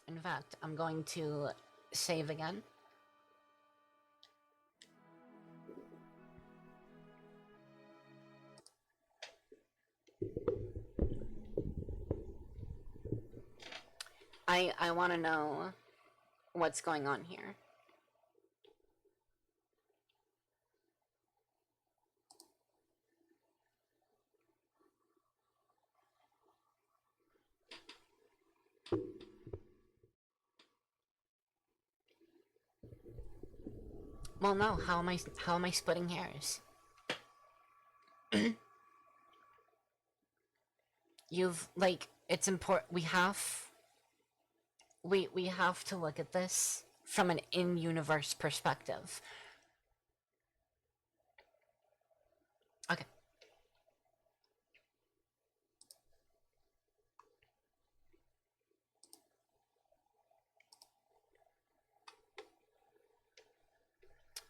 In fact, I'm going to save again. I want to know what's going on here. Well, no. How am I splitting hairs? You've like it's important. We have to look at this from an in-universe perspective. Okay.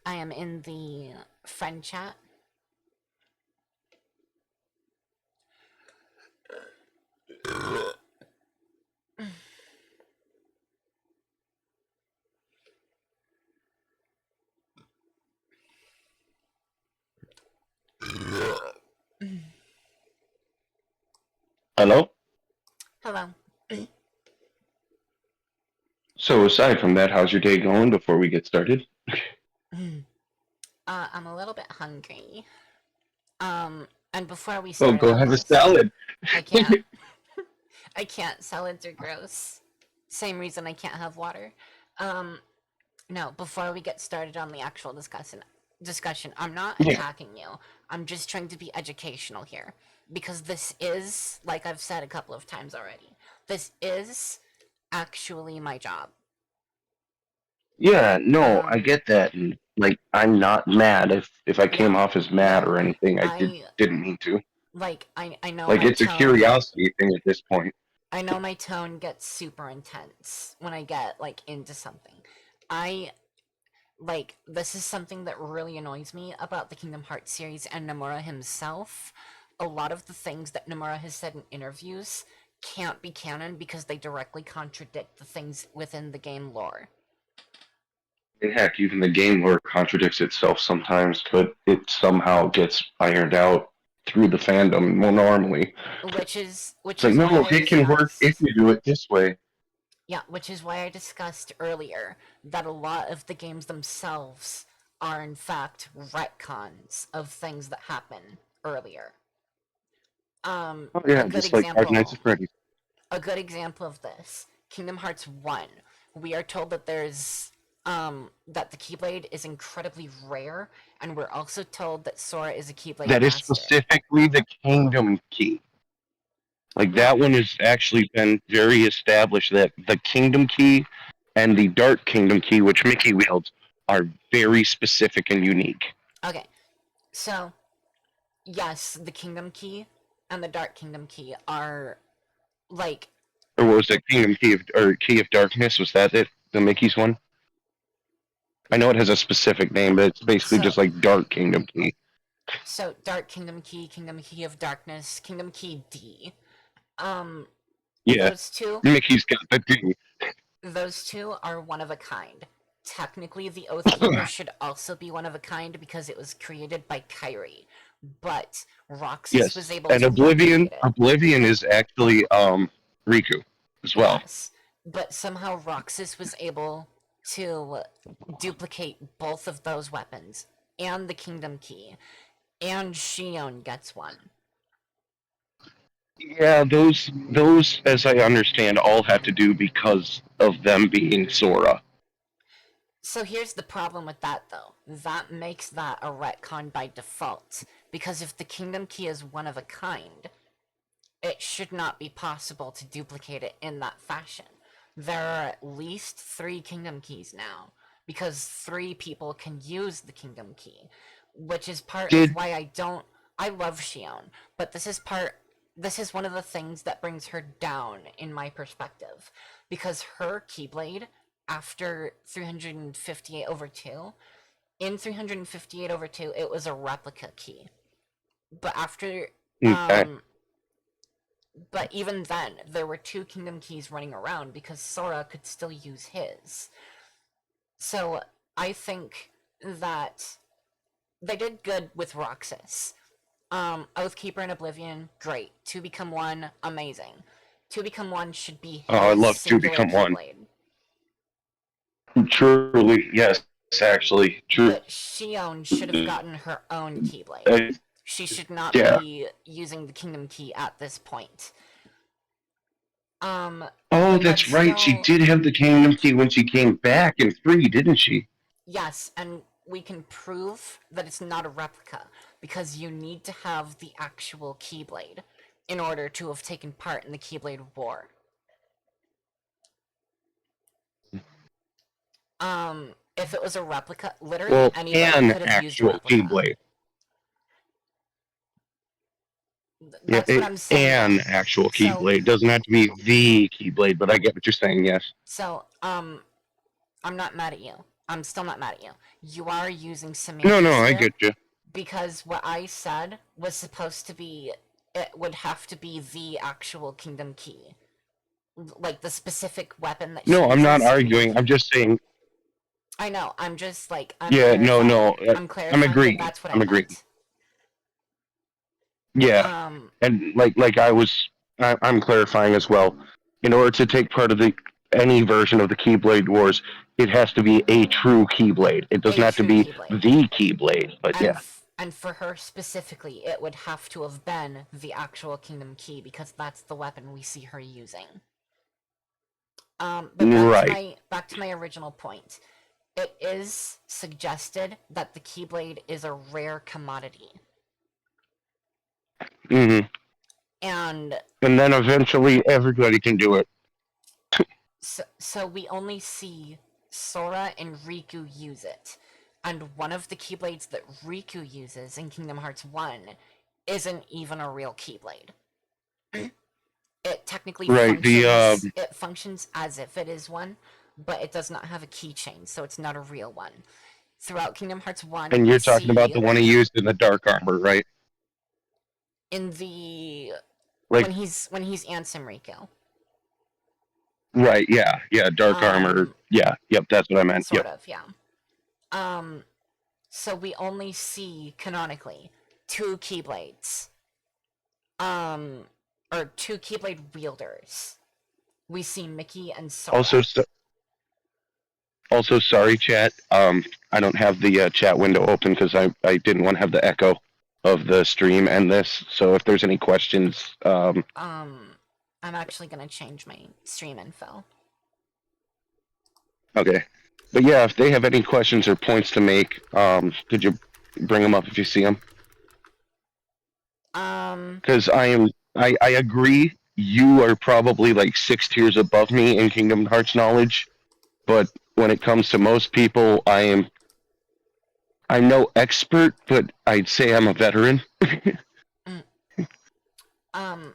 I am in the friend chat. Hello? Hello. So aside from that, how's your day going before we get started? I'm a little bit hungry. And before we Oh, start go on have a this, salad. I can't. I can't. Salads are gross. Same reason I can't have water. Um, no. Before we get started on the actual discussion, I'm not Yeah. attacking you. I'm just trying to be educational here because this is, like I've said a couple of times already, this is actually my job. Yeah, no, I Um, get that. And like I'm not mad if I yeah, came off as mad no, or anything. I I didn't mean to. I know Like my it's a tone. curiosity thing at this point. I know my tone gets super intense when I get like into something. I like this is something that really annoys me about the Kingdom Hearts series and Nomura himself. A lot of the things that Nomura has said in interviews can't be canon because they directly contradict the things within the game lore. And heck, even the game lore contradicts itself sometimes, but it somehow gets ironed out through the fandom more normally. Which It's like, is why no, I it can work if discussed you do it this way. yeah, which is why I discussed earlier that a lot of the games themselves are in fact retcons of things that happen earlier. Oh A yeah, good just like Five Nights example, at Freddy's. a good example of this, Kingdom Hearts 1. We are told that there's that the Keyblade is incredibly rare, and we're also told that Sora is a Keyblade That is master. specifically the Kingdom Key. Like Yeah, that one has actually been very established that the Kingdom Key and the Dark Kingdom Key, which Mickey wields, are very specific and unique. okay. So, yes, the Kingdom Key and the Dark Kingdom Key are like Or what was that Kingdom Key or Key of Darkness? Was that it? The Mickey's one? I know it has a specific name, but it's basically so just like Dark Kingdom Key. so Dark Kingdom Key of Darkness, Kingdom Key D. Um Yeah, those two Mickey's got the D. those two are one of a kind. Technically the Oathkeeper should also be one of a kind because it was created by Kyrie, but Roxas was Yes, able and to Oblivion. replicate it. Oblivion is actually Riku as well. Yes, but somehow Roxas was able to duplicate both of those weapons and the Kingdom Key, and Shion gets one. Yeah, those, as I understand, all have to do because of them being Sora. So here's the problem with that, though. That makes that a retcon by default, because if the Kingdom Key is one of a kind, it should not be possible to duplicate it in that fashion. There are at least 3 Kingdom Keys now, because 3 people can use the Kingdom Key, which is part of Did why I don't. I love Shion, but This is one of the things that brings her down in my perspective, because her Keyblade, after 358 over 2, in 358 over 2, it was a replica key. But after okay. um But even then, there were two Kingdom Keys running around because Sora could still use his. So I think that they did good with Roxas. Oathkeeper and Oblivion, great. Two Become One, amazing. Two Become One should be Oh, I his love to singular become one. Keyblade. Truly, yes, actually, true. But Xion should have gotten her own Keyblade. Uh, She should not yeah. be using the Kingdom Key at this point. Oh, But that's that's right. She still, did have the Kingdom Key when she came back in 3, didn't she? yes, and we can prove that it's not a replica because you need to have the actual Keyblade in order to have taken part in the Keyblade War. If it was a replica, literally Well, anybody an could have used a actual replica. Keyblade. Yeah, That's what I'm saying an though. actual So, Keyblade. Doesn't have to be the Keyblade, but I get what you're saying, yes. so, I'm not mad at you. I'm still not mad at you. You are using No, semantics I here get you. because what I said was supposed to be, it would have to be the actual Kingdom Key. Like the specific weapon that she No, I'm not uses to be the arguing. I'm key. just saying, I know, I'm just like, I'm yeah, clarifying. no. I'm I'm clarifying that agreeing. that's what I I'm agreeing. meant. Yeah, Um, and I'm clarifying as well. In order to take part of the any version of the Keyblade Wars, it has to be a true Keyblade. It doesn't a have to true be Keyblade. the Keyblade, but yeah. And for her specifically, it would have to have been the actual Kingdom Key because that's the weapon we see her using. But Right. back to my original point. It is suggested that the Keyblade is a rare commodity, hmm and And then eventually everybody can do it. so we only see Sora and Riku use it. And one of the Keyblades that Riku uses in Kingdom Hearts 1 isn't even a real Keyblade. It technically Right. it functions as if it is one, but it does not have a keychain, so it's not a real one. Throughout Kingdom Hearts 1, And we you're talking about see the one he used in the dark armor, right? in the Like, when he's Ansem Riku. right? Yeah. Dark armor. Um Yeah. Yep. That's what I meant. sort Yep. of, yeah. Um so we only see canonically two Keyblades. Um or two Keyblade wielders. We see Mickey and Also, Sora. Also, sorry, chat. I don't have the chat window open because I didn't want to have the echo of the stream and this. So if there's any questions, I'm actually gonna change my stream info. okay. But yeah, if they have any questions or points to make, could you bring them up if you see them? Because I agree. You are probably like 6 tiers above me in Kingdom Hearts knowledge, but when it comes to most people, I'm no expert, but I'd say I'm a veteran. mm, um,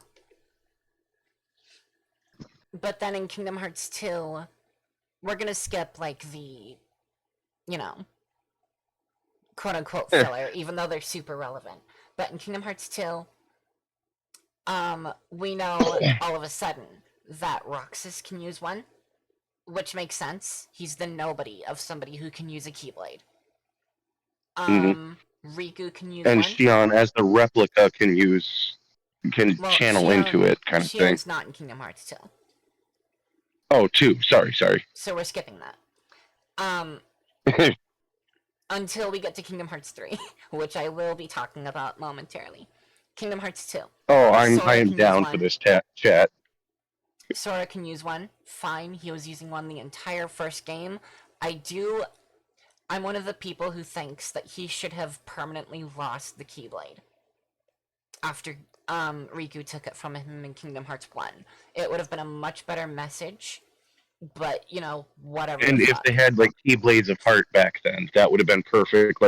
but then in Kingdom Hearts 2, we're gonna skip like the, you know, quote unquote filler, even though they're super relevant. But in Kingdom Hearts 2, we know all of a sudden that Roxas can use one, which makes sense. He's the nobody of somebody who can use a Keyblade. Mhm. Riku can use And one. Xion, as the replica, can Well, channel into it, kind of thing. Shion's not in Kingdom Hearts 2. Oh, two. Sorry. So we're skipping that. Until we get to Kingdom Hearts 3, which I will be talking about momentarily. Kingdom Hearts 2. Oh, I Sora am can use down for one. this chat. Sora can use one. Fine. He was using one the entire first game. I'm one of the people who thinks that he should have permanently lost the Keyblade after Riku took it from him in Kingdom Hearts 1. It would have been a much better message, but, you know, whatever the And if fuck. they had like Keyblades of Heart back then, that would have been perfect.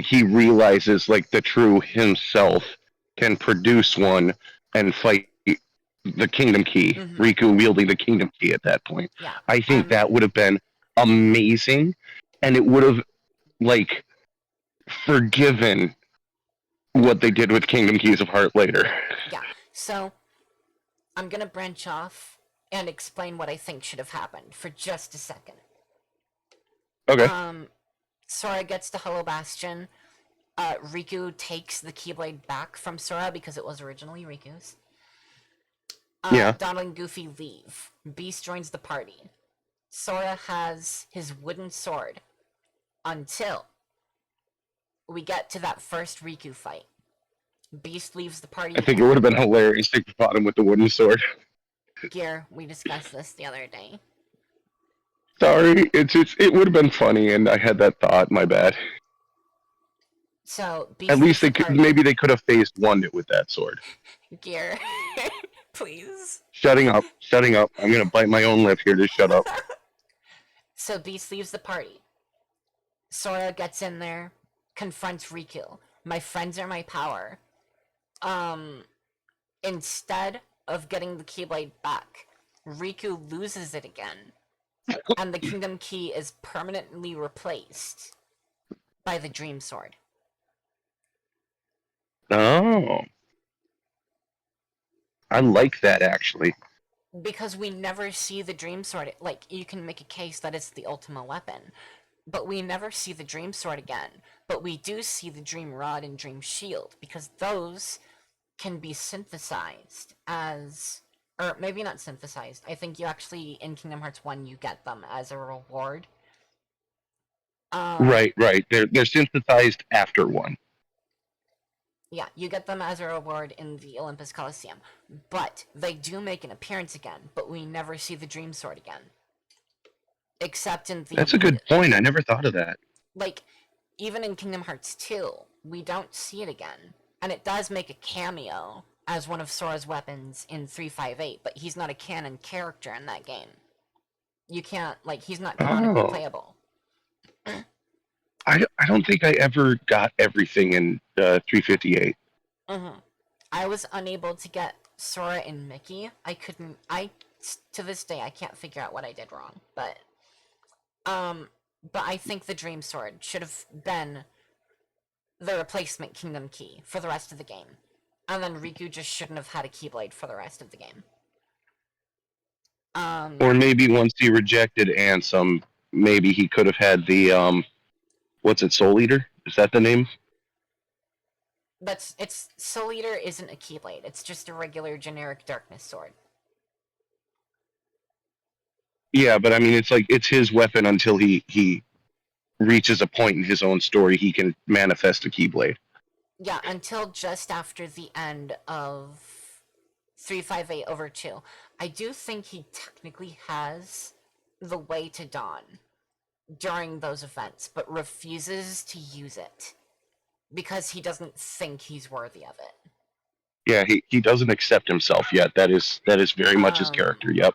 He realizes like the true himself can produce one and fight the Kingdom Key. Mm-hmm. Riku wielding the Kingdom Key at that point. Yeah. I think that would have been amazing, and it would have like forgiven what they did with Kingdom Keys of Heart later. Yeah. So I'm gonna branch off and explain what I think should have happened for just a second. Okay. Sora gets to Hollow Bastion. Riku takes the Keyblade back from Sora because it was originally Riku's. Yeah. Donald and Goofy leave. Beast joins the party. Sora has his wooden sword until we get to that first Riku fight. Beast leaves the party I think it would have and been hilarious if you fought him with the wooden sword. Gear. We discussed this the other day. Sorry, it would have been funny, and I had that thought. My bad. So At Beast least leaves the they could, party. maybe they could have phased one it with that sword. Gear. Please. Shutting up, shutting up. I'm gonna bite my own lip here. Just shut up. So Beast leaves the party. Sora gets in there, confronts Riku. My friends are my power. Instead of getting the Keyblade back, Riku loses it again, and the Kingdom Key is permanently replaced by the Dream Sword. Oh, I like that actually. Because we never see the Dream Sword. Like, you can make a case that it's the ultimate weapon, but we never see the Dream Sword again. But we do see the Dream Rod and Dream Shield, because those can be synthesized as, or maybe not synthesized. I think you actually, in Kingdom Hearts 1, you get them as a reward. Right, right. They're synthesized after one. Yeah, you get them as a reward in the Olympus Coliseum. But they do make an appearance again, but we never see the Dream Sword again. Except in That's a good point. I never thought of that. like, even in Kingdom Hearts 2, we don't see it again. And it does make a cameo as one of Sora's weapons in 358, but he's not a canon character in that game. You can't, like, he's not canonically playable. I don't think I ever got everything in 358. I was unable to get Sora and Mickey. I couldn't, to this day, I can't figure out what I did wrong, but I think the Dream Sword should have been the replacement Kingdom Key for the rest of the game. And then Riku just shouldn't have had a Keyblade for the rest of the game. Or maybe once he rejected Ansem, maybe he could have had the what's it, Soul Eater? Is that the name? It's Soul Eater isn't a Keyblade. It's just a regular generic Darkness Sword. Yeah, but I mean, it's like it's his weapon until he reaches a point in his own story he can manifest a Keyblade. Yeah, until just after the end of 358 over 2. I do think he technically has the Way to Dawn during those events, but refuses to use it because he doesn't think he's worthy of it. Yeah, he doesn't accept himself yet. That is very much his character. Yep.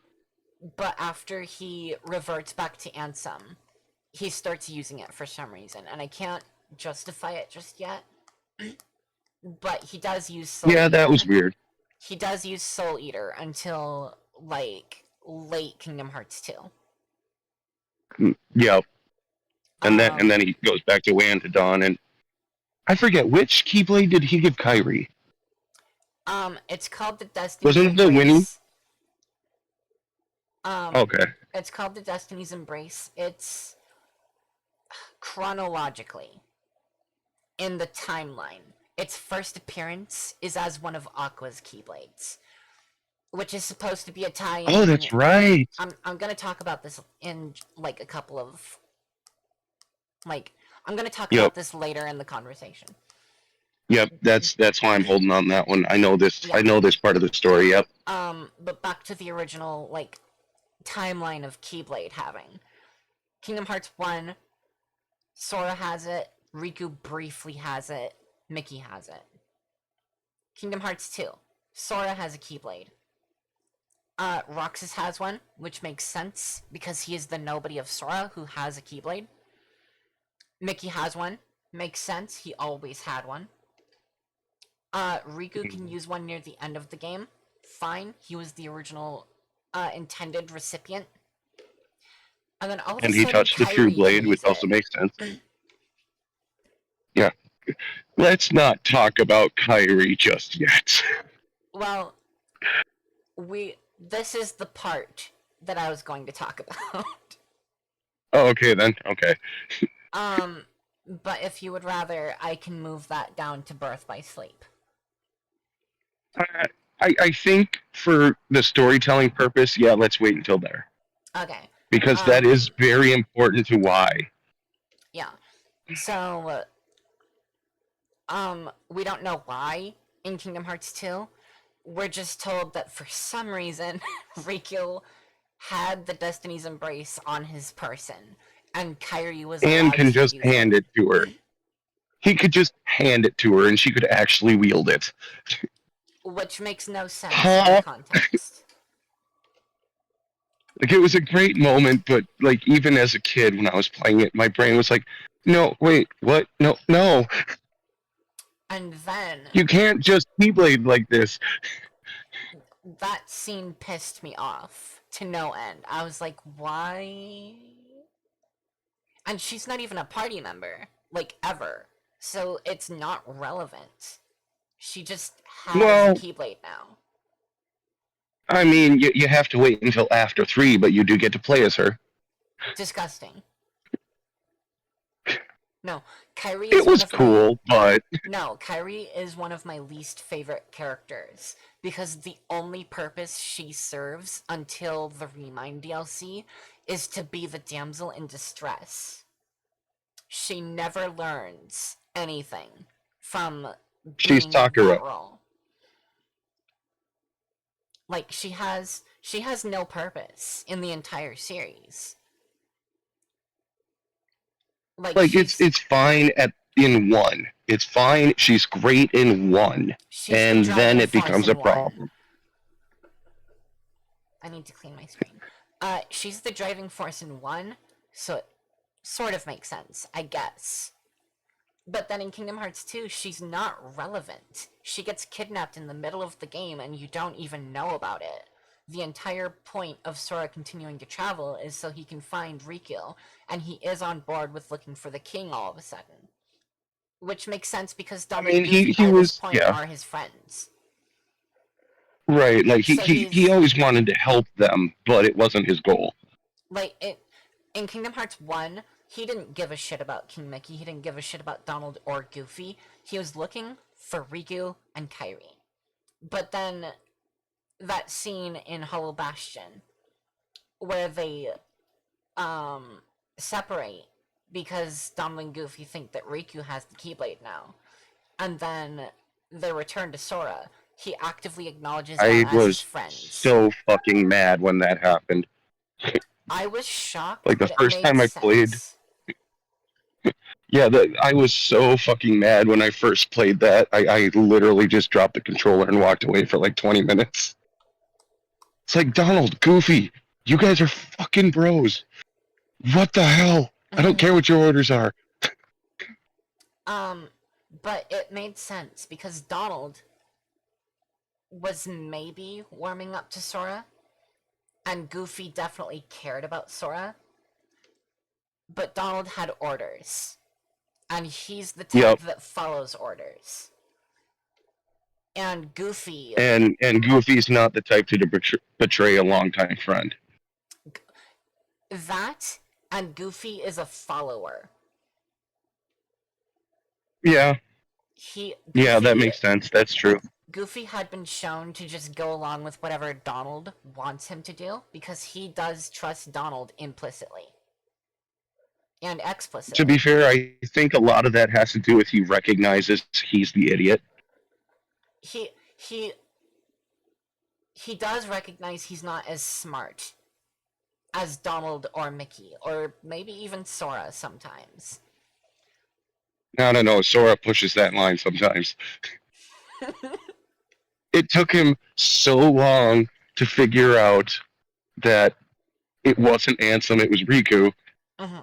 But after he reverts back to Ansem, he starts using it for some reason, and I can't justify it just yet. But he does use Soul Eater. That was weird. He does use Soul Eater until, like, late Kingdom Hearts 2. Yep. And then he goes back to Way to Dawn, and I forget which Keyblade did he give Kyrie. It's called the Destiny's Wasn't it the Winnie? Okay. It's called the Destiny's Embrace. It's chronologically in the timeline. Its first appearance is as one of Aqua's Keyblades, which is supposed to be a tie-in. Oh, that's right. I'm gonna talk about this in like a couple of I'm gonna talk about this later in the conversation. Yep, that's why I'm holding on that one. I know this. Yeah. I know this part of the story. Yep. But back to the original timeline of Keyblade having Kingdom Hearts 1. Sora has it. Riku briefly has it. Mickey has it. Kingdom Hearts 2. Sora has a Keyblade. Roxas has one, which makes sense because he is the nobody of Sora who has a Keyblade. Mickey has one. Makes sense. He always had one. Riku can use one near the end of the game. Fine. He was the original intended recipient. And then all of a sudden, he touched the true blade, which also makes sense. Yeah. Let's not talk about Kyrie just yet. Well, This is the part that I was going to talk about. Oh, okay then. Okay. But if you would rather, I can move that down to birth by sleep. Uh, I think for the storytelling purpose, yeah, let's wait until there. Okay. Because that is very important to why. Yeah. So, we don't know why in Kingdom Hearts 2. We're just told that for some reason, Riku had the Destiny's Embrace on his person, and Kairi was And allowed can to just use hand it. it to her. He could just hand it to her and she could actually wield it. Which makes no sense in Huh? context. Like it was a great moment, but like even as a kid when I was playing it, my brain was like, no, wait, what? No, no. And then You can't just Keyblade like this. that scene pissed me off to no end. I was like, why? And she's not even a party member, like, ever. So it's not relevant. She just has the Well, Keyblade now. I mean, you have to wait until after 3, but you do get to play as her. Disgusting. No, Kairi It is one was of my cool, but No, Kairi is one of my least favorite characters because the only purpose she serves until the Remind DLC is to be the damsel in distress. She never learns anything from she's being in Sakura. that role. Like she has no purpose in the entire series. Like Like it's fine in 1. It's fine. She's great in 1, she's the and then driving it force becomes a in one. problem. I need to clean my screen. She's the driving force in one, so it sort of makes sense, I guess. But then in Kingdom Hearts 2, she's not relevant. She gets kidnapped in the middle of the game and you don't even know about it. The entire point of Sora continuing to travel is so he can find Riku, and he is on board with looking for the king all of a sudden. Which makes sense because I Donald and mean, Goofy he by this was, point yeah, are his friends. right. Like So he he's always wanted to help them, but it wasn't his goal. like it in Kingdom Hearts 1, he didn't give a shit about King Mickey, he didn't give a shit about Donald or Goofy. He was looking for Riku and Kairi. But then that scene in Hollow Bastion where they um separate because Donald and Goofy think that Riku has the Keyblade now. And then they return to Sora. He actively acknowledges them I as his was friends. so fucking mad when that happened. I was shocked, Like the but it first made time I played, sense. yeah, I was so fucking mad when I first played that. I literally just dropped the controller and walked away for like 20 minutes. It's like, Donald, Goofy, you guys are fucking bros. What the hell? I don't care what your orders are. Um, but it made sense because Donald was maybe warming up to Sora, and Goofy definitely cared about Sora, but Donald had orders, and he's the type Yep. that follows orders. And Goofy, And Goofy's not the type to betray a longtime friend. that, and Goofy is a follower. Yeah, yeah, that Goofy makes sense. That's true. Goofy had been shown to just go along with whatever Donald wants him to do because he does trust Donald implicitly and To be explicitly. fair, I think a lot of that has to do with he recognizes he's the idiot. He he he does recognize he's not as smart as Donald or Mickey or maybe even Sora sometimes. I don't know. Sora pushes that line sometimes. It took him so long to figure out that it wasn't Ansem, it was Riku,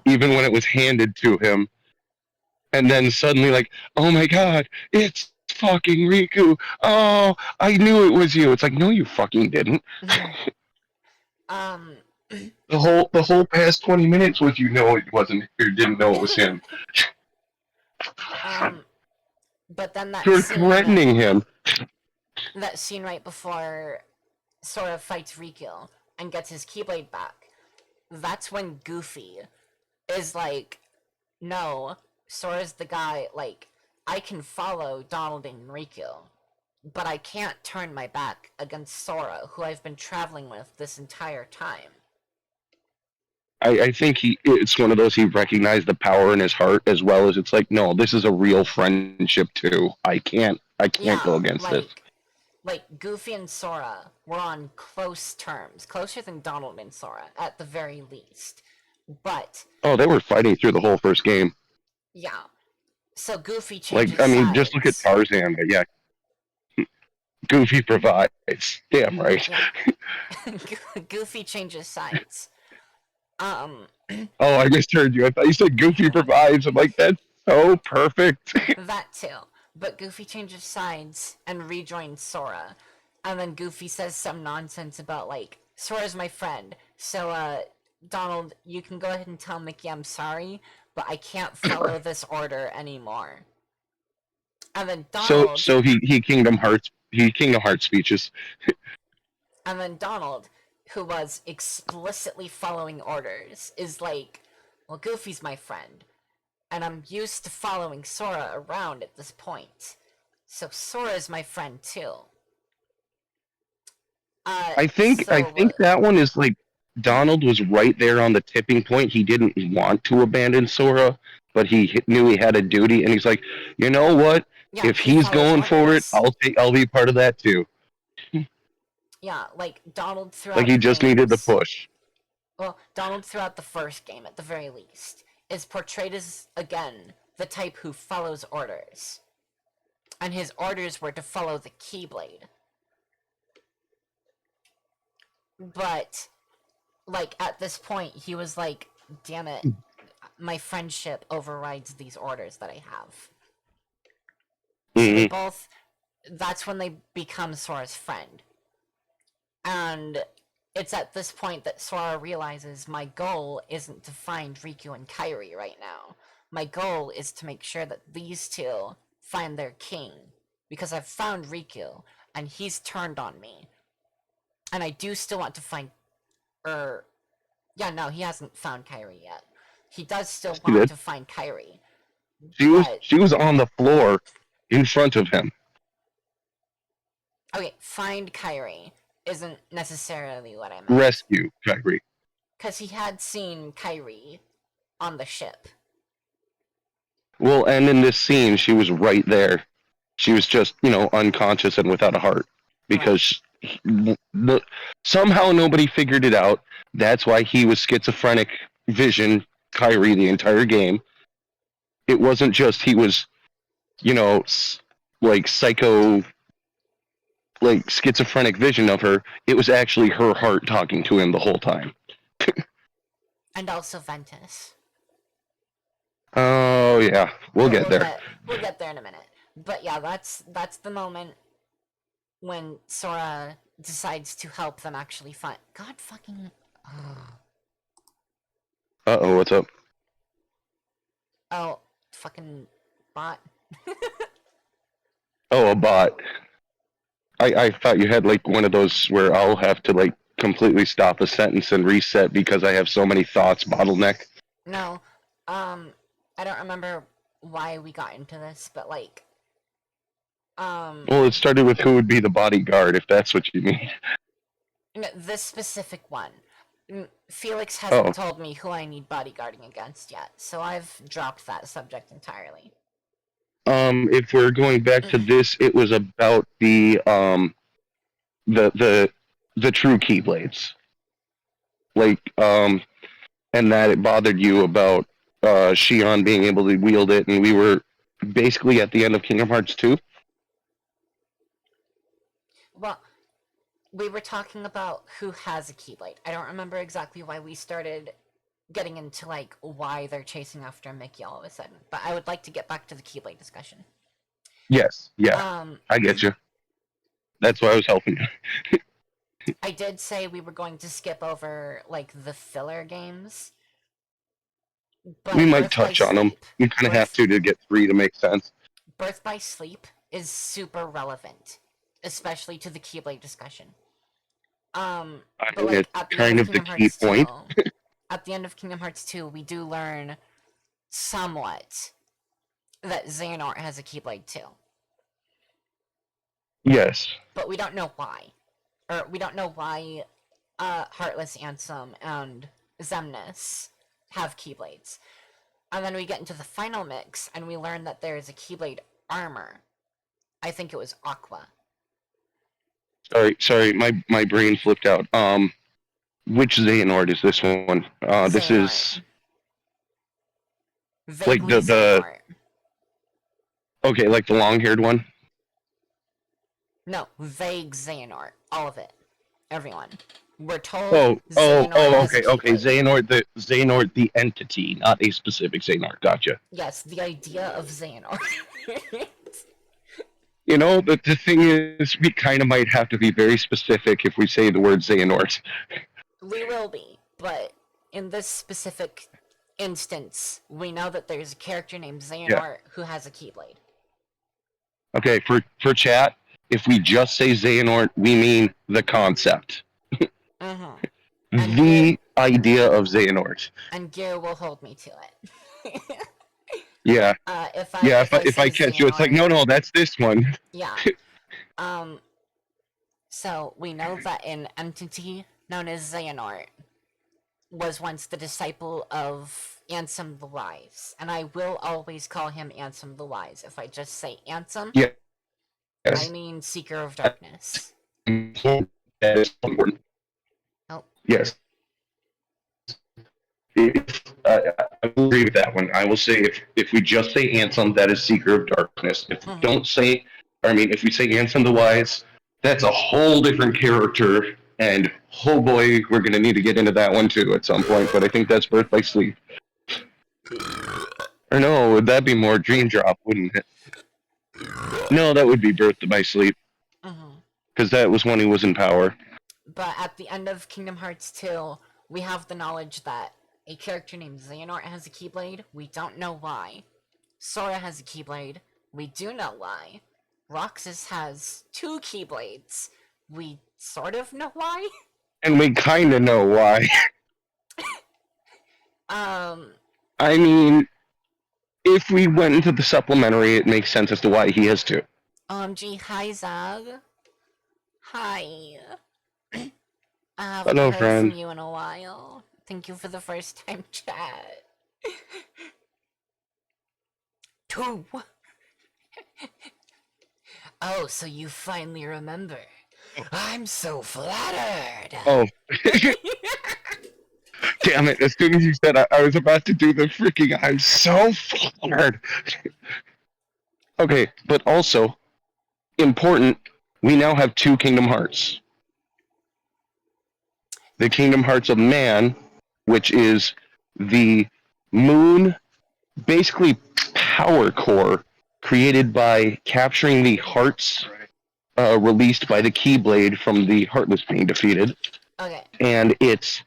even when it was handed to him. And then suddenly, like, oh my god, it's fucking Riku. Oh, I knew it was you. It's like, no, you fucking didn't. um The whole past 20 minutes was you know it wasn't or didn't know it was him. um but then You're threatening him. that scene right before Sora fights Riku and gets his Keyblade back, that's when Goofy is like, no, Sora's the guy, like, I can follow Donald and Riku, but I can't turn my back against Sora, who I've been traveling with this entire time. I think it's one of those he recognized the power in his heart as well as it's like, no, this is a real friendship too. I can't go Yeah, against this. like Goofy and Sora were on close terms, closer than Donald and Sora at the very least. But Oh, they were fighting through the whole first game. yeah, so Goofy Like, changes I mean, just look at sides. Tarzan, but yeah, Goofy provides. Damn right. Yeah, Goofy changes sides. Um, Oh, I misheard you. I thought you said Goofy provides. I'm like, that's so perfect. that too. But Goofy changes sides and rejoins Sora. And then Goofy says some nonsense about, like, Sora's my friend. So, Donald, you can go ahead and tell Mickey I'm sorry, but I can't follow this order anymore. And then So Donald, so he Kingdom Hearts speeches. who was explicitly following orders, is like, well, Goofy's my friend, and I'm used to following Sora around at this point. So Sora's my friend too. I think that one is like Donald was right there on the tipping point. He didn't want to abandon Sora, but he knew he had a duty, and he's like, you know what? Yeah, If he he's follows going for it, orders. I'll be part of that too. Yeah, like Donald Like throughout he the just needed the games. push. Well, Donald throughout the first game, at the very least, is portrayed as, again, the type who follows orders. And his orders were to follow the Keyblade. But, like, at this point, he was like, damn it, my friendship overrides these orders that I have. So they Hmm. both. That's when they become Sora's friend. And it's at this point that Sora realizes my goal isn't to find Riku and Kairi right now. My goal is to make sure that these two find their king. Because I've found Riku, and he's turned on me. And I do still want to find. Yeah, no, he hasn't found Kairi yet. He does still She want did. to find Kairi. She was But, she was on the floor in front of him. okay, find Kairi isn't necessarily what I meant. Rescue Kyrie. Because he had seen Kairi on the ship. Well, and in this scene, she was right there. She was just, unconscious and without a heart Right. because somehow nobody figured it out. That's why he was schizophrenic vision Kyrie the entire game. It wasn't just he was, like psycho, like schizophrenic vision of her. It was actually her heart talking to him the whole time. And also Ventus. Oh yeah, we'll We'll, get we'll there. get we'll get there in a minute. But yeah, that's the moment when Sora decides to help them actually find. God fucking. Oh, what's up? Oh, fucking bot. Oh, a bot. I thought you had like one of those where I'll have to like completely stop a sentence and reset because I have so many thoughts bottleneck. No, I don't remember why we got into this, but like, Well, it started with who would be the bodyguard, if that's what you mean. no, this specific one. Felix Oh, hasn't told me who I need bodyguarding against yet, so I've dropped that subject entirely. if we're going back to this, it was about the the true keyblades, like and that it bothered you about Shion being able to wield it, and we were basically at the end of Kingdom Hearts 2. Well, we were talking about who has a Keyblade. I don't remember exactly why we started getting into like why they're chasing after Mickey all of a sudden, but I would like to get back to the Keyblade discussion. Yes, yeah, Um, I get you. That's why I was helping you. I did say we were going to skip over like the filler games, We but might touch on them. You kind of have Birth to get 3 to make sense. Birth by Sleep is super relevant, especially to the Keyblade discussion. But like It's at the end kind of of the Kingdom key Hearts point. 2, at the end of Kingdom Hearts 2, we do learn somewhat that Xehanort has a Keyblade too. Yes. But we don't know why. Or we don't know why Heartless Ansem and Xemnas have Keyblades. And then we get into the final mix and we learn that there is a Keyblade armor. I think it was Aqua. Sorry, my brain flipped out. Which Xehanort is this one? This Xehanort. is like Vaguely Xehanort. okay, like the long-haired one. No, vague Xehanort. All of it. Everyone. We're told Oh, has a okay, Keyblade. Xehanort the entity, not a specific Xehanort. Gotcha. Yes, the idea of Xehanort. You know, the thing is, we kind of might have to be very specific if we say the word Xehanort. We will be, but in this specific instance, we know that there's a character named Xehanort Yeah. who has a Keyblade. Okay, for chat, if we just say Xehanort, we mean the concept. Mm-hmm. The idea of Xehanort. And Gear will hold me to it. Yeah. If If say I catch you, it's like, Xehanort, no, that's this one. yeah. So we know that an entity known as Xehanort was once the disciple of Ansem the Wise, and I will always call him Ansem the Wise. If I just say Ansem, Yeah. I mean Seeker of Darkness. That is important. Oh. Yes. I will agree with that one. I will say if we just say Ansem, that is Seeker of Darkness. If we don't say, if we say Ansem the Wise, that's a whole different character. And oh boy, we're going to need to get into that one too at some point. But I think that's Birth by Sleep. Or no, would that be more Dream Drop, wouldn't it? No, that would be Birth by Sleep. Because that was when he was in power. But at the end of Kingdom Hearts 2, we have the knowledge that a character named Xehanort has a Keyblade. We don't know why. Sora has a Keyblade. We do know why. Roxas has 2 Keyblades. We sort of know why. And we kind of know why. I mean, if we went into the supplementary, it makes sense as to why he has 2. OMG, hi Zag. Hi. I haven't Hello, heard friend. from you in a while. Thank you for the first time chat. 2. Oh, so you finally remember. I'm so flattered. Oh. Damn it, as soon as you said I was about to do the freaking I'm so flattered. Okay, but also, important, we now have 2 Kingdom Hearts. The Kingdom Hearts of Man, which is the moon, basically power core, created by capturing the hearts released by the Keyblade from the Heartless being defeated. Okay. And it's...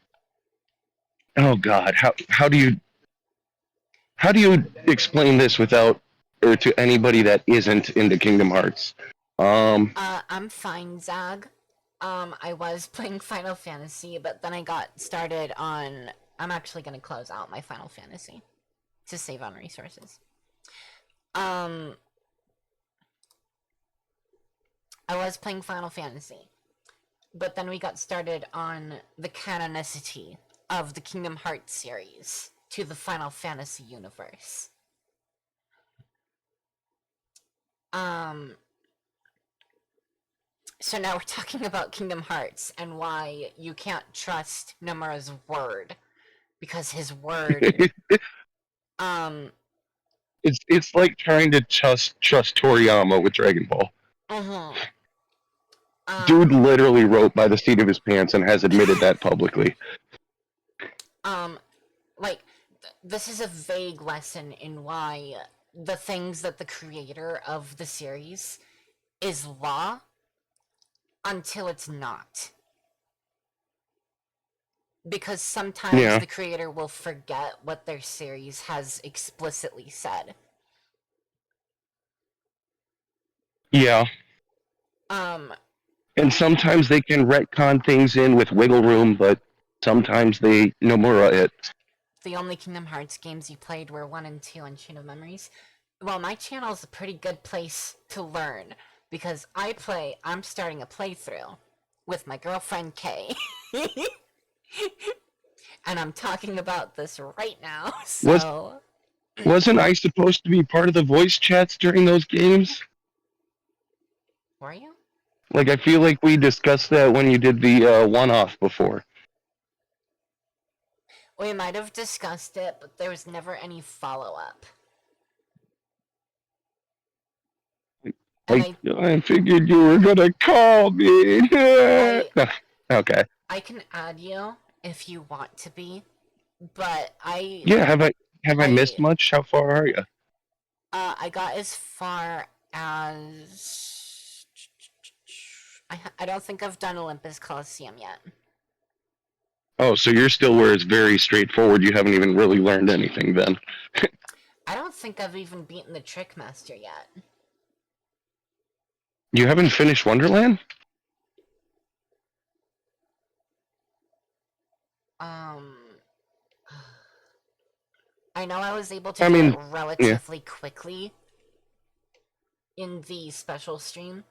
Oh god, how do you explain this without, or to anybody that isn't into Kingdom Hearts? I'm fine, Zag. I was playing Final Fantasy, but then I got started on... I'm actually gonna close out my Final Fantasy to save on resources. I was playing Final Fantasy, but then we got started on the canonicity of the Kingdom Hearts series to the Final Fantasy universe. So now we're talking about Kingdom Hearts and why you can't trust Nomura's word, because his word it's like trying to trust Toriyama with Dragon Ball. Dude literally wrote by the seat of his pants and has admitted that publicly. Like, this is a vague lesson in why the things that the creator of the series is law until it's not. Because sometimes the creator will forget what their series has explicitly said. Yeah. And sometimes they can retcon things in with wiggle room, but sometimes they Nomura it. The only Kingdom Hearts games you played were 1 and 2 on Chain of Memories. Well, my channel is a pretty good place to learn because I'm starting a playthrough with my girlfriend Kay. And I'm talking about this right now, Was so. wasn't I supposed to be part of the voice chats during those games? Were you? Like I feel like we discussed that when you did the one-off before. We might have discussed it, but there was never any follow-up. And I figured you were gonna call me. Okay. I can add you if you want to be, but Yeah. Have I missed much? How far are you? I got as far as I don't think I've done Olympus Coliseum yet. Oh, so you're still where it's very straightforward. You haven't even really learned anything then. I don't think I've even beaten the Trickmaster yet. You haven't finished Wonderland? I know I was able to do it relatively quickly in the special stream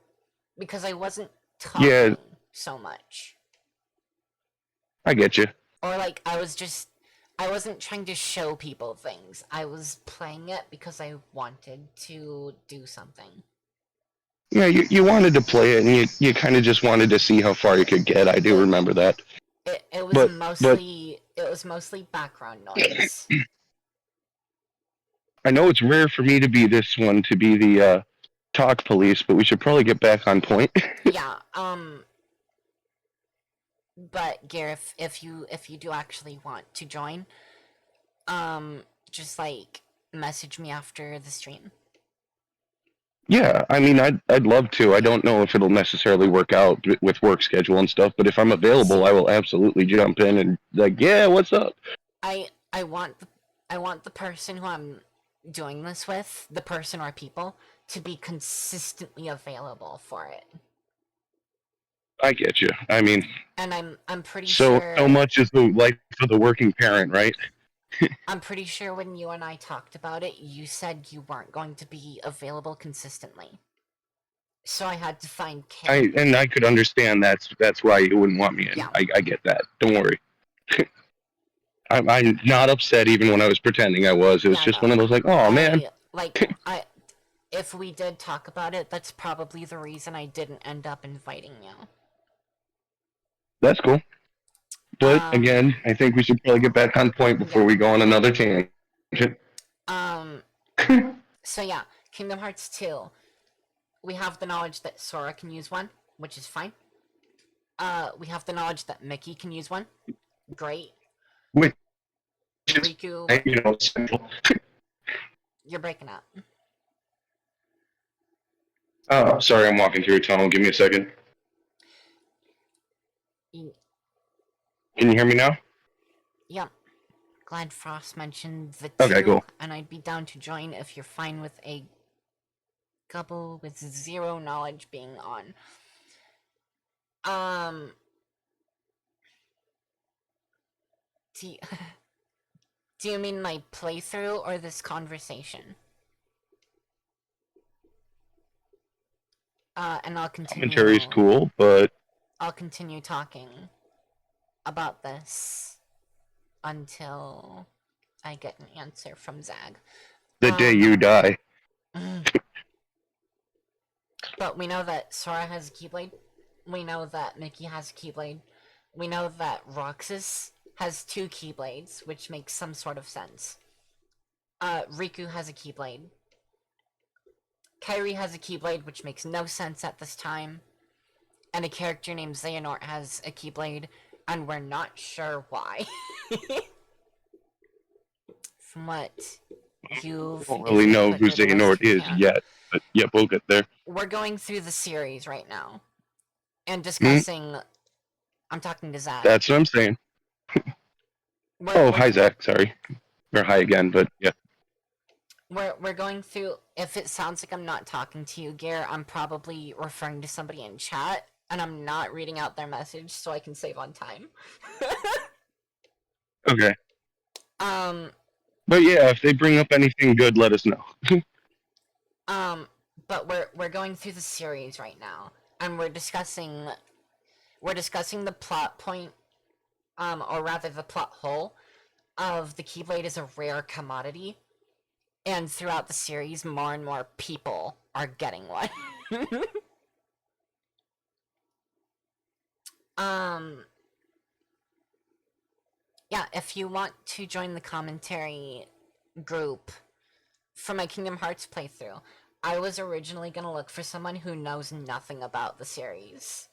because I wasn't talking so much. I get you. Or like I wasn't trying to show people things. I was playing it because I wanted to do something. Yeah, you wanted to play it, and you kind of just wanted to see how far you could get. I do remember that. It was mostly background noise. I know it's rare for me to be this one, to be the talk police, but we should probably get back on point. Yeah, but Gare, if you do actually want to join, just like message me after the stream. Yeah, I mean, I'd love to. I don't know if it'll necessarily work out with work schedule and stuff, but if I'm available, I will absolutely jump in and like, yeah, what's up? I want the person who I'm doing this with, the person or people, to be consistently available for it. I get you. I mean, and I'm pretty sure. So much is the life of the working parent, right? I'm pretty sure when you and I talked about it, you said you weren't going to be available consistently. So I had to find Kay. I could understand that's why you wouldn't want me in. Yeah. I get that. Don't worry. I'm not upset even when I was pretending I was. It was just one of those like, oh man. If we did talk about it, that's probably the reason I didn't end up inviting you. That's cool. But again, I think we should probably get back on point before we go on another tangent. So yeah, Kingdom Hearts 2. We have the knowledge that Sora can use one, which is fine. We have the knowledge that Mickey can use one. Great. Which Riku, central. You're breaking up. Oh, sorry, I'm walking through a tunnel. Give me a second. Can you hear me now? Yep. Glad Frost mentioned the Okay, cool. And I'd be down to join if you're fine with a couple with zero knowledge being on. Do you mean my playthrough or this conversation? And I'll continue. Commentary's cool, but I'll continue talking about this until I get an answer from Zag. The day you die. But we know that Sora has a Keyblade. We know that Mickey has a Keyblade. We know that Roxas has 2 Keyblades, which makes some sort of sense. Riku has a Keyblade. Kairi has a Keyblade, which makes no sense at this time. And a character named Xehanort has a Keyblade, and we're not sure why. From what you've... I don't really know who Xehanort is yet, but yep, we'll get there. We're going through the series right now. And discussing... I'm talking to Zach. That's what I'm saying. Hi Zach, sorry. Or hi again, but yeah. We're going through... If it sounds like I'm not talking to you, Gare, I'm probably referring to somebody in chat. and I'm not reading out their message so I can save on time. Okay. um, But yeah, if they bring up anything good, let us know. but we're going through the series right now, and we're discussing the plot point, or rather the plot hole of the Keyblade is a rare commodity, and throughout the series, more and more people are getting one. um, yeah, if you want to join the commentary group for my Kingdom Hearts playthrough, I was originally gonna look for someone who knows nothing about the series.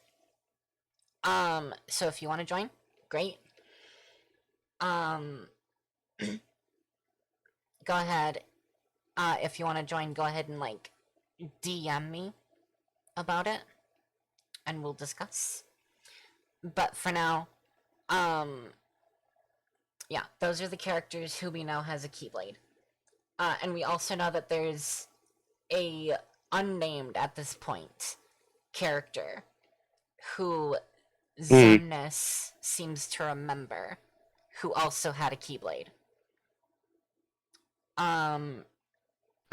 So if you want to join, great. Um, go ahead. If you want to join, go ahead and like DM me about it, and we'll discuss. But for now, um, yeah, those are the characters who we know has a Keyblade. And we also know that there's a unnamed at this point character who Zemnis seems to remember, who also had a Keyblade.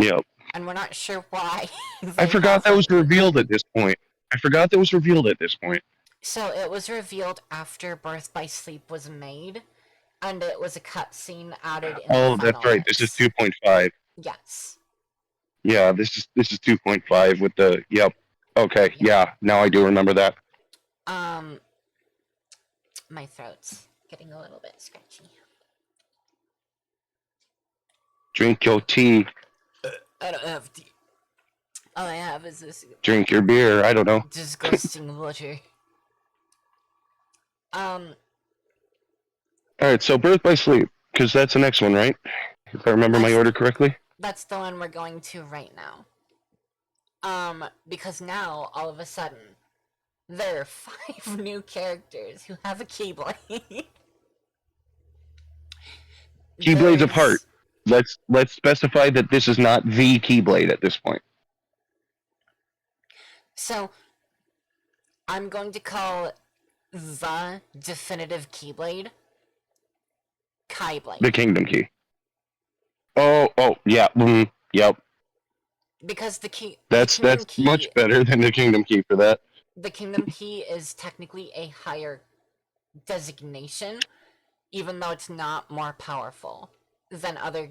Yep. And we're not sure why. I forgot that was one. revealed at this point. So it was revealed after Birth by Sleep was made, and it was a cutscene added in the Oh, final that's right. This is mix. 2.5. Yes. Yeah, this is 2.5 with the yep. Okay, yeah. Now I do remember that. My throat's getting a little bit scratchy. Drink your tea. I don't have tea. All I have is this Drink your beer. I don't know. disgusting water. All right, so Birth by Sleep, because that's the next one, right? If I remember my order correctly. That's the one we're going to right now. Because now, all of a sudden, there are 5 new characters who have a Keyblade. Keyblades of Heart. Let's specify that this is not the Keyblade at this point. So, I'm going to call the definitive Keyblade Kaiblade. The Kingdom Key. Oh, yeah. Yep. Because the key. That's much better than the Kingdom Key for that. The Kingdom Key is technically a higher designation, even though it's not more powerful than other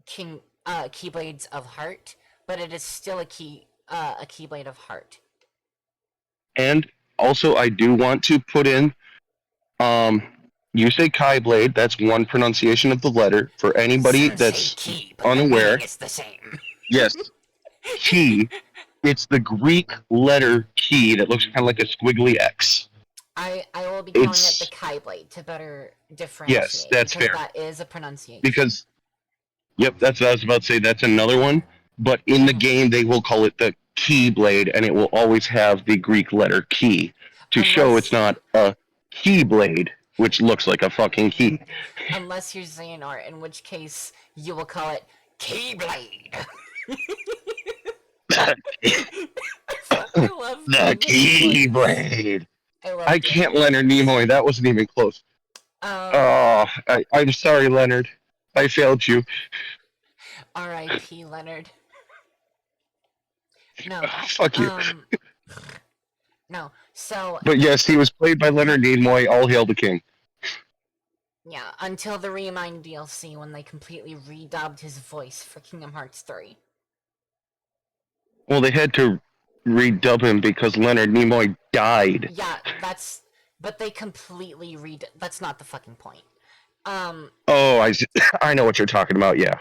Keyblades of Heart, but it is still a Keyblade of Heart. And also, I do want to put in, you say Kaiblade. That's one pronunciation of the letter. For anybody that's key, unaware, it's the same. Yes, key. It's the Greek letter key that looks kind of like a squiggly X. I will be calling it the Kaiblade to better differentiate. Yes, that's fair. That is a pronunciation. Because, yep, that's what I was about to say. That's another one. But in the game, they will call it the Keyblade, and it will always have the Greek letter key to show it's not a Keyblade, which looks like a fucking key. Unless you're Xehanort, in which case you will call it Keyblade. I love the Keyblade. I can't Leonard Nimoy. That wasn't even close. I'm sorry, Leonard. I failed you. R.I.P. Leonard. No. Fuck you. No. So. But yes, he was played by Leonard Nimoy. All hail the king. Yeah, until the Remind DLC when they completely redubbed his voice for Kingdom Hearts 3. Well, they had to redub him because Leonard Nimoy died. Yeah, but they completely that's not the fucking point. Oh, I know what you're talking about, yeah.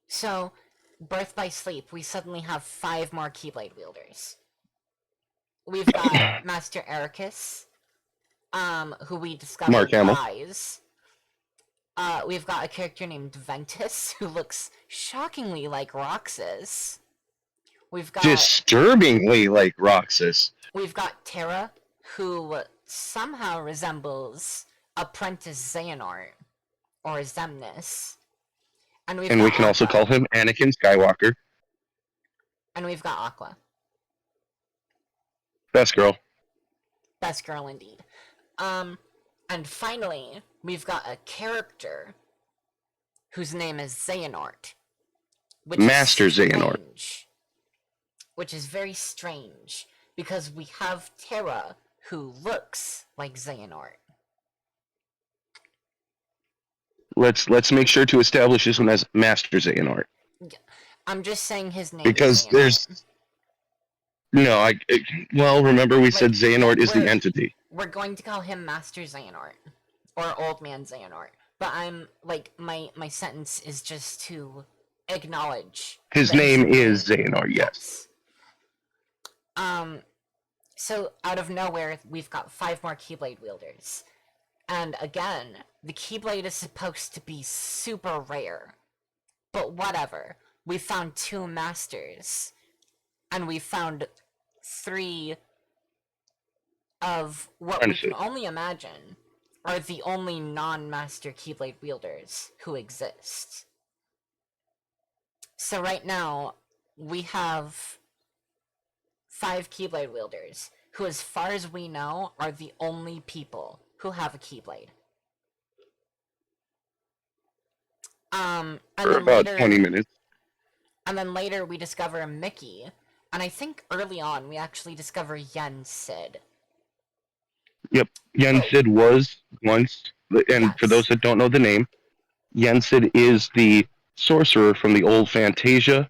So, Birth by Sleep, we suddenly have 5 more Keyblade wielders. We've got Master Ericus, who we discovered dies. We've got a character named Ventus, who looks shockingly like Roxas. We've got disturbingly like Roxas. We've got Terra, who somehow resembles Apprentice Xehanort, or Zemnis. And we can Aqua. Also call him Anakin Skywalker. And we've got Aqua. Best girl. Best girl indeed. And finally, we've got a character whose name is Xehanort, which is Master Xehanort. strange. Which is very strange, because we have Terra, who looks like Xehanort. Let's make sure to establish this one as Master Xehanort. I'm just saying his name Because is Xehanort. there's no, well, remember we said Xehanort is the we're- entity. We're going to call him Master Xehanort, or Old Man Xehanort. But I'm, like, my sentence is just to acknowledge His that name is Xehanort, yes. So out of nowhere, we've got 5 more Keyblade wielders. And again, the Keyblade is supposed to be super rare. But whatever. We found 2 masters. And we found 3 of what we can only imagine are the only non-master Keyblade wielders who exist. So right now, we have 5 Keyblade wielders, who as far as we know, are the only people who have a Keyblade. For about 20 minutes. And then later we discover Mickey, and I think early on we actually discover Yen Sid. Yep, Yen Sid was once, and Yes. for those that don't know the name, Yen Sid is the sorcerer from the old Fantasia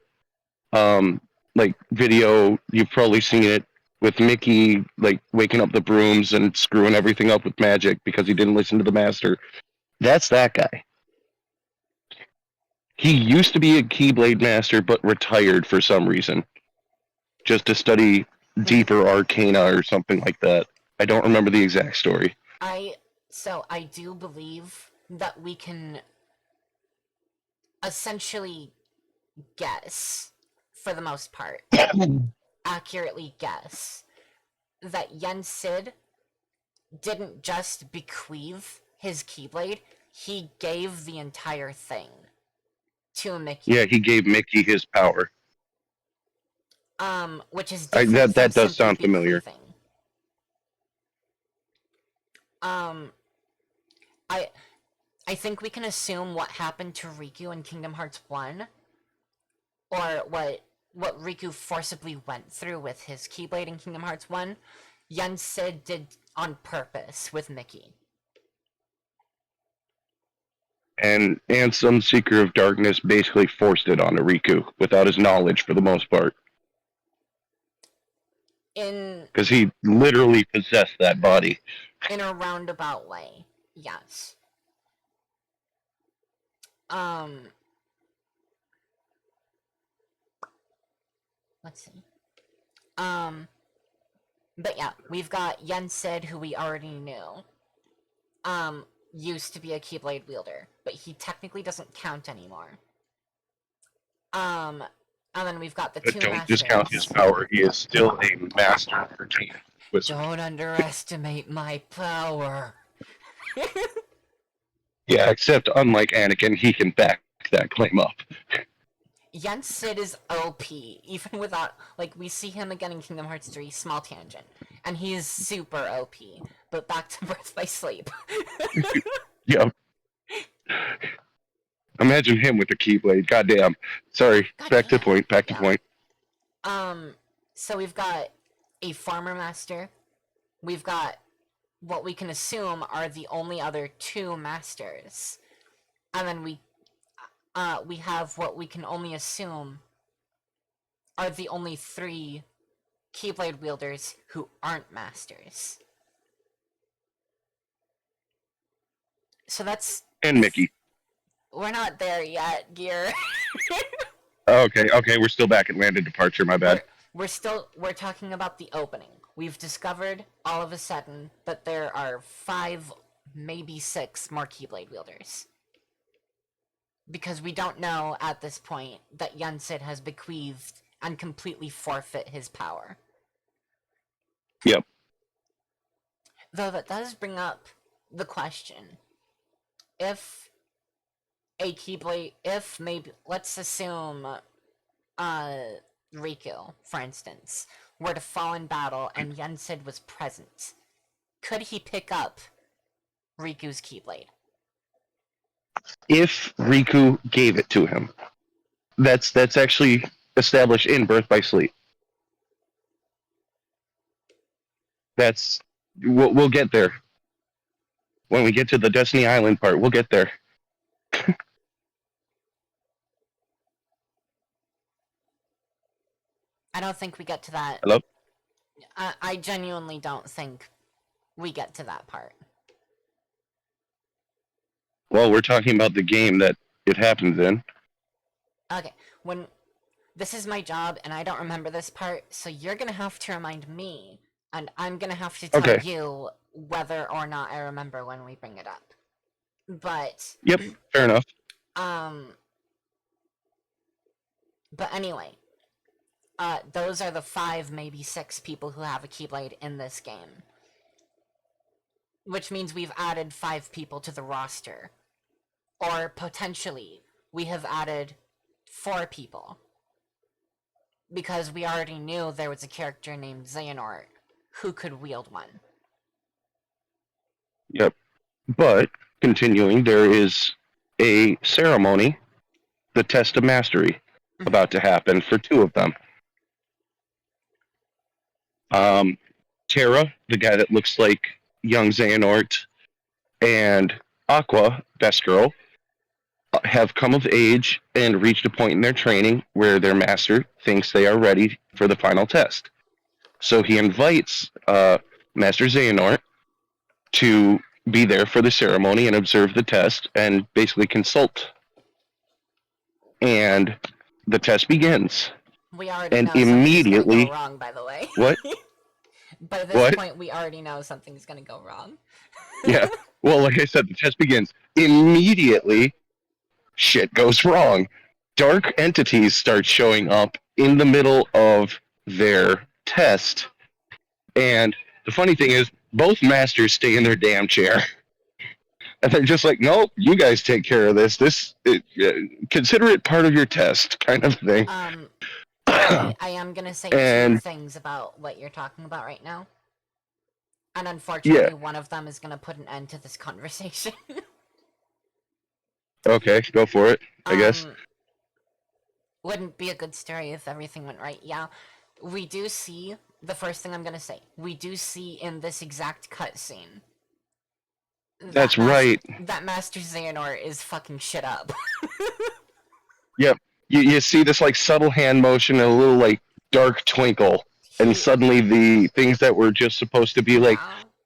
like video. You've probably seen it with Mickey like waking up the brooms and screwing everything up with magic because he didn't listen to the master. That's that guy. He used to be a Keyblade master, but retired for some reason, just to study deeper arcana or something like that. I don't remember the exact story. So I do believe that we can essentially guess, for the most part, accurately guess, that Yen Sid didn't just bequeath his Keyblade, he gave the entire thing to Mickey. Yeah, he gave Mickey his power. Which is different from that does simply sound familiar. bequeathing. I think we can assume what happened to Riku in Kingdom Hearts 1, or what Riku forcibly went through with his Keyblade in Kingdom Hearts 1, Yen Sid did on purpose with Mickey. And some Seeker of Darkness basically forced it onto Riku without his knowledge for the most part. Because he literally possessed that body. In a roundabout way, yes. Let's see. But yeah, we've got Yen Sid, who we already knew. Used to be a Keyblade wielder, but he technically doesn't count anymore. And then we've got the But 2 don't masters. discount his power. He is still a master arcane wizard. Don't underestimate my power. Yeah, except unlike Anakin, he can back that claim up. Yen Sid is OP, even without, like, we see him again in Kingdom Hearts 3, small tangent, and he is super OP, but back to Birth by Sleep. Yep. Imagine him with a Keyblade. Goddamn. Sorry. Back to point. So we've got a Farmer Master, we've got what we can assume are the only other 2 masters, and then we have what we can only assume are the only 3 Keyblade wielders who aren't masters. So that's... And Mickey. We're not there yet, Gear. Okay, we're still back at landed departure, my bad. We're talking about the opening. We've discovered, all of a sudden, that there are 5, maybe 6 more Keyblade wielders. Because we don't know, at this point, that Yen Sid has bequeathed and completely forfeit his power. Yep. Though that does bring up the question, if a Keyblade, if maybe, let's assume, Riku, for instance, were to fall in battle and Yen Sid was present, Could he pick up Riku's Keyblade? If Riku gave it to him, that's actually established in Birth by Sleep. That's we'll get there when we get to the Destiny Island part. We'll get there. I don't think we get to that. Hello. I genuinely don't think we get to that part. Well, we're talking about the game that it happens in. Okay, when this is my job and I don't remember this part, so you're gonna have to remind me, and I'm gonna have to tell Okay. you whether or not I remember when we bring it up. But Yep, fair enough. But anyway, those are the 5, maybe 6 people who have a Keyblade in this game. Which means we've added 5 people to the roster. Or potentially, we have added 4 people. Because we already knew there was a character named Xehanort who could wield one. Yep. But continuing, there is a ceremony, the test of mastery, about to happen for 2 of them. Terra, the guy that looks like young Xehanort, and Aqua, Best Girl, have come of age and reached a point in their training where their master thinks they are ready for the final test. So he invites Master Xehanort to be there for the ceremony and observe the test and basically consult. And the test begins. We already And know something's gonna go immediately, wrong, by the way. what? By this What? point, we already know something's gonna go wrong. Yeah. Well, like I said, the test begins. Immediately, shit goes wrong. Dark entities start showing up in the middle of their test. And the funny thing is, both masters stay in their damn chair. And they're just like, nope, you guys take care of this. Consider it part of your test, kind of thing. I am gonna say 2 And things about what you're talking about right now. And unfortunately, one of them is gonna put an end to this conversation. Okay, go for it, I guess. Wouldn't be a good story if everything went right. Yeah, we do see, the first thing I'm gonna say, we do see in this exact cutscene. That's right. That Master Xehanort is fucking shit up. Yep. You see this like subtle hand motion and a little like dark twinkle. And suddenly the things that were just supposed to be like,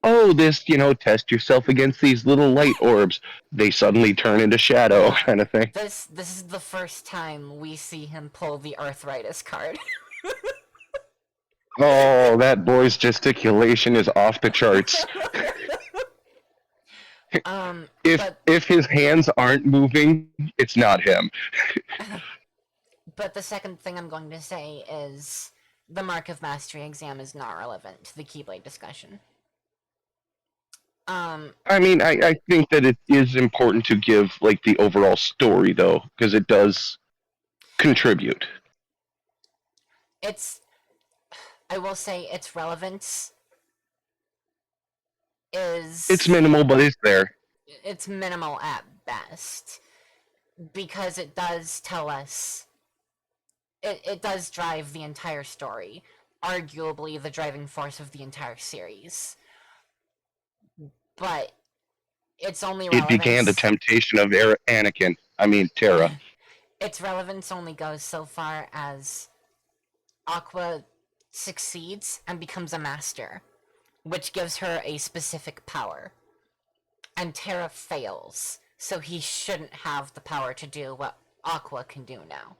oh, this, test yourself against these little light orbs, they suddenly turn into shadow, kind of thing. This is the first time we see him pull the arthritis card. Oh, that boy's gesticulation is off the charts. If his hands aren't moving, it's not him. But the second thing I'm going to say is the Mark of Mastery exam is not relevant to the Keyblade discussion. I mean, I think that it is important to give like the overall story though, because it does contribute. I will say its relevance is... It's minimal, but it's there. It's minimal at best. Because it does tell us... It does drive the entire story. Arguably the driving force of the entire series. But its only relevance... It began the temptation of Terra. Its relevance only goes so far as Aqua succeeds and becomes a master, which gives her a specific power. And Terra fails, so he shouldn't have the power to do what Aqua can do now.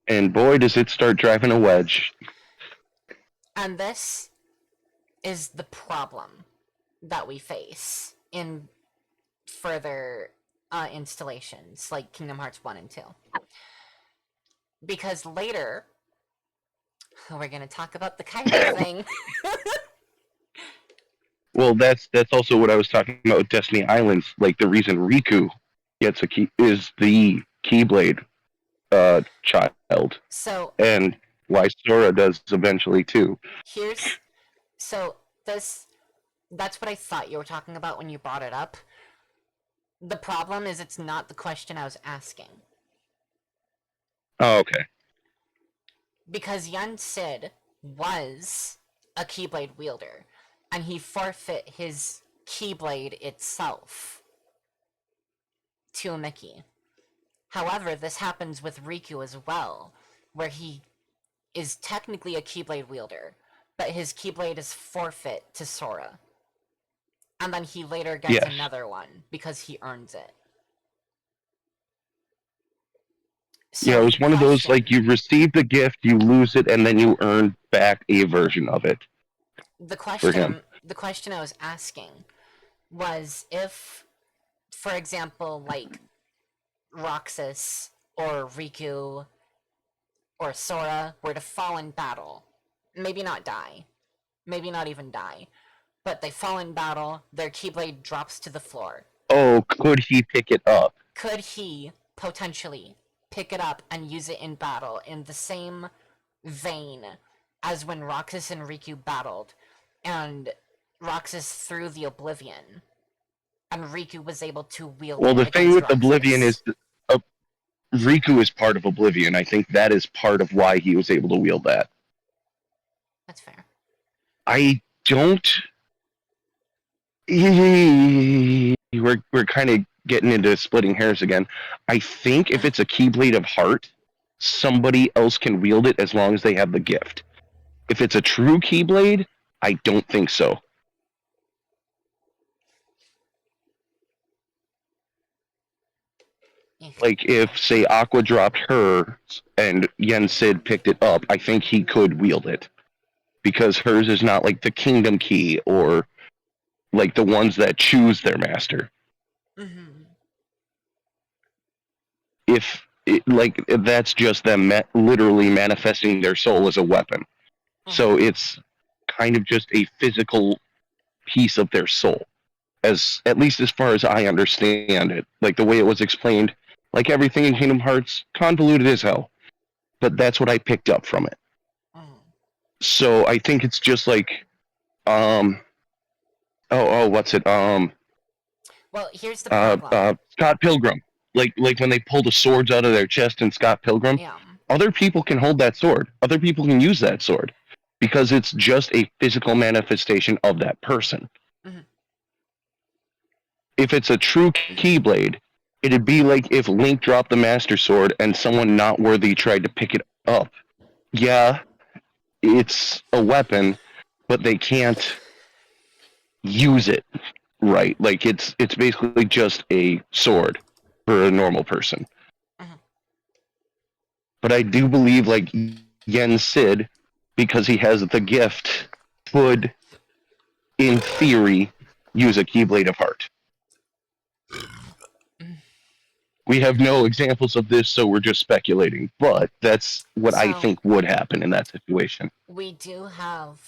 And boy, does it start driving a wedge. And this is the problem that we face in further installations, like Kingdom Hearts 1 and 2. Because later, we're going to talk about the Kyber thing. Well, that's also what I was talking about with Destiny Islands. Like, the reason Riku gets a key is the Keyblade child. So, and why Sora does eventually too. So that's what I thought you were talking about when you brought it up. The problem is it's not the question I was asking. Oh, okay. Because Yen Sid was a Keyblade wielder, and he forfeit his Keyblade itself to a Mickey. However, this happens with Riku as well, where he is technically a Keyblade wielder, but his Keyblade is forfeit to Sora. And then he later gets Yes. another one because he earns it. Yeah, So it was one of those like you receive the gift, you lose it, and then you earn back a version of it the for him. question I was asking was if, for example, like Roxas or Riku or Sora were to fall in battle, maybe not die, maybe not even die, but they fall in battle, their Keyblade drops to the floor. Oh, could he pick it up? Could he potentially pick it up and use it in battle in the same vein as when Roxas and Riku battled, and Roxas threw the Oblivion, and Riku was able to wield Well, it the thing against with Oblivion Roxas? is Riku is part of Oblivion. I think that is part of why he was able to wield that. That's fair. I don't. We're kind of getting into splitting hairs again. I think if it's a Keyblade of Heart, somebody else can wield it as long as they have the gift. If it's a true Keyblade, I don't think so. Like if, say, Aqua dropped hers and Yen Sid picked it up, I think he could wield it because hers is not like the Kingdom Key or like the ones that choose their master. Mm-hmm. If like that's just them literally manifesting their soul as a weapon, so it's kind of just a physical piece of their soul, as at least as far as I understand it. Like the way it was explained, like everything in Kingdom Hearts, convoluted as hell, but that's what I picked up from it. So I think it's just like, what's it? Well, here's the problem. Scott Pilgrim. Like when they pull the swords out of their chest in Scott Pilgrim, Yeah. other people can hold that sword. Other people can use that sword because it's just a physical manifestation of that person. Mm-hmm. If it's a true Keyblade, it'd be like if Link dropped the Master Sword and someone not worthy tried to pick it up. Yeah, it's a weapon, but they can't use it right. Like it's basically just a sword for a normal person. Mm-hmm. But I do believe like Yen Sid, because he has the gift, could in theory use a Keyblade of Heart. We have no examples of this, so we're just speculating. But that's what I So think would happen in that situation. we do have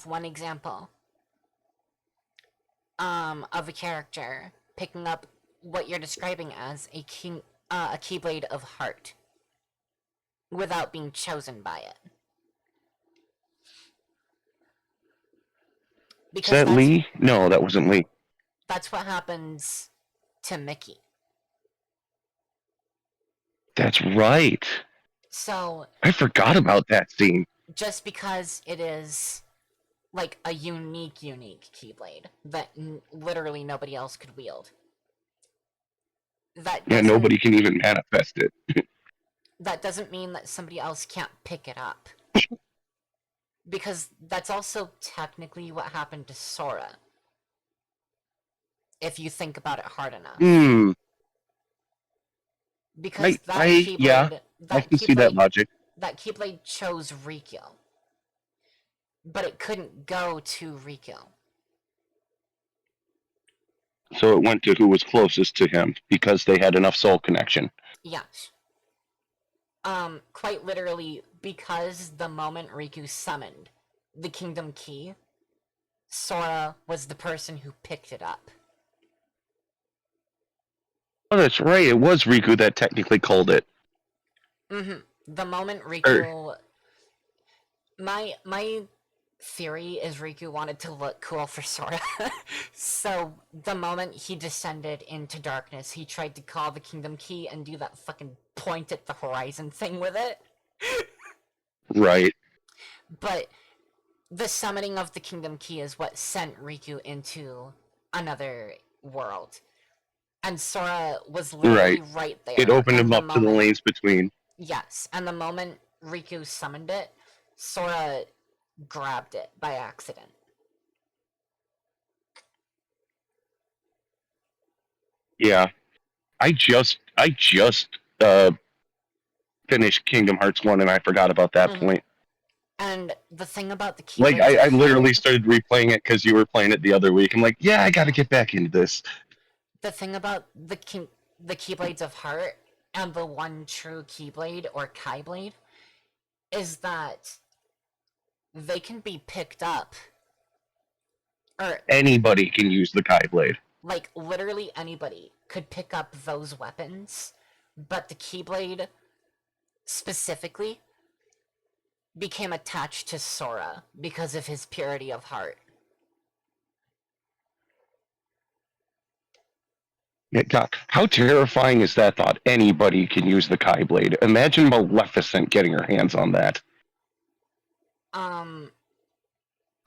one example of a character picking up what you're describing as a Keyblade of Heart without being chosen by it. Is Because that Lee? No, that wasn't Lee. that's what happens to Mickey. That's right. So I forgot about that scene. just because it is like a unique Keyblade that literally nobody else could wield, that Yeah, doesn't nobody can even manifest it. that doesn't mean that somebody else can't pick it up. Because that's also technically what happened to Sora. If you think about it hard enough. Because that Keyblade, I can see that logic. That Keyblade chose Riku. But it couldn't go to Riku. So it went to who was closest to him because they had enough soul connection. Yes. Quite literally, because the moment Riku summoned the Kingdom Key, Sora was the person who picked it up. Oh, that's right. It was Riku that technically called it. Mm-hmm. The moment Riku My theory is Riku wanted to look cool for Sora. So the moment he descended into darkness, he tried to call the Kingdom Key and do that fucking point at the horizon thing with it. Right. But the summoning of the Kingdom Key is what sent Riku into another world. And Sora was literally right It there. opened And him the up to the moment, lanes between. yes, and the moment Riku summoned it, Sora grabbed it by accident. Yeah. I just finished Kingdom Hearts 1 and I forgot about that Mm-hmm. point. And the thing about the Like Keyblades of I Heart, literally started replaying it because you were playing it the other week. I'm like, yeah, I got to get back into this. the thing about the Keyblades of Heart and the one true Keyblade or Keyblade is that they can be picked up, or Anybody can use the Kai Blade. like literally anybody could pick up those weapons, but the Keyblade specifically became attached to Sora because of his purity of heart. Yeah, God, how terrifying is that thought? Anybody can use the Kai Blade. Imagine Maleficent getting her hands on that. Um,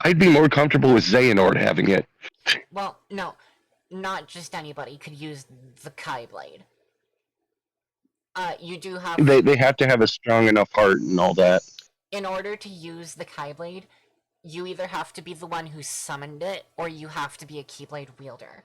I'd be more comfortable with Xehanort having it. well, no, not just anybody could use the Keyblade. You do have, They have to have a strong enough heart and all that. in order to use the Keyblade, you either have to be the one who summoned it, or you have to be a Keyblade wielder.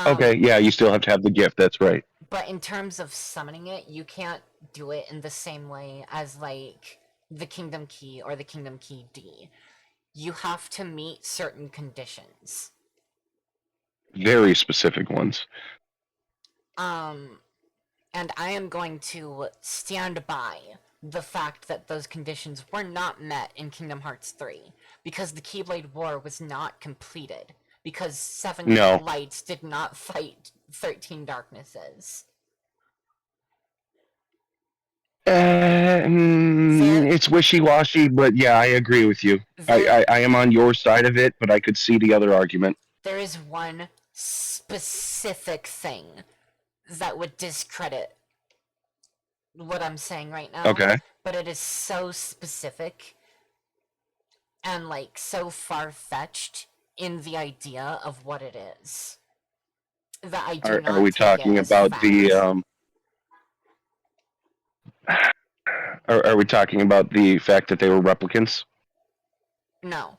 Okay, yeah, you still have to have the gift. That's right. But in terms of summoning it, you can't do it in the same way as, like, the Kingdom Key or the Kingdom Key D. You have to meet certain conditions. Very specific ones. And I am going to stand by the fact that those conditions were not met in Kingdom Hearts 3, because the Keyblade War was not completed, because 7 No. Lights did not fight 13 Darknesses. It's wishy-washy, but yeah, I agree with you. I am on your side of it, but I could see the other argument. There is one specific thing that would discredit what I'm saying right now. Okay. But it is so specific and, like, so far-fetched in the idea of what it is that I do not Are we take talking it as about fact. the are we talking about the fact that they were replicants? No.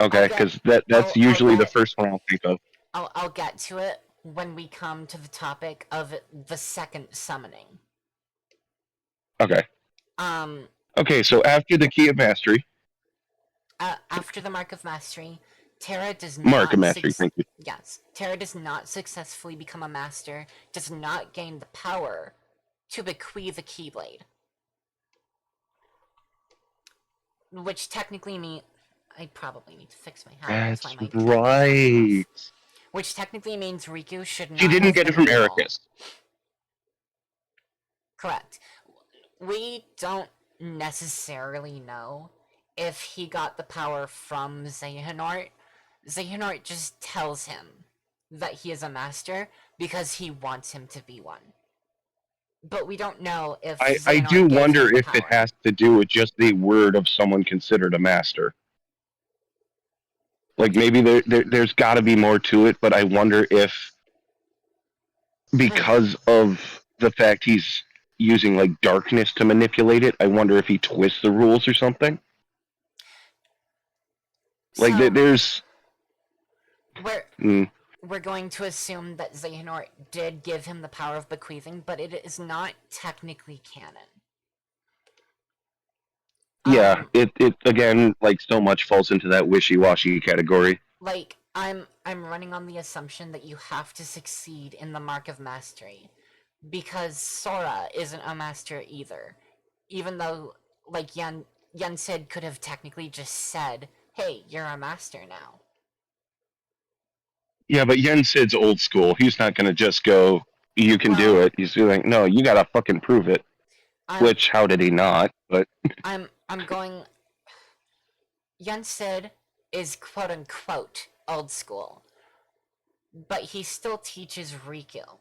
Okay, because that's usually the first one I'll think of. I'll get to it when we come to the topic of the second summoning. Okay. Um. Okay, so after the Key of Mastery. After the Mark of Mastery, Terra does Mark of not. Mastery, thank you. Yes, Terra does not successfully become a master. Does not gain the power to bequeath the Keyblade, which technically means I probably need to fix my hat. That's right. Which technically means Riku should not. She didn't have get it been from able. Ericus. Correct. We don't necessarily know if he got the power from Xehanort. Xehanort just tells him that he is a master because he wants him to be one. But we don't know if I do wonder if it has to do with just the word of someone considered a master. Like maybe there's got to be more to it, but I wonder if because of the fact he's using like darkness to manipulate it, I wonder if he twists the rules or something. Like so, there's we're going to assume that Xehanort did give him the power of bequeathing, but it is not technically canon. Yeah, it again, like so much falls into that wishy-washy category. Like, I'm running on the assumption that you have to succeed in the Mark of Mastery, because Sora isn't a master either. Even though, like, Yen Sid could have technically just said, hey, you're a master now. Yeah, but Yen Sid's old school. He's not going to just go, you can do Well, it. He's like, no, you gotta fucking prove it. I'm Which, how did he not? But I'm going. Yensid is quote unquote old school, but he still teaches Riku,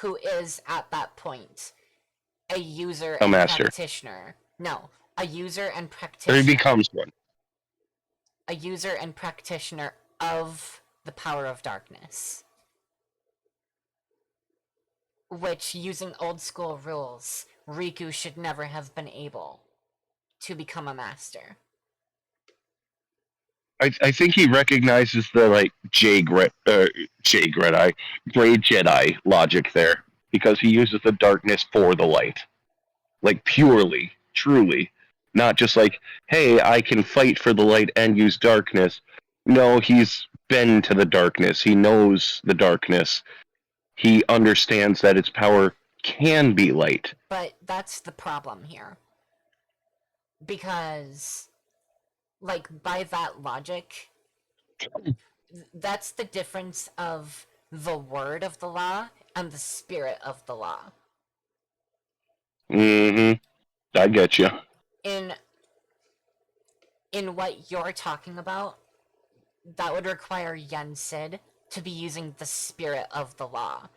who is at that point a user a and master, practitioner. No, a user and or he practitioner. becomes one. A user and practitioner of the power of darkness. Which, using old school rules, Riku should never have been able to become a master. I think he recognizes the like Grey Jedi logic there because he uses the darkness for the light, like purely, truly, not just like, hey, I can fight for the light and use darkness. No, he's been to the darkness. He knows the darkness. He understands that its power can be light. But that's the problem here. Because, like, by that logic, that's the difference of the word of the law and the spirit of the law. Mm-hmm. I get you. In what you're talking about, that would require Yensid to be using the spirit of the law.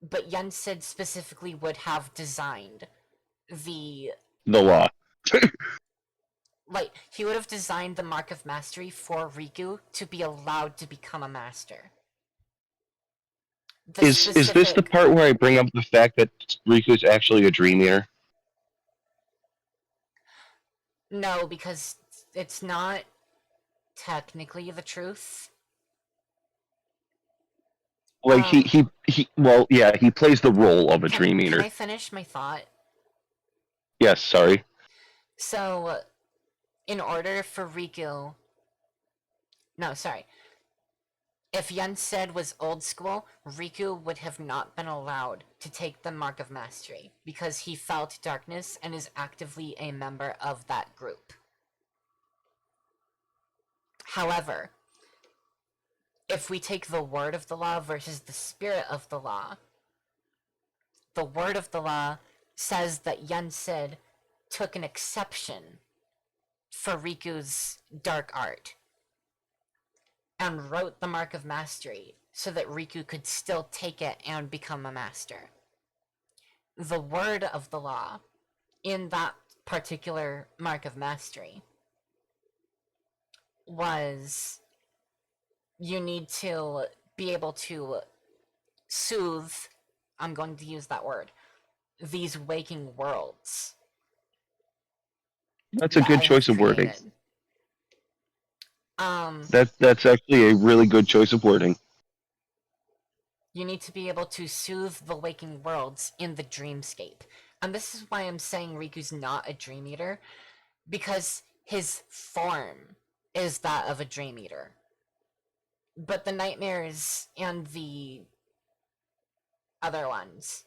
But Yensid specifically would have designed the The law. like he would have designed the mark of mastery for Riku to be allowed to become a master. The Is this the specific part where I bring up the fact that Riku's actually a dream eater? No, because it's not technically the truth. Like he well, yeah, he plays the role of a dream Can eater. I finish my thought? Yes, sorry. So, in order for Riku, no, sorry. If Yensid was old school, Riku would have not been allowed to take the Mark of Mastery because he felt darkness and is actively a member of that group. However, if we take the word of the law versus the spirit of the word of the law says that Yensid took an exception for Riku's dark art and wrote the Mark of Mastery so that Riku could still take it and become a master. The word of the law in that particular Mark of Mastery was you need to be able to soothe, I'm going to use that word, these waking worlds That's a that good I have choice of wording. created. Um, That's actually a really good choice of wording. you need to be able to soothe the waking worlds in the dreamscape. And this is why I'm saying Riku's not a dream eater, because his form is that of a dream eater. But the nightmares and the other ones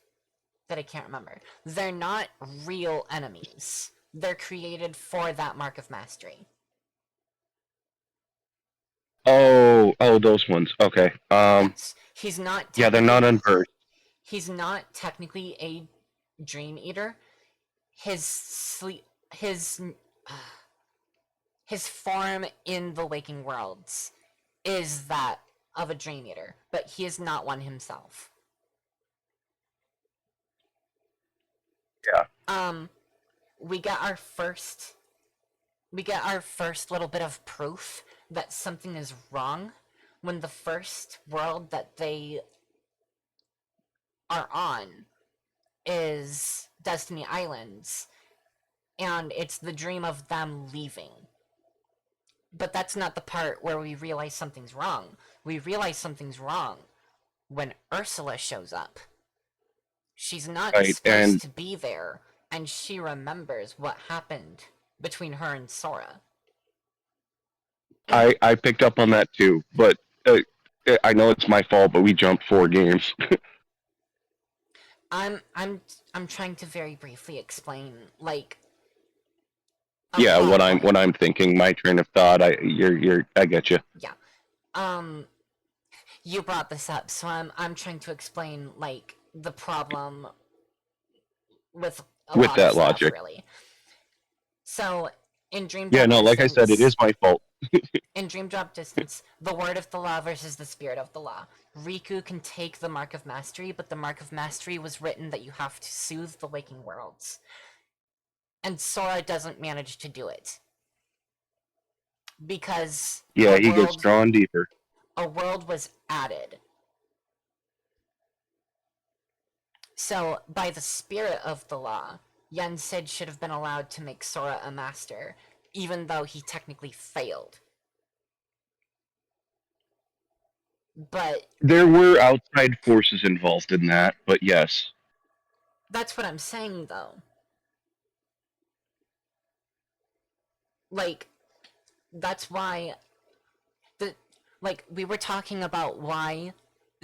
that I can't remember, they're not real enemies. They're created for that Mark of Mastery. Oh, those ones. Okay. Yes, he's not Yeah, they're technically not unversed. he's not technically a dream eater. His sleep his form in the waking worlds is that of a dream eater, but he is not one himself. Yeah. We get our first little bit of proof that something is wrong when the first world that they are on is Destiny Islands, and it's the dream of them leaving. But that's not the part where we realize something's wrong. We realize something's wrong when Ursula shows up. She's not Right. supposed And to be there, and she remembers what happened between her and Sora. I picked up on that too, but I know it's my fault, but we jumped 4 games. I'm trying to very briefly explain like a Yeah, plot what point. I'm thinking, my train of thought. I get you. Yeah. Um you brought this up, so I'm trying to explain like the problem with a with lot of that stuff, logic. really. So, in Dream Yeah, Drop no, like I said, it Distance, is my fault. in Dream Drop Distance, the word of the law versus the spirit of the law. Riku can take the Mark of Mastery, but the Mark of Mastery was written that you have to soothe the waking worlds. And Sora doesn't manage to do it. Because Yeah, he gets drawn deeper. a world was added. So, by the spirit of the law, Yen Sid should have been allowed to make Sora a master, even though he technically failed. But There were outside forces involved in that, but yes. that's what I'm saying, though. Like, that's why we were talking about why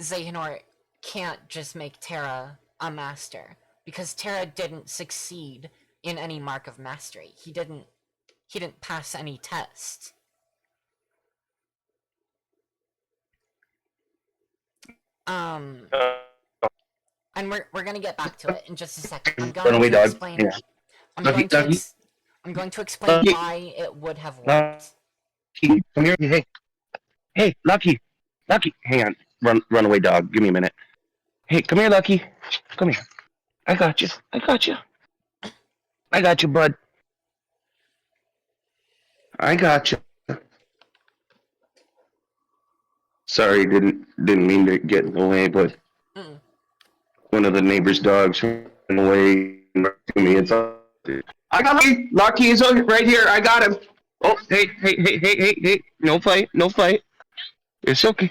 Xehanort can't just make Terra a master, because Terra didn't succeed in any Mark of Mastery. He didn't pass any test. And we're gonna get back to it in just a second. I'm going Runaway to dog. explain. Yeah. Lucky, Lucky, I'm going to explain Lucky, why it would have Lucky, worked. come here. Hey, hey, Lucky, Lucky. Hang on. Runaway dog. Give me a minute. Hey, come here, Lucky. Come here. I got you. I got you. I got you, bud. I got you. Sorry, didn't mean to get in the way, but Mm. one of the neighbor's dogs ran away to me. It's I got Lucky. Lucky is right here. I got him. Oh, hey, hey, hey, hey, hey, hey. No fight. No fight. It's okay.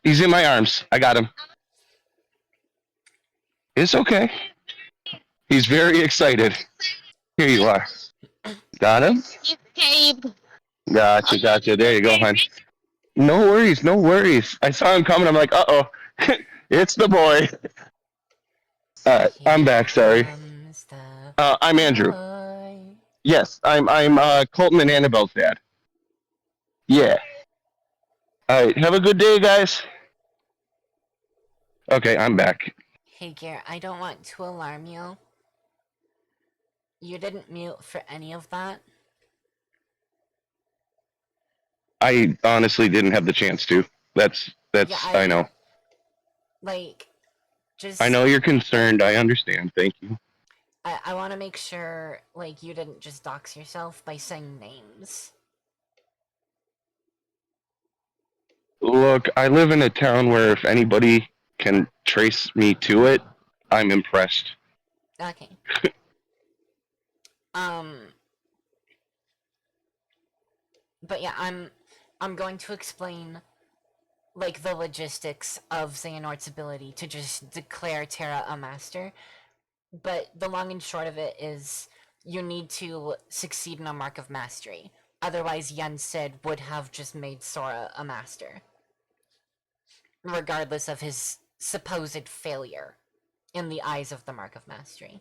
He's in my arms. I got him. It's okay. He's very excited. Here you are. Got him? Gotcha, gotcha. There you go, hon. No worries, no worries. I saw him coming. I'm like, uh-oh. It's the boy. I'm back, sorry. I'm Andrew. Boy. Yes, I'm Colton and Annabelle's dad. Yeah. Alright, have a good day, guys. Okay, I'm back. Hey, Garrett, I don't want to alarm you. You didn't mute for any of that. I honestly didn't have the chance to. That's Yeah, I know. Just I know you're concerned. I understand. Thank you. I want to make sure, you didn't just dox yourself by saying names. Look, I live in a town where if anybody can trace me to it, I'm impressed. Okay. But yeah, I'm going to explain the logistics of Xehanort's ability to just declare Terra a master. But the long and short of it is you need to succeed in a Mark of Mastery. Otherwise, Yen Sid would have just made Sora a master. Regardless of his supposed failure in the eyes of the Mark of Mastery.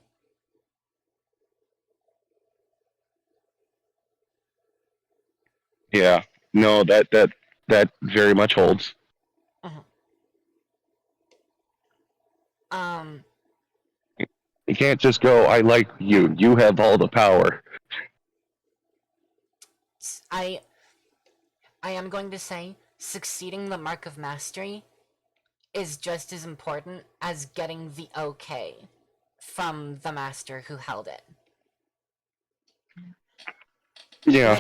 Yeah. No, that very much holds. Uh-huh. You can't just go, I like you. You have all the power. I am going to say succeeding the Mark of Mastery is just as important as getting the okay from the master who held it. Yeah.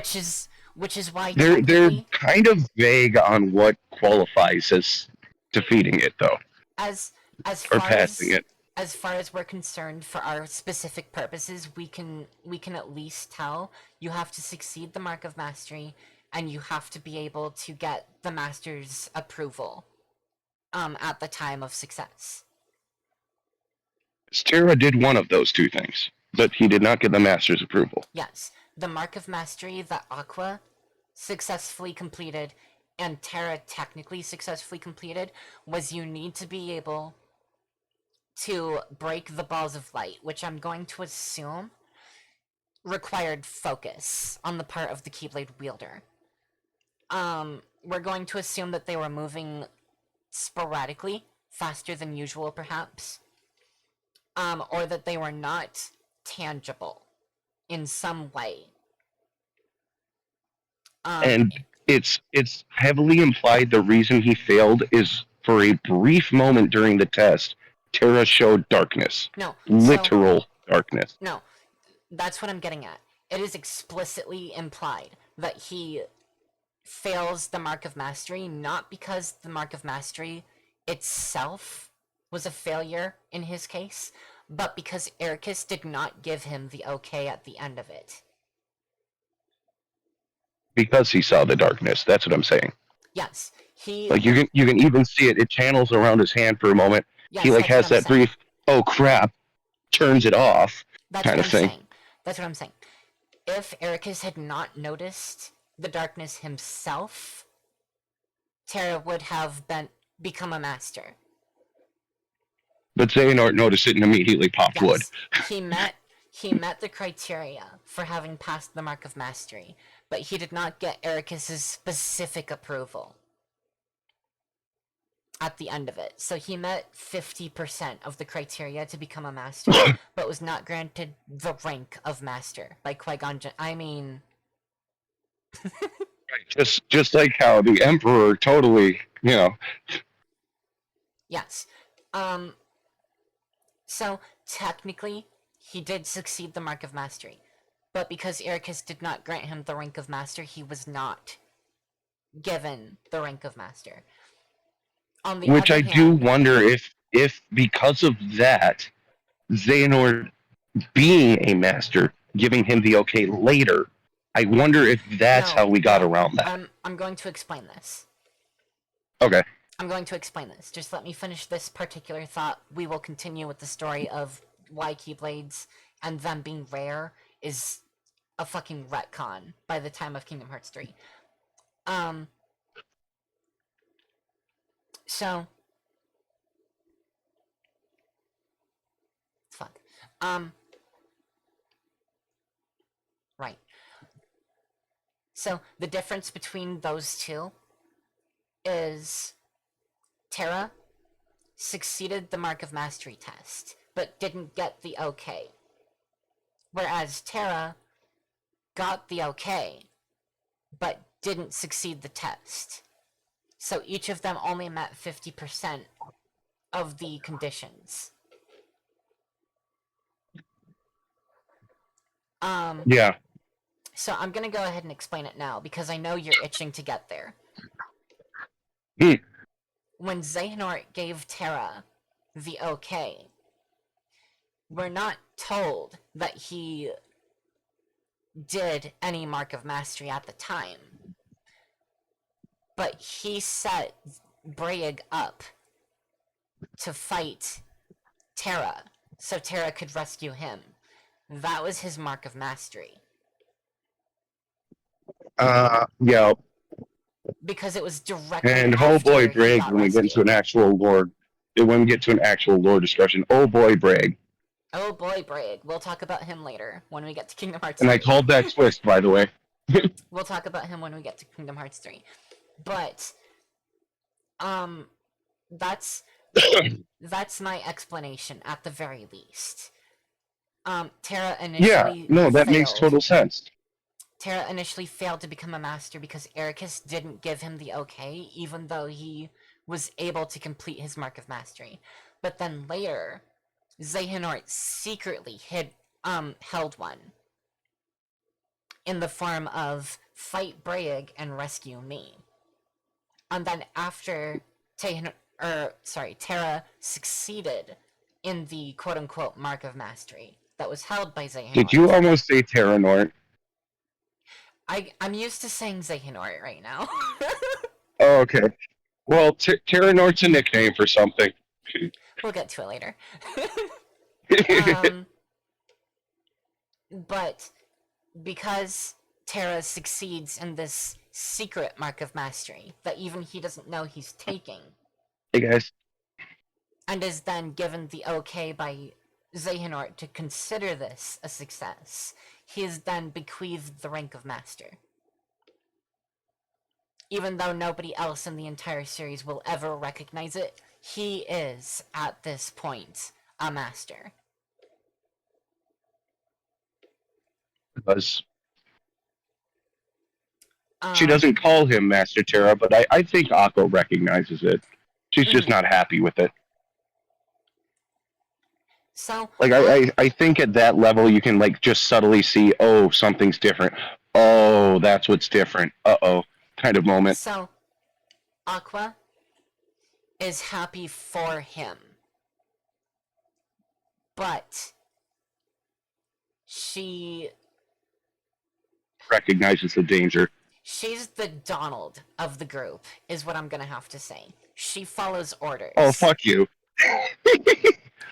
Which is why they're kind of vague on what qualifies as defeating it, though. as or far passing it. as far as we're concerned, for our specific purposes, we can at least tell you have to succeed the Mark of Mastery, and you have to be able to get the master's approval at the time of success. Terra did one of those two things, but he did not get the master's approval. Yes, the Mark of Mastery that Aqua successfully completed and Terra technically successfully completed was you need to be able to break the balls of light, which I'm going to assume required focus on the part of the Keyblade wielder. We're going to assume that they were moving sporadically, faster than usual perhaps, or that they were not tangible in some way. And it's heavily implied the reason he failed is for a brief moment during the test, Terra showed darkness, no, so literal darkness. no, that's what I'm getting at. It is explicitly implied that he fails the Mark of Mastery not because the Mark of Mastery itself was a failure in his case, but because Ericus did not give him the okay at the end of it. Because he saw the darkness. That's what I'm saying. Yes, he. Like you can even see it. It channels around his hand for a moment. He Yes, like that's what has I'm that saying. brief, oh crap, turns it off That's kind what of I'm thing. saying. That's what I'm saying. If Ericus had not noticed the darkness himself, Terra would have become a master. But Xehanort noticed it and immediately popped wood. Yes, he met the criteria for having passed the Mark of Mastery, but he did not get Ericus's specific approval at the end of it. So he met 50% of the criteria to become a master, but was not granted the rank of master by Qui-Gon I mean... Just like how the Emperor totally, Yes. So, technically, he did succeed the Mark of Mastery. But because Ericus did not grant him the rank of Master, he was not given the rank of Master. On the which other I do hand, wonder if because of that, Xehanort being a master, giving him the okay later, I wonder if that's no, how we got no, around that. I'm going to explain this. Okay. I'm going to explain this. Just let me finish this particular thought. We will continue with the story of why Keyblades and them being rare is a fucking retcon by the time of Kingdom Hearts 3. So fuck. Right. So the difference between those two is Terra succeeded the Mark of Mastery test, but didn't get the okay. Whereas Terra got the okay, but didn't succeed the test. So each of them only met 50% of the conditions. Yeah. So I'm gonna go ahead and explain it now because I know you're itching to get there. Hmm. When Xehanort gave Terra the okay, we're not told that he did any Mark of Mastery at the time. But he set Braig up to fight Terra, so Terra could rescue him. That was his Mark of Mastery. Yeah. Because it was directly And oh boy, after he Bragg, got when we get into rescued. an actual lore, when we get to an actual lore discussion, oh boy, Bragg. Oh boy, Braig. We'll talk about him later when we get to Kingdom Hearts And I 3. called that twist, by the way. We'll talk about him when we get to Kingdom Hearts 3. But, that's my explanation at the very least. Terra Yeah, initially no, that makes failed. total sense. Terra initially failed to become a master because Ericus didn't give him the okay, even though he was able to complete his Mark of Mastery. But then later, Xehanort secretly held one in the form of fight Braig and rescue me. And then after Terra succeeded in the quote-unquote Mark of Mastery that was held by Did you Xehanort. almost say Terranort? I'm used to saying Xehanort right now. Oh, okay. Well, Terranort's a nickname for something. We'll get to it later. Yeah, But because Terra succeeds in this secret Mark of Mastery that even he doesn't know he's taking, hey guys. and is then given the okay by Xehanort to consider this a success, he is then bequeathed the rank of Master. Even though nobody else in the entire series will ever recognize it, he is, at this point, a Master. does. She Um, doesn't call him Master Terra, but I think Aqua recognizes it. She's just mhm. not happy with it. So, Like I think at that level you can like just subtly see, oh, something's different. Oh, that's what's different. Uh-oh, kind of moment. so Aqua is happy for him, but she Recognizes the danger. she's the Donald of the group, is what I'm gonna have to say. She follows Oh, orders. fuck you.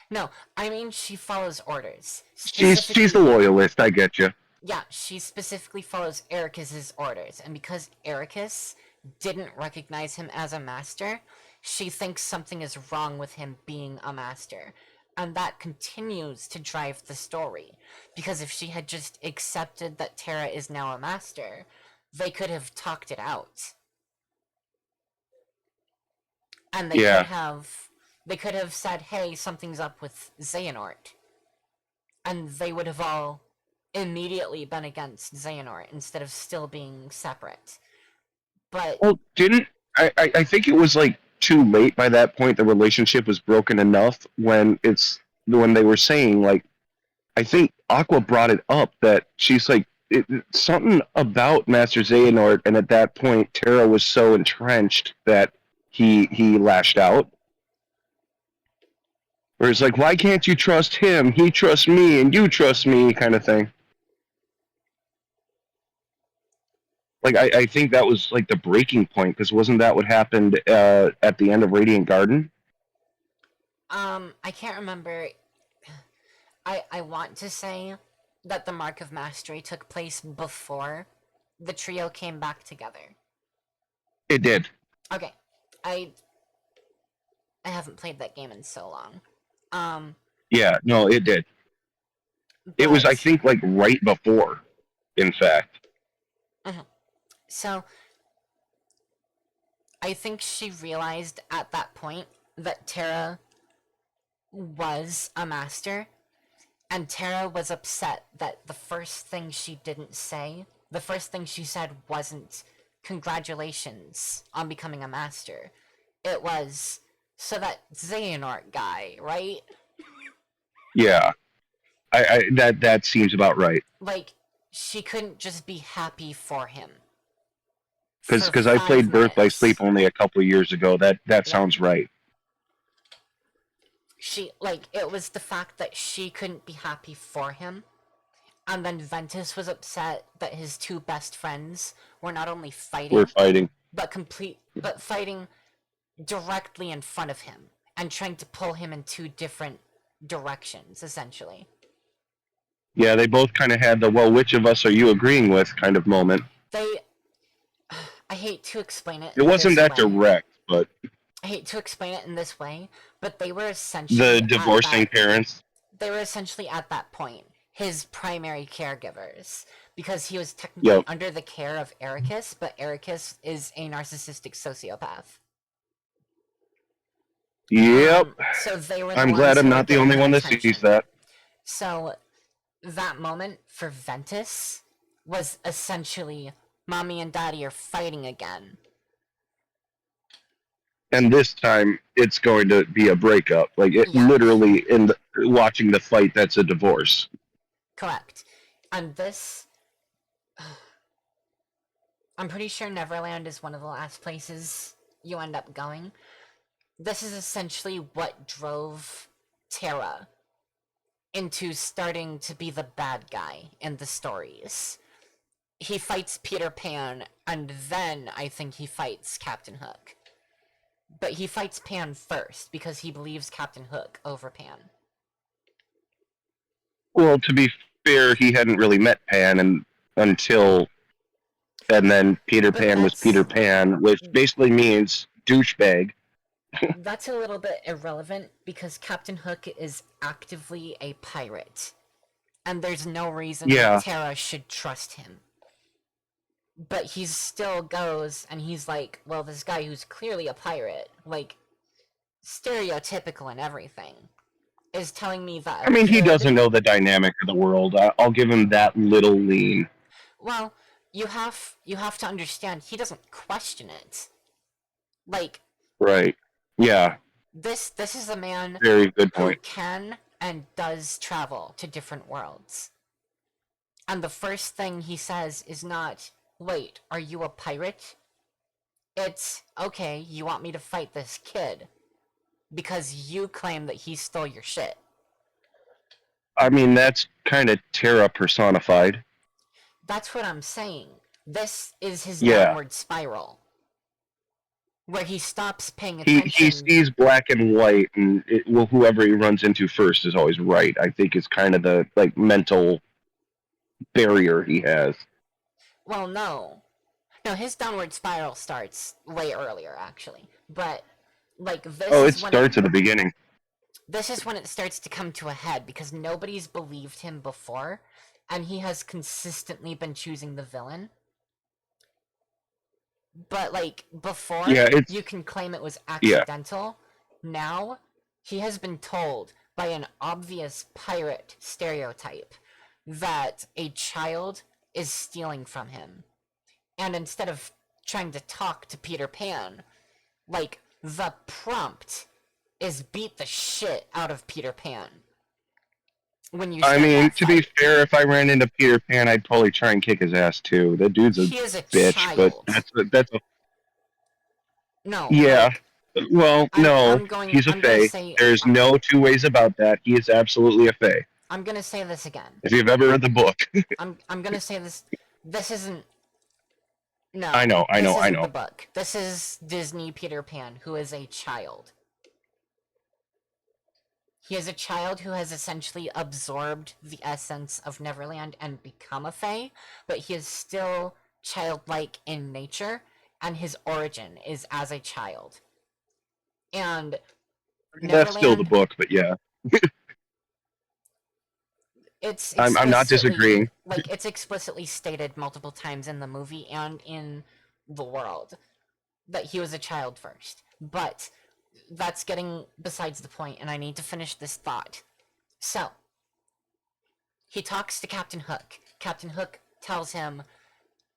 No, I mean she follows orders. She's the Specifically, loyalist. I get you. yeah, she specifically follows Ericus's orders, and because Ericus didn't recognize him as a master, she thinks something is wrong with him being a master. And that continues to drive the story. Because if she had just accepted that Terra is now a master, they could have talked it out. And Yeah. they could have said, hey, something's up with Xehanort. And they would have all immediately been against Xehanort instead of still being separate. But Well, didn't I think it was like too late by that point. The relationship was broken enough when they were saying like I think Aqua brought it up that she's like something about Master Xehanort, and at that point Terra was so entrenched that he lashed out. Where it's like, why can't you trust him? He trusts me, and you trust me, kind of thing. Like I think that was like the breaking point because wasn't that what happened at the end of Radiant Garden? I can't remember. I want to say that the Mark of Mastery took place before the trio came back together. It did. Okay. I I haven't played that game in so long. Um Yeah, no, it did. It was, I but think, like right before. In fact, so I think she realized at that point that Terra was a master, and Terra was upset that the first thing she said wasn't congratulations on becoming a master. It was, so that Xehanort guy, right? yeah, that seems about right. Like, she couldn't just be happy for him for Because I five played Birth by Sleep minutes. only a couple of years ago. That Yeah. sounds right. It was the fact that she couldn't be happy for him. And then Ventus was upset that his two best friends were not only We're fighting, fighting. but fighting directly in front of him and trying to pull him in two different directions, essentially. Yeah, they both kind of had the well, which of us are you agreeing with kind of moment. They I hate to explain it It in wasn't this that way. direct, but I hate to explain it in this way, but the divorcing parents. they were essentially at that point his primary caregivers because he was technically Yep. under the care of Ericus, but Ericus is a narcissistic sociopath. Yep. So they were the I'm glad ones I'm who were not the getting only the one that sees attention. that. So that moment for Ventus was essentially mommy and daddy are fighting again. And this time it's going to be a breakup. Like it Yeah, literally watching the fight that's a divorce. correct. And this, I'm pretty sure Neverland is one of the last places you end up going. This is essentially what drove Terra into starting to be the bad guy in the stories. He fights Peter Pan, and then I think he fights Captain Hook. But he fights Pan first because he believes Captain Hook over Pan. Well, to be fair, he hadn't really met Pan until and then Peter But Pan was Peter Pan, which basically means douchebag. that's a little bit irrelevant because Captain Hook is actively a pirate. And there's no reason that Yeah, Terra should trust him. But he still goes and he's like, well, this guy who's clearly a pirate, like, stereotypical and everything, is telling me that I a mean, he kid. doesn't know the dynamic of the world. I'll give him that little lean. Well, you have to understand he doesn't question it. Like, Right. Yeah. this is a man Very good who point. can and does travel to different worlds. And the first thing he says is not, "Wait, are you a pirate?" It's, "Okay, you want me to fight this kid because you claim that he stole your shit." I mean, that's kind of Terra personified. That's what I'm saying. This is his Yeah. downward spiral, where he stops paying He attention. sees black and white, and well, whoever he runs into first is always right. I think is kind of the like mental barrier he has. Well, no. No, his downward spiral starts way earlier, actually. But, like, this Oh, it is when it starts at the beginning. this is when it starts to come to a head because nobody's believed him before, and he has consistently been choosing the villain. But like before, Yeah, you can claim it was yeah. accidental. Now, he has been told by an obvious pirate stereotype that a child is stealing from him. And instead of trying to talk to Peter Pan, like the prompt is beat the shit out of Peter Pan when you I start mean, that to be fight. fair, if I ran into Peter Pan, I'd probably try and kick his ass too. The dude's a He is a bitch, but child. that's a No, yeah. like Well, I'm no, I'm going he's a I'm gonna fae. say There's no two ways about that. He is absolutely a fae. I'm gonna say this again. If you've ever read the book, I'm gonna say this. This isn't. I No, know, I this know, I isn't the know. book. This is Disney Peter Pan, who is a child. He is a child who has essentially absorbed the essence of Neverland and become a fae, but he is still childlike in nature, and his origin is as a child. And That's still the Neverland, book, but yeah, it's I'm not explicitly disagreeing. it's explicitly stated multiple times in the movie and in the world that he was a child first. But that's getting besides the point, and I need to finish this thought. So, he talks to Captain Hook. Captain Hook tells him,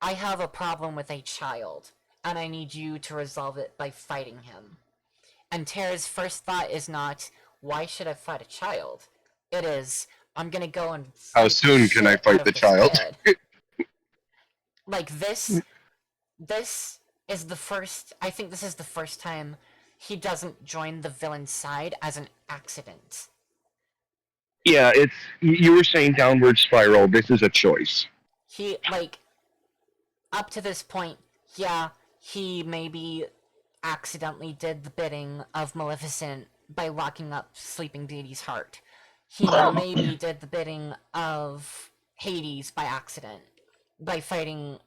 "I have a problem with a child, and I need you to resolve it by fighting him." And Tara's first thought is not, "Why should I fight a child?" It is, "I'm gonna go and How fight the soon can I shit out fight of the this child? kid." Like, this is the first, I think this is the first time he doesn't join the villain's side as an accident. Yeah, it's you were saying downward spiral. This is a choice. He, like, up to this point, yeah, he maybe accidentally did the bidding of Maleficent by locking up Sleeping Beauty's heart. He maybe did the bidding of Hades by accident by fighting.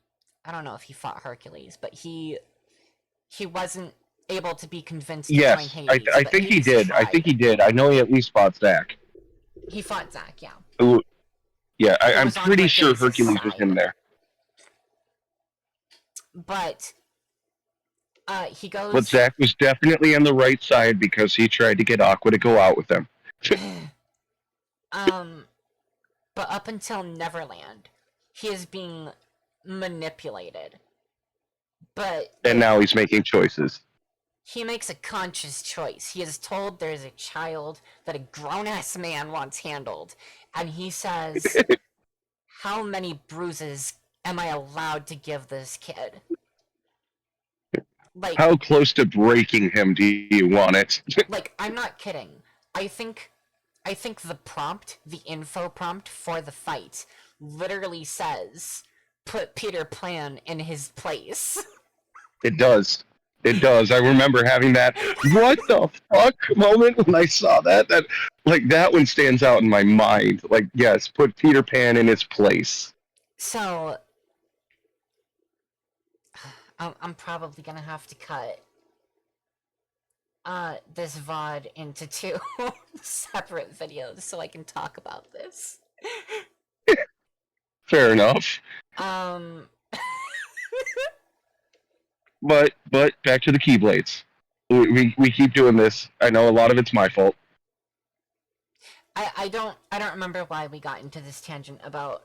I don't know if he fought Hercules, but he wasn't able to be convinced to join Yes, Hades. I But think he Hades did. I think tried. he did. I know he at least fought Zack. He fought Zack, yeah, Who, yeah, who I'm was on pretty sure Hercules' Hercules was in side. there. But he But goes. Zack was definitely on the right side because he tried to get Aqua to go out with him. um, but up until Neverland, he is being manipulated. But And now he's making choices. he makes a conscious choice. He is told there's a child that a grown ass man wants handled, and he says, "How many bruises am I allowed to give this kid?" Like, How close to breaking him do you want it? I'm not kidding. I think I think the prompt, the info prompt for the fight, literally says, "Put Peter Pan in his place." It does. It does. I remember having that what the fuck moment when I saw that. That one stands out in my mind. Like, yes, put Peter Pan in his place. So, I'm probably gonna have to cut this VOD into two separate videos so I can talk about this. Fair enough. Um, But back to the Keyblades. We keep doing this. I know a lot of it's my fault. I don't remember why we got into this tangent about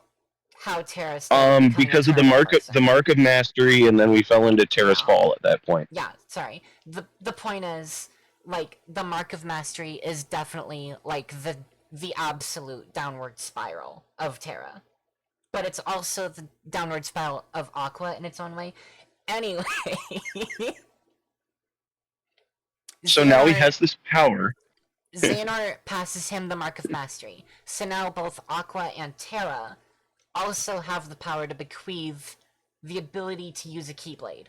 how Terra started becoming a Because of terrible the person. mark of mastery, and then we fell into Terra's Yeah. fall at that point. Yeah, sorry. The point is, like, the mark of mastery is definitely like the absolute downward spiral of Terra. But it's also the downward spiral of Aqua in its own way. Anyway, So now he Xehanort has this power. Xehanort passes him the mark of mastery. So now both Aqua and Terra also have the power to bequeath the ability to use a Keyblade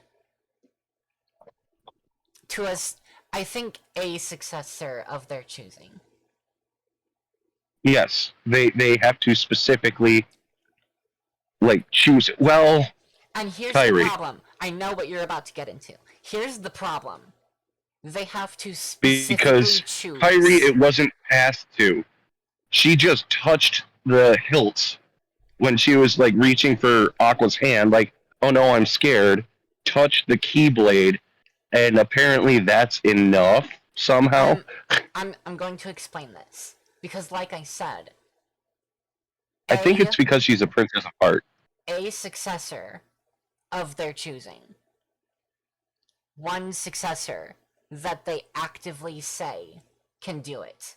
to us. I think a successor of their choosing. Yes, they have to specifically like choose it. Well, And here's the Kyrie, problem. I know what you're about to get into. Here's the problem. They have to specifically because Kyrie, choose. it wasn't passed to. She just touched the hilts when she was like reaching for Aqua's hand, like, oh no, I'm scared. Touched the Keyblade, and apparently that's enough somehow. I'm going to explain this because, like I said, I think a it's because she's a princess of heart. a successor of their choosing, one successor that they actively say can do it.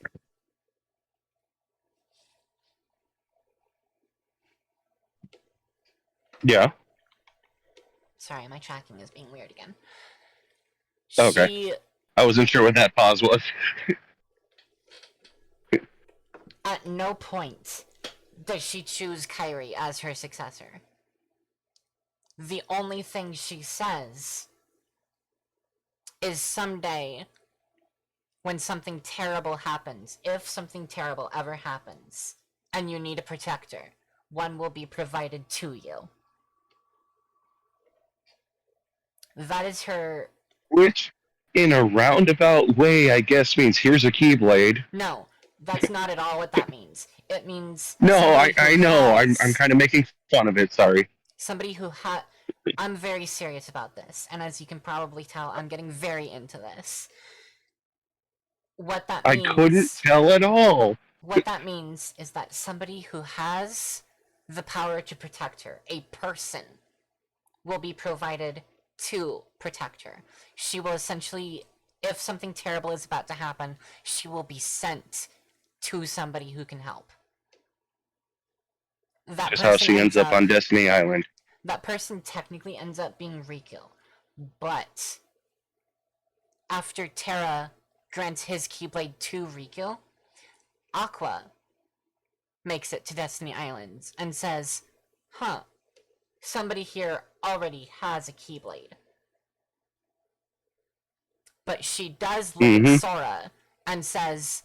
Yeah. Sorry, my tracking is being weird again. Okay. She I wasn't sure what that pause was. at no point does she choose Kyrie as her successor. The only thing she says is someday when something terrible happens, if something terrible ever happens, and you need a protector, one will be provided to you. That is her. Which, in a roundabout way, I guess means here's a Keyblade. No, that's not at all what that means. It means No, somebody who I know. I'm has. kind of making fun of it. Sorry. Somebody who ha. I'm very serious about this, and as you can probably tell, I'm getting very into this. What that I couldn't means. tell at all. What that means is that somebody who has the power to protect her, a person, will be provided to protect her. She will essentially, if something terrible is about to happen, she will be sent to somebody who can help. That Just how person she ends ends up up. on Destiny Island. That person technically ends up being Riku. But after Terra grants his Keyblade to Riku, Aqua makes it to Destiny Islands and says, huh, somebody here already has a Keyblade. But she does look at Mm-hmm. Sora and says,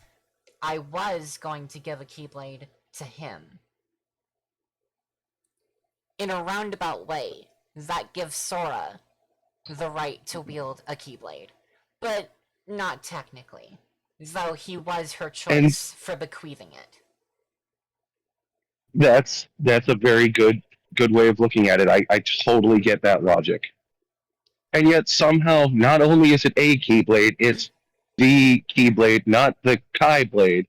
I was going to give a Keyblade to him. In a roundabout way, that gives Sora the right to wield a Keyblade. But not technically, though he was her And choice for bequeathing it. that's a very good way of looking at it. I totally get that logic. And yet somehow, not only is it a Keyblade, it's the Keyblade, not the Kai Blade.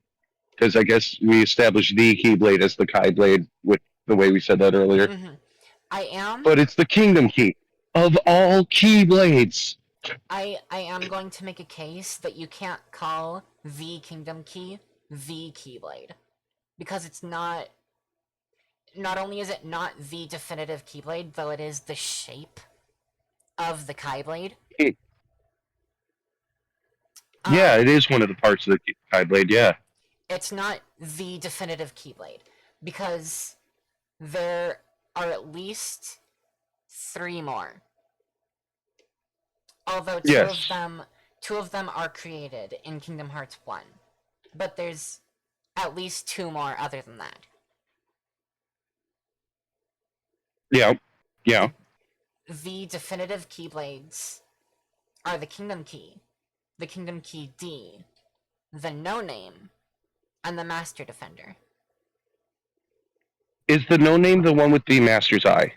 Because I guess we established the Keyblade as the Kai Blade with the way we said that earlier. Mm-hmm. I am But it's the Kingdom Key of all Keyblades. I am going to make a case that you can't call the Kingdom Key the Keyblade. Because it's not. Not only is it not the definitive Keyblade, though it is the shape of the Keyblade. Yeah, it is one of the parts of the Kai Blade. Yeah. It's not the definitive Keyblade. Because there are at least 3 more. Although Yes. two of them are created in Kingdom Hearts 1. But there's at least 2 more other than that. Yeah. Yeah. The definitive Keyblades are the Kingdom Key, the Kingdom Key D, the No Name, and the Master Defender. Is the No Name the one with the Master's Eye?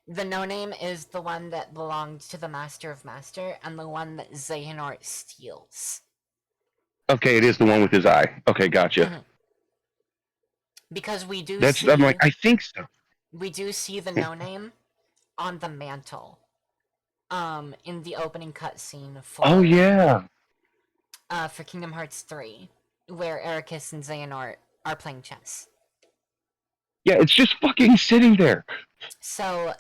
The No Name is the one that belonged to the Master of Master, and the one that Xehanort steals. Okay, it is the one with his eye. Okay, gotcha. Mhm. Because I'm like, I think so. we do see the no name on the mantle. In the opening cutscene Oh yeah. for Kingdom Hearts 3, where Ericus and Xehanort are playing chess. Yeah, it's just fucking sitting there. So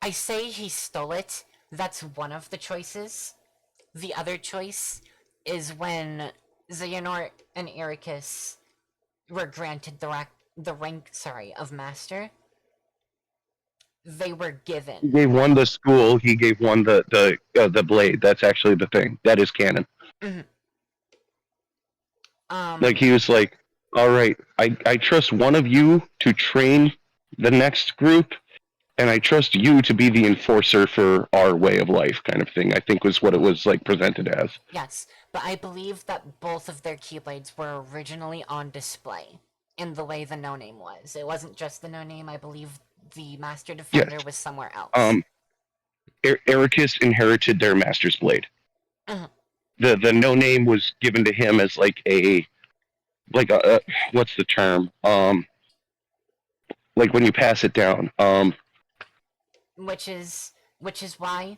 I say he stole it. That's one of the choices. The other choice is when Xehanort and Ericus were granted the rank, of master. They were He given. gave one the school. He gave one the blade. That's actually the thing. That is canon. Mhm. Like Um, he was like, all right, I trust one of you to train the next group, and I trust you to be the enforcer for our way of life, kind of thing. I think was what it was like presented as. yes, but I believe that both of their keyblades were originally on display in the way the no name was. It wasn't just the no name. I believe the Master Yes. Defender was somewhere else. Um, Ericus inherited their master's blade. Mhm. The no name was given to him as like a what's the term? Like when you pass it down. which is why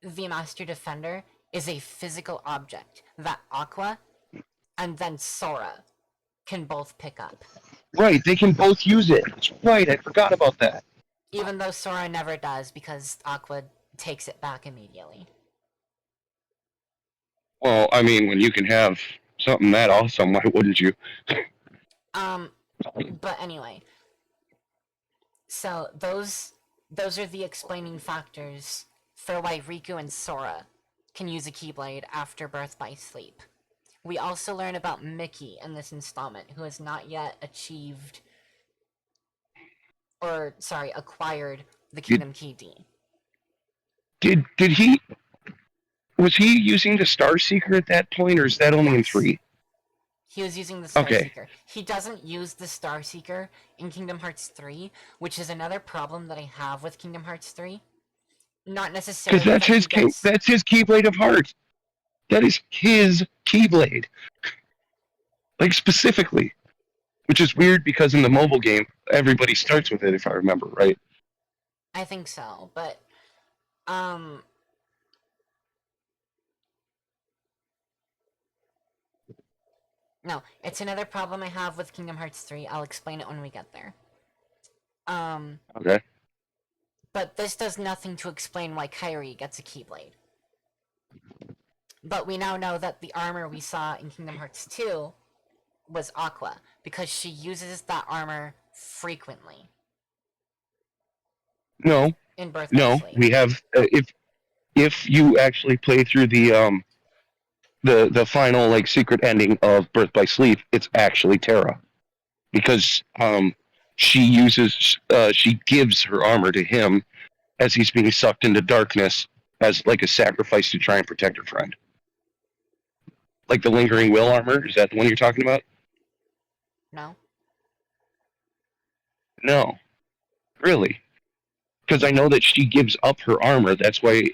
the Master Defender is a physical object that Aqua and then Sora can both pick up. Right, they can both use it. That's right, I forgot about that. Even though Sora never does because Aqua takes it back immediately. Well, I mean, when you can have something that awesome, why wouldn't you? Um, but anyway, so those are the explaining factors for why Riku and Sora can use a Keyblade after Birth by Sleep. We also learn about Mickey in this installment, who has not yet acquired the Did Kingdom Key D. did he was he using the Star Seeker at that point, or is that only in Yes. 3? He was using the Star Okay, Seeker. He doesn't use the Star Seeker in Kingdom Hearts 3, which is another problem that I have with Kingdom Hearts 3. Not because necessarily that he gets. that's his Keyblade of Heart. That is his Keyblade, like specifically, which is weird because in the mobile game everybody starts with it, if I remember right. I think so, but um no, it's another problem I have with Kingdom Hearts 3. I'll explain it when we get there. Um Okay. but this does nothing to explain why Kairi gets a Keyblade. But we now know that the armor we saw in Kingdom Hearts 2 was Aqua because she uses that armor frequently No, in Birth by no, Sleep. we have if you actually play through the final like secret ending of Birth by Sleep, it's actually Terra because she gives her armor to him as he's being sucked into darkness as like a sacrifice to try and protect her friend. Like the lingering will armor, is that the one you're talking about? No? No, really, because I know that she gives up her armor. That's why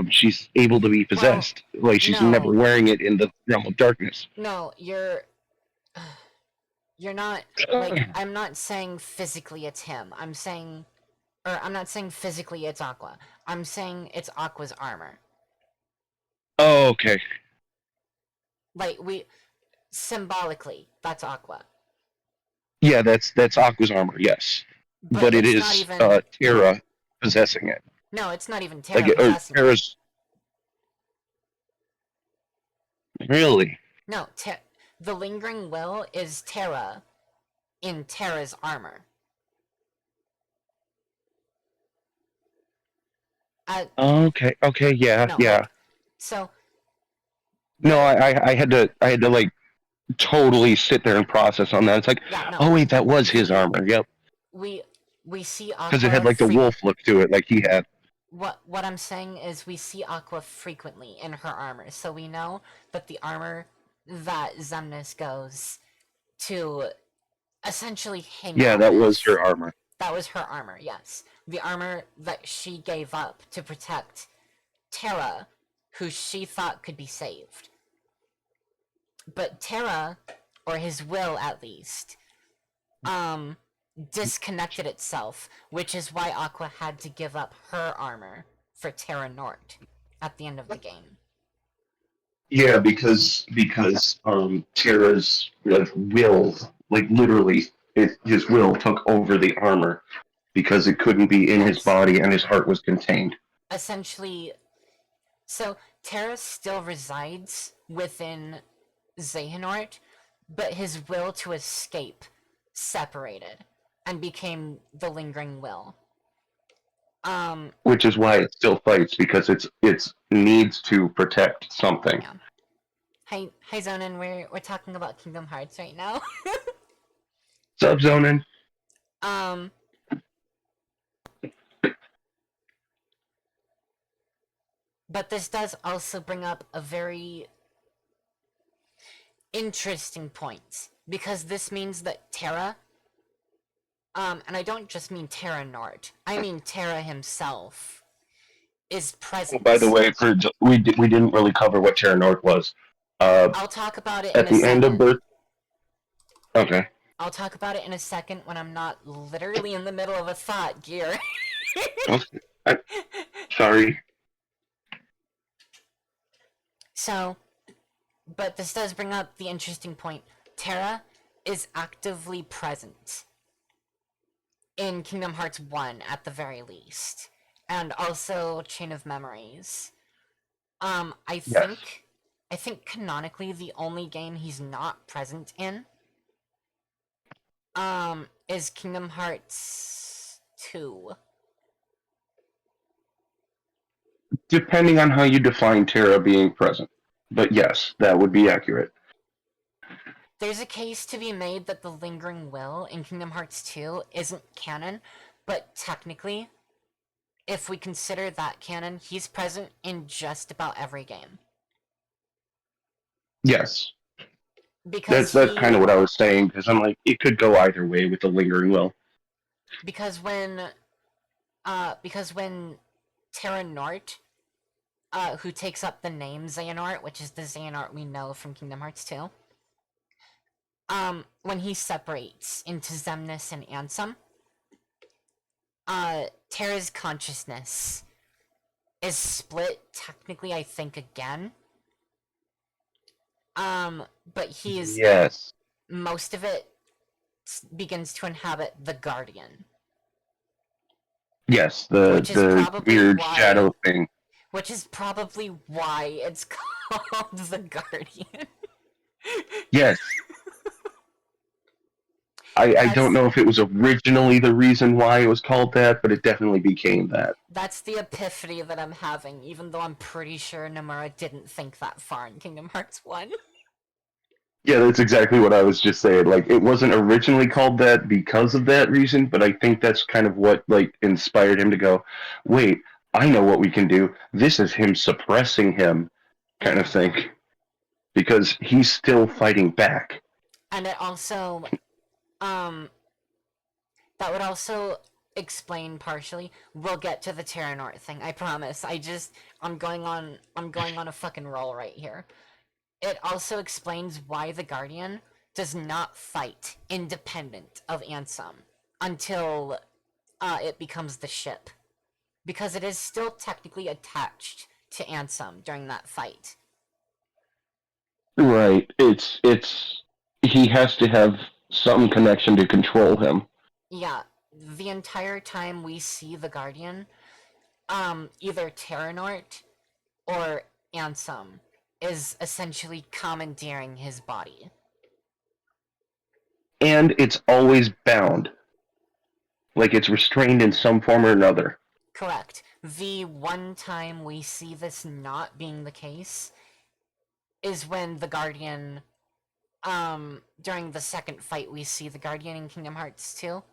she's able to be Well, possessed. Like she's never no. wearing it in the realm of darkness. No, you're not I'm not saying physically it's him. I'm not saying physically it's Aqua. I'm saying it's Aqua's armor. Oh, okay. Like we symbolically, that's Aqua. Yeah, that's Aqua's armor. Yes, But but it it's not is even Terra possessing it. no, it's not even Like Terra or possessing it. Terra's really. No, the lingering will is Terra in Terra's armor. Okay. Okay. Yeah. No, Yeah. so No, the I had to like totally sit there and process on that. It's like, yeah, no. oh wait, that was his We armor. Yep, we we see because it had Aqua like the wolf look to it, like he had. what I'm saying is we see Aqua frequently in her armor, so we know that the armor that Zemnis goes to essentially hang Yeah, out that was with. her armor. That was her armor, yes. The armor that she gave up to protect Terra, who she thought could be saved. but Terra, or his will at least, um, disconnected itself, which is why Aqua had to give up her armor for Terra Nort at the end of the game. Yeah, because Terra's will, like literally, his will took over the armor because it couldn't be in his Yes. body and his heart was contained. Essentially, so Terra still resides within Xehanort, but his will to escape separated and became the lingering will. Which is why it still fights because it's needs to protect something. Yeah. Hi Zonin, we're talking about Kingdom Hearts right now. Subzonin. um but this does also bring up a very interesting point because this means that Terra, and I don't just mean Terra Nort, I mean Terra himself, is Oh, by the present. way, we didn't really cover what Terra North was. I'll talk about it in At a the end of second. Birth. Okay. I'll talk about it in a second when I'm not literally in the middle of a thought, Gear. Okay. Sorry. So, but this does bring up the interesting point. Terra is actively present in Kingdom Hearts 1 at the very least, and also Chain of Memories. I Yes. think canonically the only game he's not present in is Kingdom Hearts 2. Depending on how you define Terra being present. But yes, that would be accurate. There's a case to be made that the Lingering Will in Kingdom Hearts 2 isn't canon, but technically, if we consider that canon, he's present in just about every game. Yes. Because That's kind of what I was saying, because I'm like, it could go either way with the lingering will. because when Terra Nort, who takes up the name Xehanort, which is the Xehanort we know from Kingdom Hearts 2, when he separates into Xemnas and Ansem, Terra's consciousness is split technically, I think, again. But he's Yes. most of it begins to inhabit the Guardian, Yes, which is the probably weird why shadow thing. which is probably why it's called the Guardian. Yes. I don't That's know if it was originally the reason why it was called that, but it definitely became that. that's the epiphany that I'm having, even though I'm pretty sure Nomura didn't think that far in Kingdom Hearts 1. Yeah, that's exactly what I was just saying. Like, it wasn't originally called that because of that reason, but I think that's kind of what, like, inspired him to go, wait, I know what we can do. This is him suppressing him, kind of thing. Because he's still fighting back. And it also, um, that would also explain partially. We'll get to the Terra Nort thing, I promise. I'm going on a fucking roll right here. It also explains why the Guardian does not fight independent of Ansem until it becomes the ship. Because it is still technically attached to Ansem during that fight. Right. It's he has to have some connection to control him. Yeah, the entire time we see the Guardian, either Terranort or Ansem is essentially commandeering his body. And it's always bound. Like it's restrained in some form or another. Correct. The one time we see this not being the case is when the Guardian, during the second fight we see the Guardian in Kingdom Hearts 2.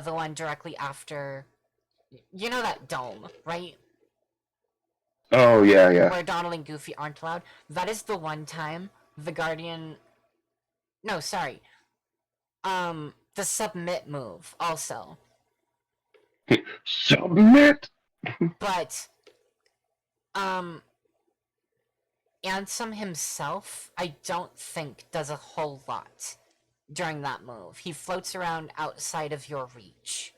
The one directly after, you know that dome, right? Oh yeah, yeah. Where Donald and Goofy aren't allowed. That is the one time the Guardian. No, sorry. The submit move also, Submit. but um, Ansem himself, I don't think does a whole lot during that move. He floats around outside of your reach.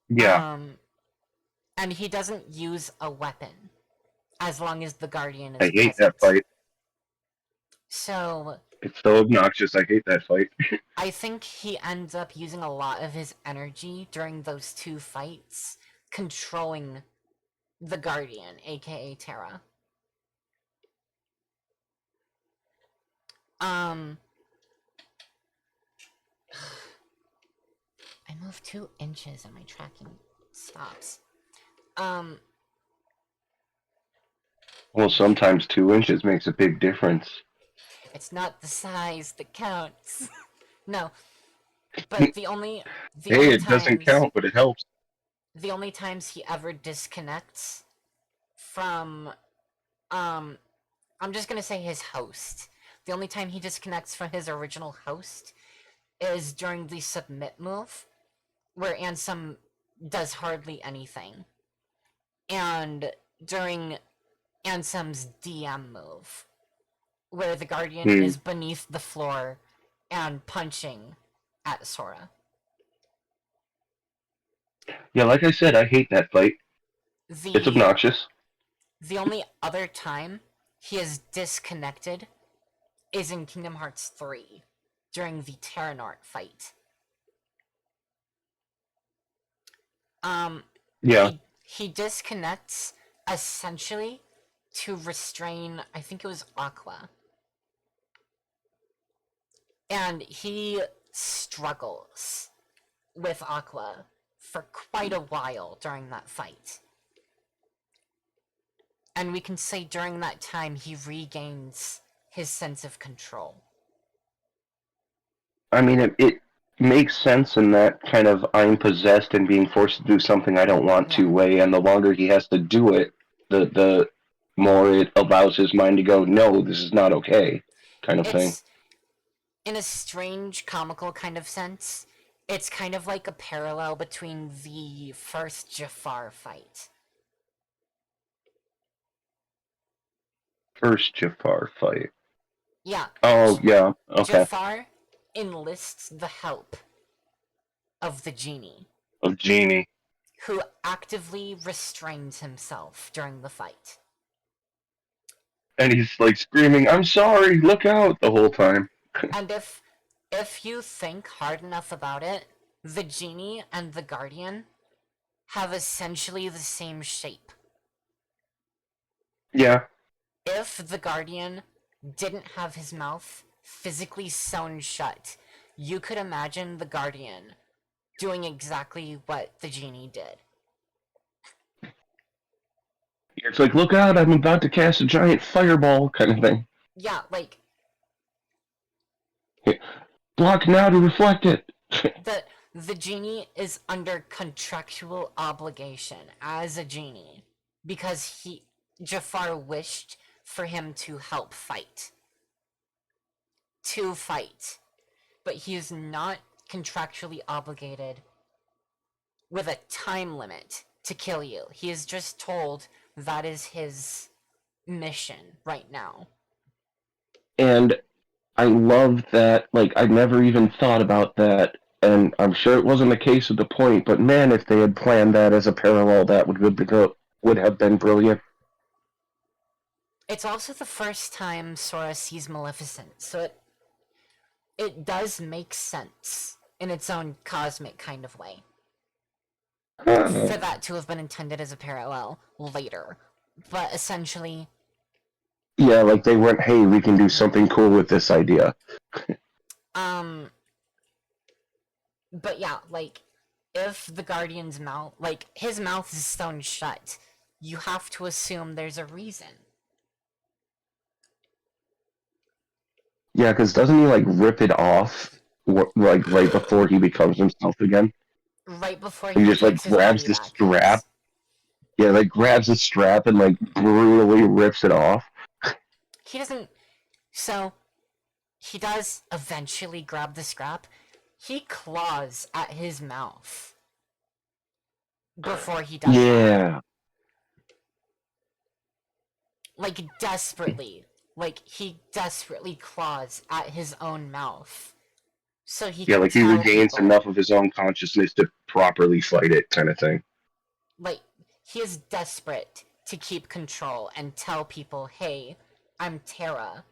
Yeah, And he doesn't use a weapon as long as the Guardian is I hate that present. fight. So It's so obnoxious. I hate that fight. I think he ends up using a lot of his energy during those two fights, controlling the Guardian, aka Terra. Um, I moved 2 inches and my tracking stops. Um, Well, sometimes 2 inches makes a big difference. it's not the size that counts. No, but the Hey, only it doesn't times count, but it helps. the only times he ever disconnects from um I'm just gonna say his host. The only time he disconnects from his original host is during the submit move, where Ansem does hardly anything. And during Ansem's DM move, where the Guardian Hmm. is beneath the floor and punching at Sora. Yeah, like I said, I hate that fight. It's The obnoxious. the only other time he is disconnected is in Kingdom Hearts 3 during the Terranort fight. Um, Yeah. he disconnects essentially to restrain, I think it was Aqua, and he struggles with Aqua for quite a while during that fight. And we can say during that time he regains his sense of control. I mean, it makes sense in that kind of I'm possessed and being forced to do something I don't want Yeah. to way, and the longer he has to do it, the more it allows his mind to go, no, this is not okay, kind of thing. It's, in a strange, comical kind of sense, it's kind of like a parallel between the first Jafar fight. First Jafar fight. Yeah, Oh, yeah, okay. Jafar enlists the help of the genie, Of Genie. who actively restrains himself during the fight. And he's like screaming, I'm sorry, look out, the whole time. And if you think hard enough about it, the genie and the guardian have essentially the same shape. Yeah. If the guardian didn't have his mouth physically sewn shut, you could imagine the guardian doing exactly what the genie did. It's like, look out, I'm about to cast a giant fireball, kind of thing. Yeah, like Block now to reflect it. the genie is under contractual obligation as a genie because Jafar wished for him to help fight. To fight. But he is not contractually obligated with a time limit to kill you. He is just told that is his mission right now. And I love that, like, I never even thought about that, and I'm sure it wasn't the case at the point, but man, if they had planned that as a parallel, that would have been brilliant. It's also the first time Sora sees Maleficent, so it does make sense in its own cosmic kind of way for that to have been intended as a parallel later. But essentially, Yeah, like they went, hey, we can do something cool with this idea. um, but yeah, like, if the Guardian's mouth, like, his mouth is sewn shut, you have to assume there's a reason. Yeah, because doesn't he, like, rip it off, like, right before he becomes himself again? Right before He he just, like, takes his grabs body the back, strap. yes. Yeah, like, grabs the strap and, like, brutally rips it off. He doesn't. So, he does eventually grab the scrap. He claws at his mouth before he does that. Yeah. Like, desperately. Like, he desperately claws at his own mouth. So he Yeah, can like he tell regains people, enough of his own consciousness to properly fight it, kind of thing. like, he is desperate to keep control and tell people, hey, I'm Terra.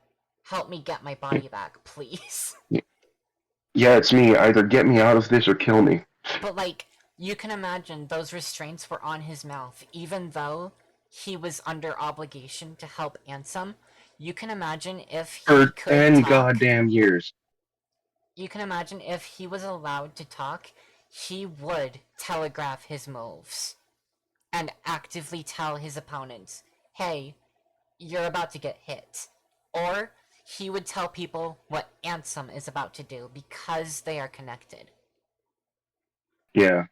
Help me get my body back, please. Yeah, it's me. Either get me out of this or kill me. But, like, you can imagine those restraints were on his mouth, even though he was under obligation to help Ansem. You can imagine if he For could 10 talk. goddamn years. You can imagine if he was allowed to talk, he would telegraph his moves and actively tell his opponents, hey, you're about to get hit. Or he would tell people what Ansem is about to do because they are connected. Yeah.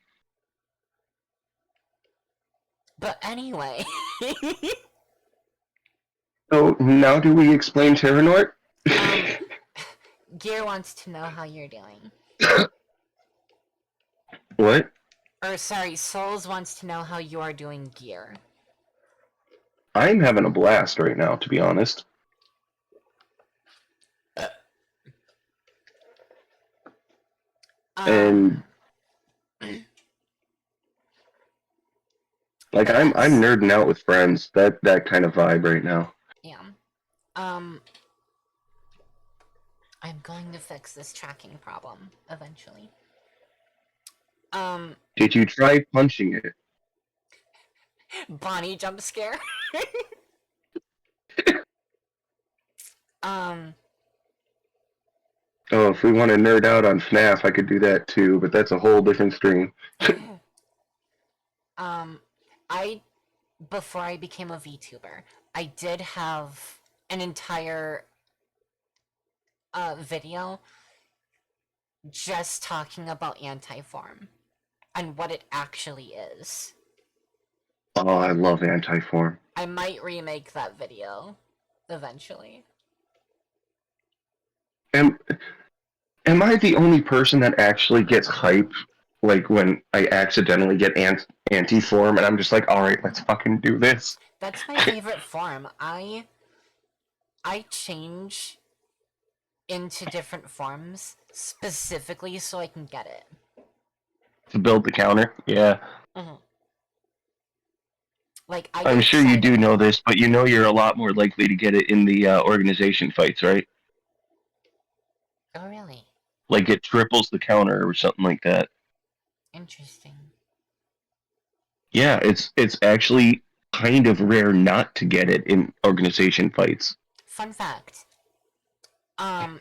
But anyway, So now do we explain Terranort? um, Gear wants to know how you're doing. What? Or sorry, Souls wants to know how you are doing, Gear. I'm having a blast right now, to be honest. Um, And like but I'm yes, nerding out with friends. That kind of vibe right now. yeah. Um, I'm going to fix this tracking problem eventually. Um, Did you try punching it? Bonnie jump scare. um, Oh, if we want to nerd out on FNAF, I could do that too, but that's a whole different stream. um, I before I became a VTuber, I did have an entire video just talking about anti-form and what it actually is. Oh, I love Antiform. I might remake that video eventually. Am am I the only person that actually gets hype like when I accidentally get anti-form and I'm just like, all right, let's fucking do this. That's my favorite form. I change into different forms specifically so I can get it. To build the counter. Yeah. Mm-hmm. Like, I get I'm sure you do excited. know this, but you know you're a lot more likely to get it in the organization fights, right? Oh, really? Like it triples the counter or something like that. Interesting. Yeah, it's actually kind of rare not to get it in organization fights, Fun fact. Um,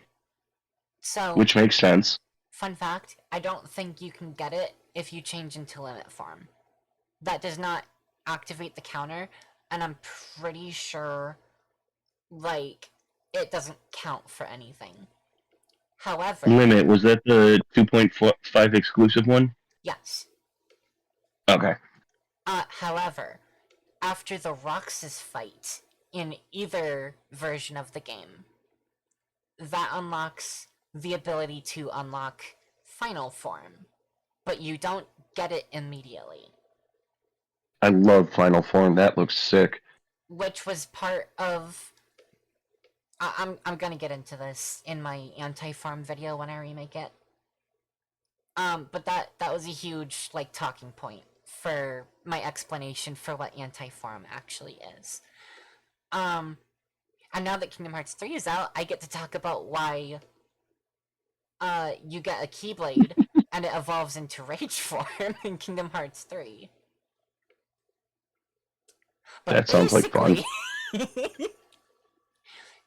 so, which makes sense. fun fact, I don't think you can get it if you change into limit form. That does not activate the counter, and I'm pretty sure, like, it doesn't count for anything. However, Limit, was that the 2.5 exclusive one? yes. Okay. However, after the Roxas fight in either version of the game, that unlocks the ability to unlock final form, but you don't get it immediately, I love Final Form. That looks sick. which was part of. I'm gonna get into this in my anti-farm video when I remake it. But that was a huge like talking point for my explanation for what anti-farm actually is. Um, and now that Kingdom Hearts 3 is out, I get to talk about why you get a Keyblade and it evolves into Rage form in Kingdom Hearts 3. But That sounds like fun. basically,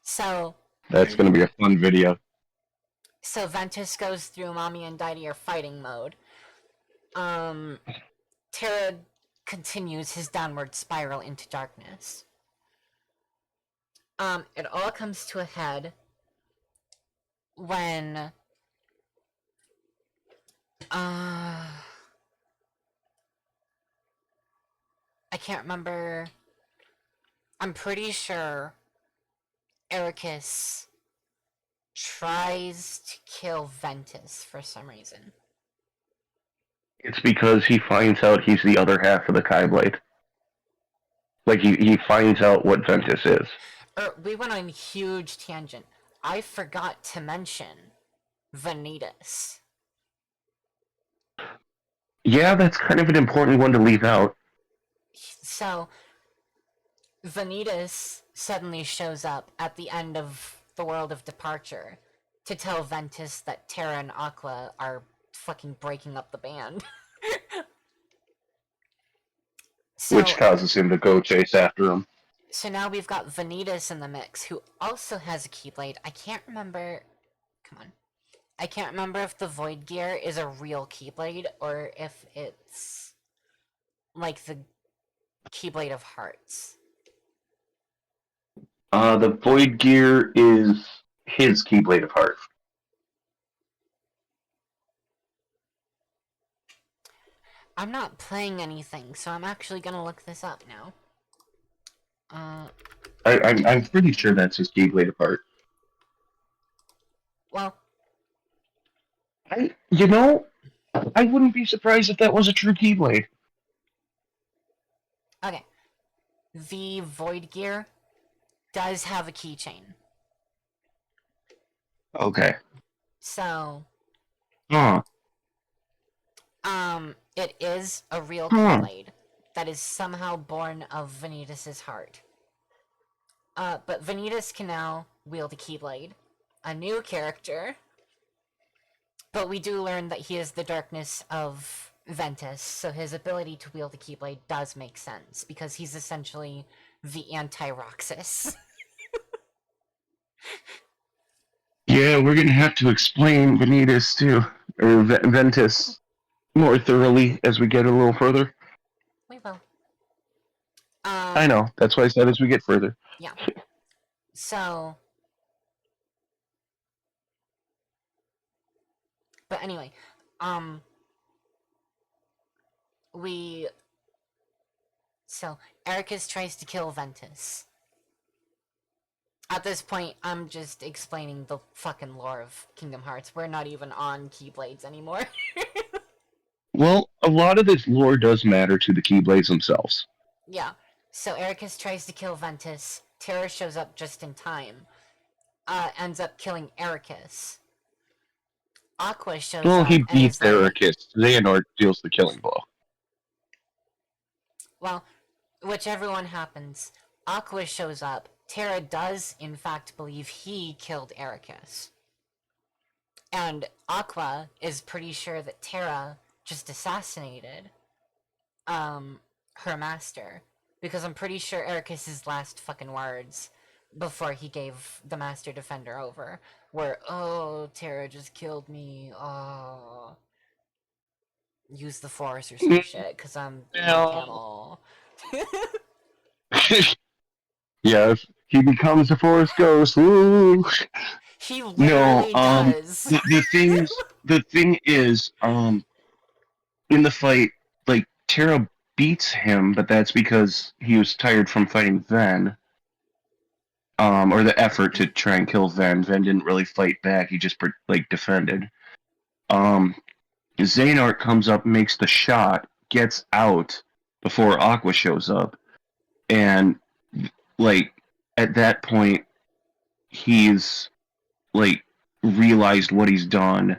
so That's going to be a fun video. so Ventus goes through Mommy and Daddy are fighting mode. Terra continues his downward spiral into darkness. It all comes to a head when I can't remember. I'm pretty sure Ericus tries to kill Ventus for some reason. It's because he finds out he's the other half of the Kai Blade. Like he finds out what Ventus is. We went on a huge tangent. I forgot to mention Vanitas. Yeah, that's kind of an important one to leave out. So, Vanitas suddenly shows up at the end of the World of Departure to tell Ventus that Terra and Aqua are fucking breaking up the band. Which So, causes him to go chase after him. so now we've got Vanitas in the mix, who also has a Keyblade. I can't remember. Come on. I can't remember if the Void Gear is a real Keyblade or if it's like the Keyblade of Hearts. The Void Gear is his Keyblade of Heart. I'm not playing anything, so I'm actually gonna look this up now. I'm pretty sure that's his Keyblade of Heart. Well, I wouldn't be surprised if that was a true Keyblade. okay. The Void Gear does have a keychain. Okay. So, Huh. it is a real Huh. Keyblade that is somehow born of Vanitas' heart. But Vanitas can now wield a Keyblade. A new character. But we do learn that he is the darkness of Ventus, so his ability to wield a Keyblade does make sense, because he's essentially the anti-Roxas. Yeah, we're gonna have to explain Vanitas too, or Ventus, more thoroughly as we get a little further. We will. I know. That's why I said as we get further. Yeah. So, but anyway, so Ericus tries to kill Ventus. At this point, I'm just explaining the fucking lore of Kingdom Hearts. We're not even on Keyblades anymore. Well, a lot of this lore does matter to the Keyblades themselves. Yeah. So Ericus tries to kill Ventus. Terra shows up just in time. Ends up killing Ericus. Aqua shows Well, up he and beats is like, Ericus. Xehanort deals the killing blow. well, whichever one happens, Aqua shows up. Terra does, in fact, believe he killed Ericus. And Aqua is pretty sure that Terra just assassinated her master. Because I'm pretty sure Ericus's last fucking words before he gave the Master Defender over were, "Oh, Terra just killed me. Oh, use the Force or some shit, cause I'm my camel." Yes, he becomes a forest ghost. Woo! He No, literally does. the thing is, in the fight, like Terra beats him, but that's because he was tired from fighting Ven. Or the effort to try and kill Ven. Ven didn't really fight back; he just defended. Um, Xehanort comes up, makes the shot, gets out before Aqua shows up, and like at that point, he's like realized what he's done,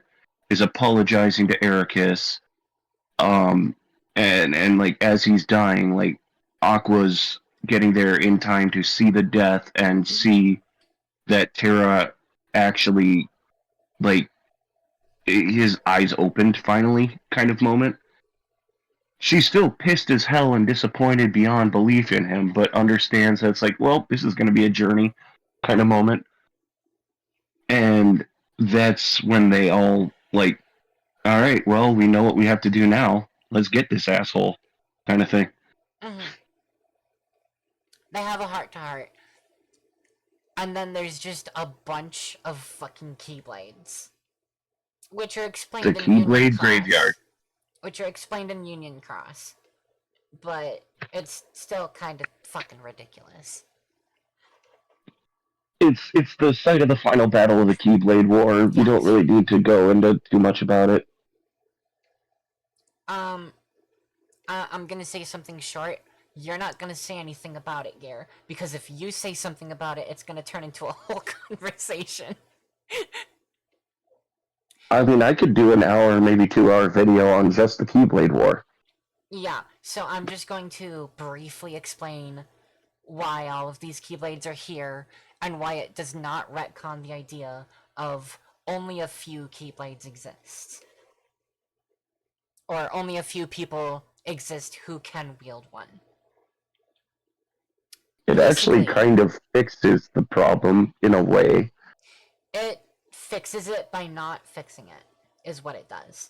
is apologizing to Ericus, um, and like as he's dying, like Aqua's getting there in time to see the death and see that Terra actually like his eyes opened finally kind of moment. She's still pissed as hell and disappointed beyond belief in him, but understands that it's like, well, this is going to be a journey kind of moment. And that's when they all, like, all right, well, we know what we have to do now. Let's get this asshole kind of thing. Mm-hmm. They have a heart to heart. And then there's just a bunch of fucking Keyblades. Which are explained The in Union Keyblade Cross. Graveyard. Which are explained in Union Cross. But it's still kind of fucking ridiculous. It's the site of the final battle of the Keyblade War. We don't really need to go into too much about it. I'm gonna say something short. you're not gonna say anything about it, Gear, because if you say something about it, it's gonna turn into a whole conversation. I mean, I could do an hour, maybe 2 hour video on just the Keyblade War. Yeah, so I'm just going to briefly explain why all of these Keyblades are here, and why it does not retcon the idea of only a few Keyblades exist. Or only a few people exist who can wield one. It actually Basically, kind of fixes the problem in a way. it fixes it by not fixing it, is what it does.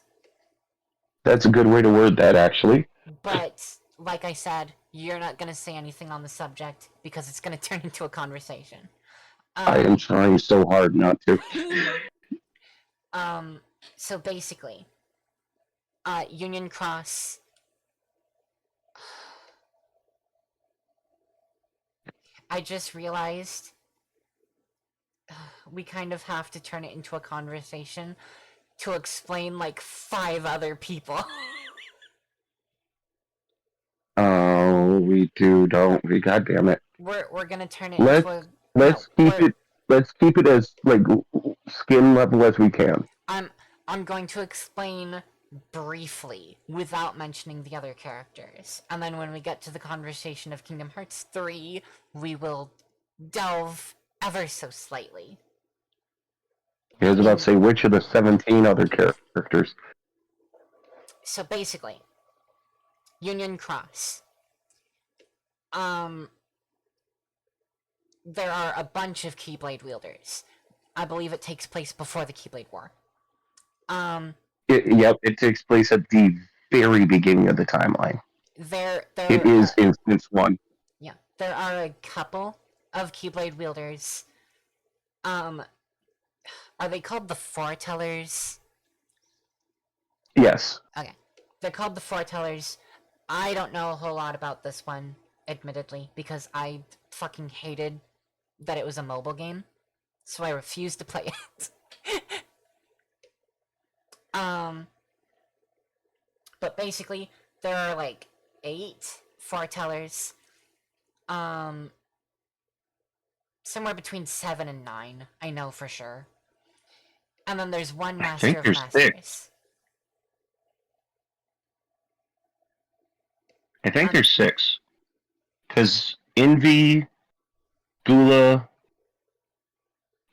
That's a good way to word that, actually. But, like I said, you're not gonna say anything on the subject because it's gonna turn into a conversation. I am trying so hard not to. So basically, Union Cross. I just realized we kind of have to turn it into a conversation to explain like 5 other people. Oh, we do, don't we? God damn it. We're gonna turn it Let's into a let's keep we're it let's keep it as like skin level as we can. I'm going to explain briefly without mentioning the other characters. And then when we get to the conversation of Kingdom Hearts 3, we will delve ever so slightly. I was about to say, which of the 17 other characters? So basically, Union Cross. There are a bunch of Keyblade wielders. I believe it takes place before the Keyblade War. Yep, it takes place at the very beginning of the timeline. It is instance 1. Yeah, there are a couple of Keyblade wielders. Are they called the Foretellers? Yes. Okay, they're called the Foretellers. I don't know a whole lot about this one, admittedly, because I fucking hated that it was a mobile game, so I refused to play it. But basically, there are like 8 foretellers. Somewhere between 7 and 9, I know for sure. And then there's one Master of Masters. I think there's 6. Because Envy, Gula,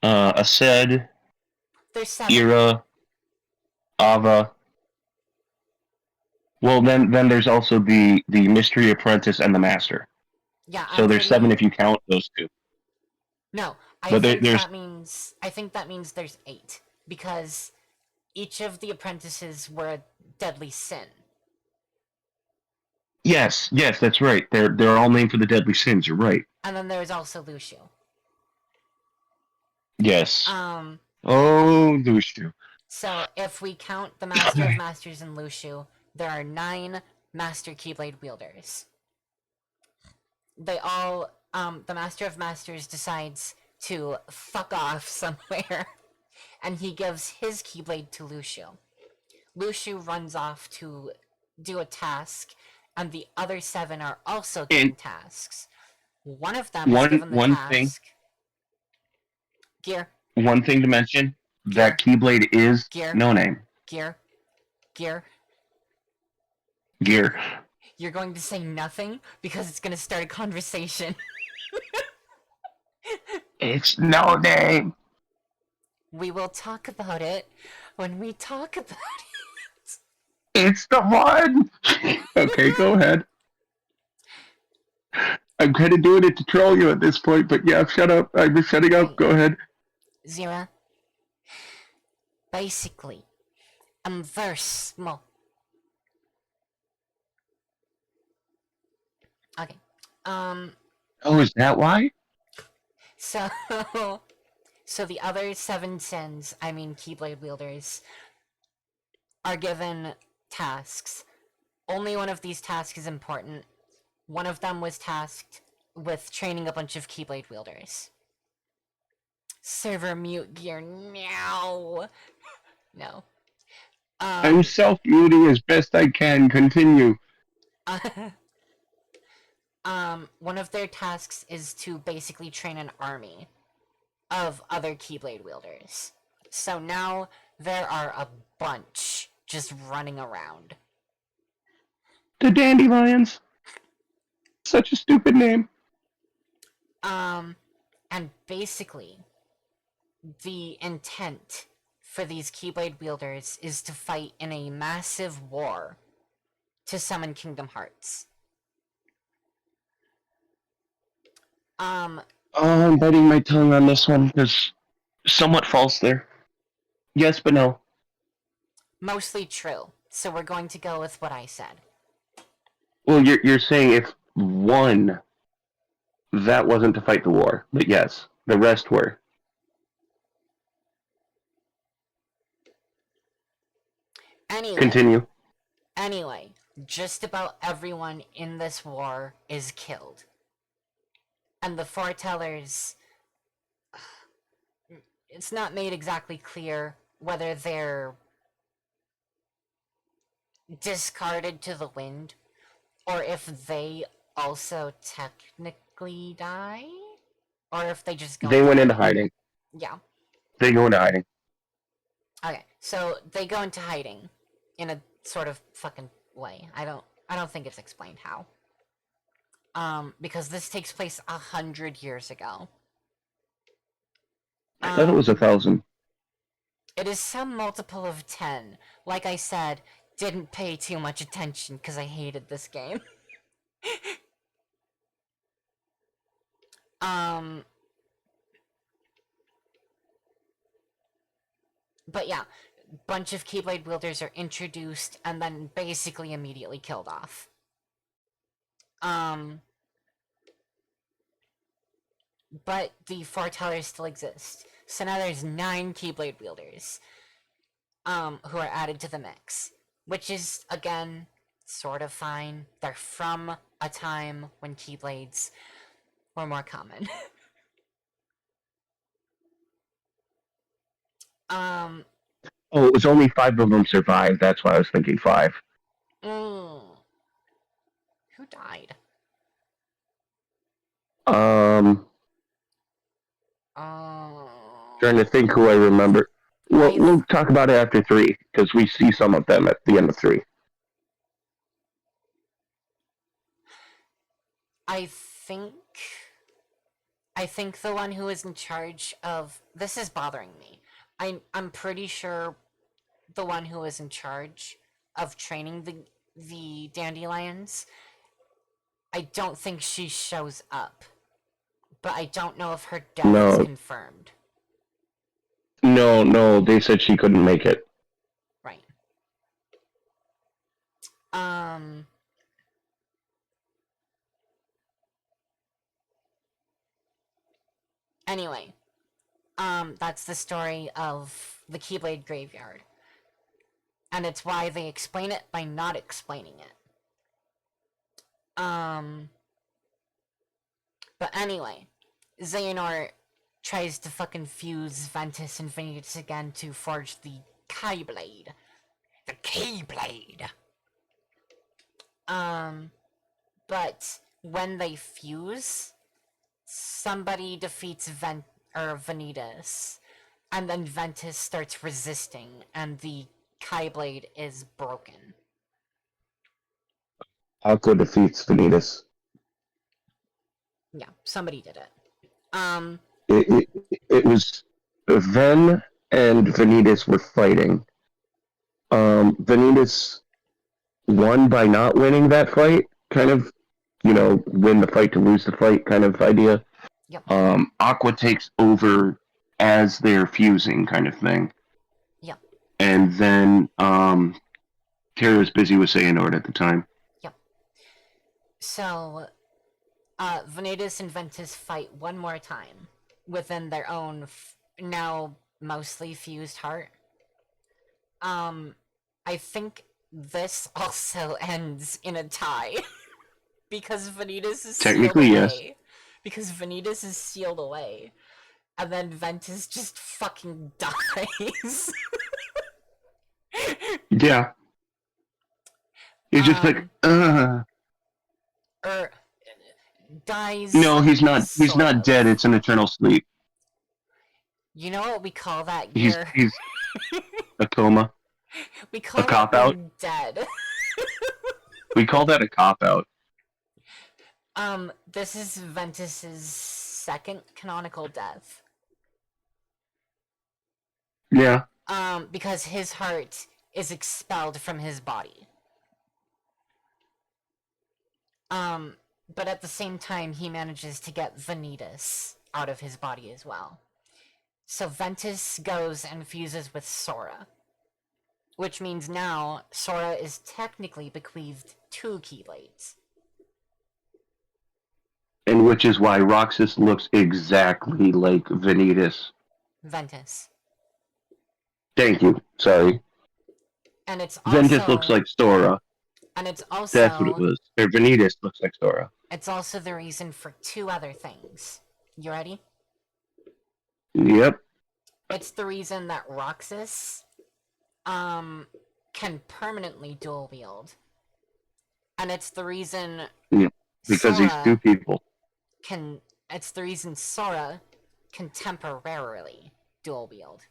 Aced, There's 7. Ira, Ava. Well, then there's also the Mystery Apprentice and the Master. Yeah, so there's 7 if you count those 2. No, I But think there's... that means there's 8, because each of the apprentices were a deadly sin. Yes, that's right. They're all named for the deadly sins. You're right. And then there's also Lucio. Yes. Oh, Lucio. So if we count the Master of Masters and Lucio, there are 9 Master Keyblade wielders. They all, the Master of Masters decides to fuck off somewhere, and he gives his Keyblade to Lucio. Lucio runs off to do a task, and the other 7 are also given tasks. One of them is given the task. Gear. One thing to mention, that Keyblade is no name. Gear. You're going to say nothing because it's going to start a conversation. It's no name. We will talk about it when we talk about it. It's the one. Okay, go ahead. I'm kind of doing it to troll you at this point, but yeah, shut up. I'm just shutting up. Go ahead. Zira. Basically, I'm very small. Okay. Oh, is that why? So the other 7 sins, I mean Keyblade wielders, are given tasks. Only one of these tasks is important. One of them was tasked with training a bunch of Keyblade wielders. Server mute gear now. No. I'm self-muting as best I can. Continue. One of their tasks is to basically train an army of other Keyblade wielders. So now there are a bunch just running around. The Dandelions. Such a stupid name. And basically, the intent for these Keyblade wielders is to fight in a massive war to summon Kingdom Hearts. Oh, I'm biting my tongue on this one because somewhat false there. Yes, but no. Mostly true. So we're going to go with what I said. Well, you're saying if one that wasn't to fight the war, but yes, the rest were. Anyway, Continue. anyway, just about everyone in this war is killed. And the foretellers, it's not made exactly clear whether they're discarded to the wind or if they also technically die or if they just go They into went into hiding. hiding. Yeah. They go into hiding. Okay. So they go into hiding in a sort of fucking way. I don't think it's explained how. Because this takes place 100 years ago. I thought it was 1,000. It is some multiple of 10. Like I said, didn't pay too much attention because I hated this game. But yeah, bunch of Keyblade wielders are introduced and then basically immediately killed off. But the foretellers still exist. So now there's 9 Keyblade wielders, who are added to the mix. Which is, again, sort of fine. They're from a time when Keyblades were more common. Oh, it was only 5 of them survived. That's why I was thinking 5. Who died? Trying to think who I remember. Well, I we'll talk about it after 3 because we see some of them at the end of 3. I think I think the one who is in charge of this is bothering me. I'm pretty sure the one who is in charge of training the dandelions. I don't think she shows up, but I don't know if her death is No, confirmed. no. They said she couldn't make it. Right. Um. Anyway, that's the story of the Keyblade Graveyard. And it's why they explain it by not explaining it. But anyway, Xehanort tries to fucking fuse Ventus and Vanitas again to forge the Keyblade. The Keyblade! But when they fuse, somebody defeats Vanitas, and then Ventus starts resisting, and the Keyblade is broken. Aqua defeats Vanitas. Yeah, somebody did it. It was Ven and Vanitas were fighting. Vanitas won by not winning that fight, kind of, win the fight to lose the fight kind of idea. Yep. Aqua takes over as they're fusing kind of thing. Yep. And then Tara was busy with Xehanort at the time. Yep. So, Vanitas and Ventus fight one more time within their own now mostly fused heart. I think this also ends in a tie because Vanitas is Technically, sealed yes. away. Because Vanitas is sealed away, and then Ventus just fucking dies. Yeah. It's just like, Or dies. No, he's not. He's sort not of. dead. It's an eternal sleep. You know what we call that, He's Gear? a coma, We a call that cop out. being dead. We call that a cop out. This is Ventus's second canonical death. Yeah. Because his heart is expelled from his body. But at the same time, he manages to get Vanitas out of his body as well. So Ventus goes and fuses with Sora. Which means now, Sora is technically bequeathed 2 Keyblades. And which is why Roxas looks exactly like Vanitas. Ventus. Thank you. Sorry. And it's Ventus looks also... like Sora. And it's That's what it also... was. Or Vanitas looks like Sora. It's also the reason for 2 other things. You ready? Yep. It's the reason that Roxas can permanently dual wield. And it's the reason Because he's 2 people. It's the reason Sora can temporarily dual wield.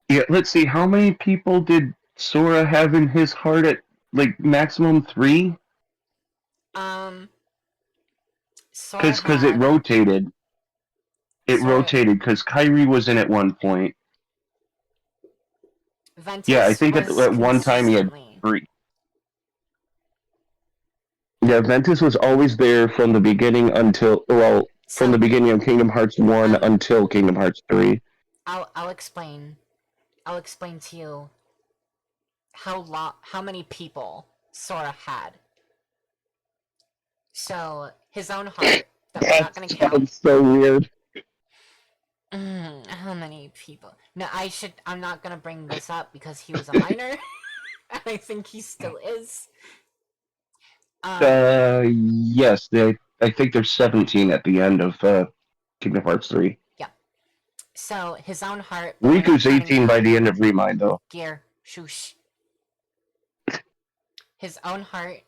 Yeah, let's see. How many people did Sora have in his heart at, like, maximum 3? Sora Because it rotated. It rotated because Kyrie was in at one point. Ventus Yeah, I think at one time he had 3. Yeah, Ventus was always there from the beginning until, well, from the beginning of Kingdom Hearts 1 until Kingdom Hearts 3. I'll explain. I'll explain to you how many people Sora had. So, his own heart, that we're not gonna count. Sounds so weird. How many people? No, I'm not gonna bring this up because he was a minor. And I think he still is. Yes, I think there's 17 at the end of Kingdom Hearts 3. Yeah. So, his own heart... Riku's 18 by the end of Remind, though. Gear. Shush. His own heart,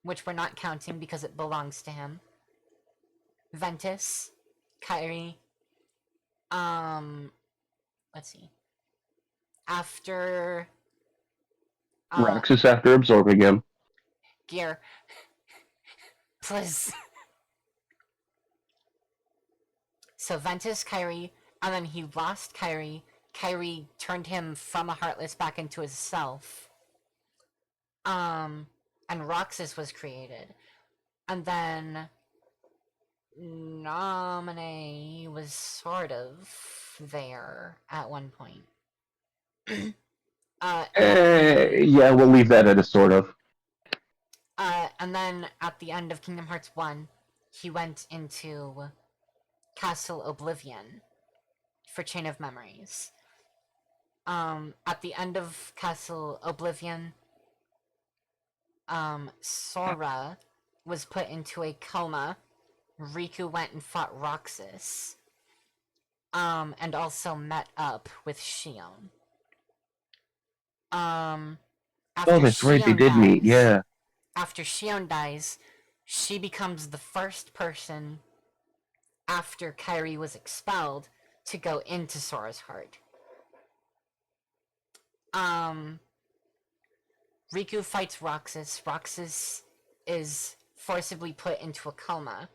which we're not counting because it belongs to him. Ventus. Kyrie. Let's see. After... Roxas after absorbing him. Gear. Please. So Ventus, Kyrie, and then he lost Kyrie. Kyrie turned him from a Heartless back into his self. And Roxas was created. And then Nominee was sort of there at one point. Yeah, we'll leave that at a sort of. And then at the end of Kingdom Hearts 1, he went into Castle Oblivion for Chain of Memories. At the end of Castle Oblivion, Sora was put into a coma. Riku went and fought Roxas. And also met up with Shion. After that's right, they did meet, yeah. After Shion dies, she becomes the first person after Kyrie was expelled to go into Sora's heart. Riku fights Roxas. Roxas is forcibly put into a coma.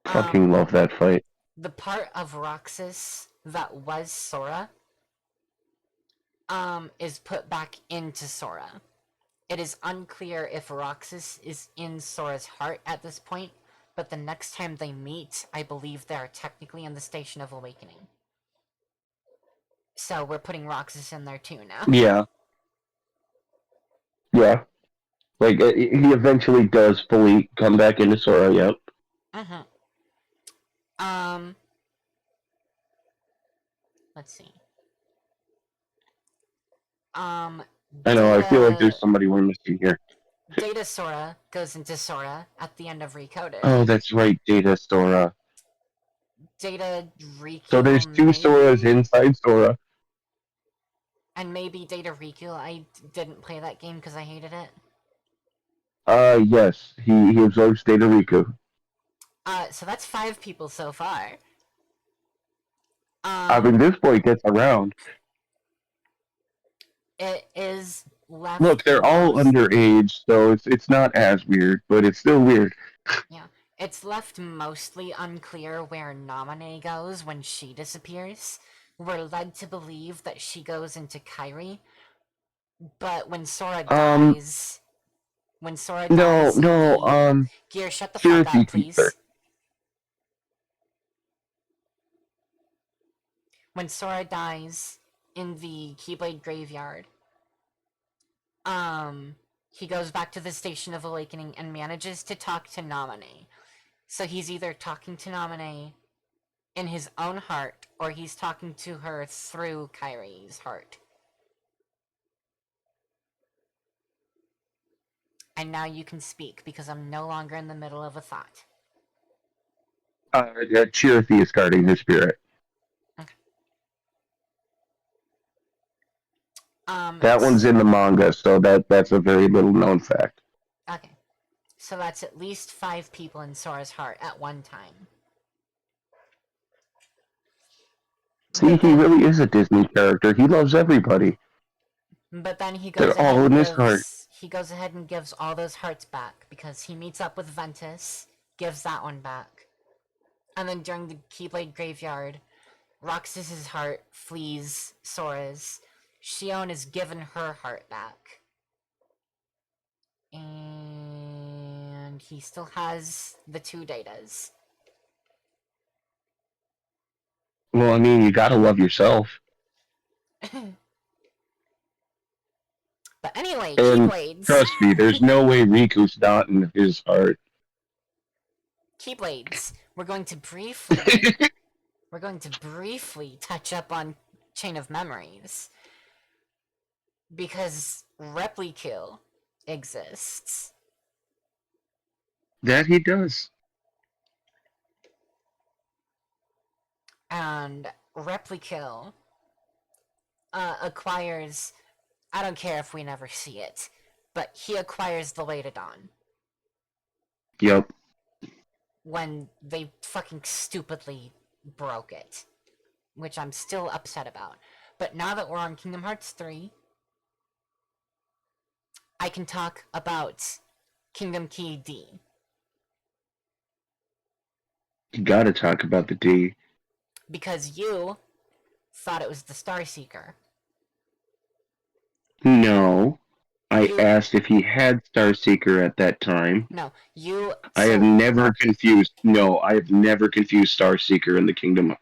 Fucking love that fight. The part of Roxas that was Sora is put back into Sora. It is unclear if Roxas is in Sora's heart at this point, but the next time they meet, I believe they are technically in the Station of Awakening. So we're putting Roxas in there too now. Yeah. Yeah. Like, he eventually does fully come back into Sora, yep. Let's see. I know, I feel like there's somebody we're missing here. Data Sora goes into Sora at the end of Recoded. Oh, that's right, Data Sora. Data Riku. So there's 2 Soras inside Sora. And maybe Data Riku. I didn't play that game because I hated it. Yes, he absorbs Data Riku. So that's 5 people so far. I mean, Um, this boy gets around. it is Look, left they're all mostly. underage, so it's not as weird, but it's still weird. Yeah, it's left mostly unclear where Namine goes when she disappears. We're led to believe that she goes into Kairi, but Um, when Sora no, dies in no, the Gear, shut the fuck Cherokee up, keeps her. please. When Sora dies in the Keyblade graveyard, um, he goes back to the Station of Awakening and manages to talk to Namine. So he's either talking to Namine in his own heart, or he's talking to her through Kairi's heart. And now you can speak because I'm no longer in the middle of a thought. Cherokee is guarding her spirit. Okay. That one's in the manga, so that's a very little known fact. Okay. So that's at least 5 people in Sora's heart at one time. See, But he then really is a Disney character. He loves everybody. but then They're all in his heart. he goes ahead and gives all those hearts back because he meets up with Ventus, gives that one back. And then during the Keyblade graveyard, Roxas's heart flees Sora's. Shion is given her heart back. And he still has the 2 datas. Well, I mean, you gotta love yourself. But anyway, And Keyblades. trust me, there's no way Riku's not in his heart. Keyblades. We're going to briefly touch up on Chain of Memories. Because Replikill exists. That he does. And Replikill acquires. I don't care if we never see it, but he acquires the Leda Dawn Yep. when they fucking stupidly broke it, which I'm still upset about. But now that we're on Kingdom Hearts 3, I can talk about Kingdom Key D. You gotta talk about the D. Because you thought it was the Star Seeker. No. I You asked if he had Starseeker at that time. no, you I have so never confused. No, I have never confused Starseeker and the Kingdom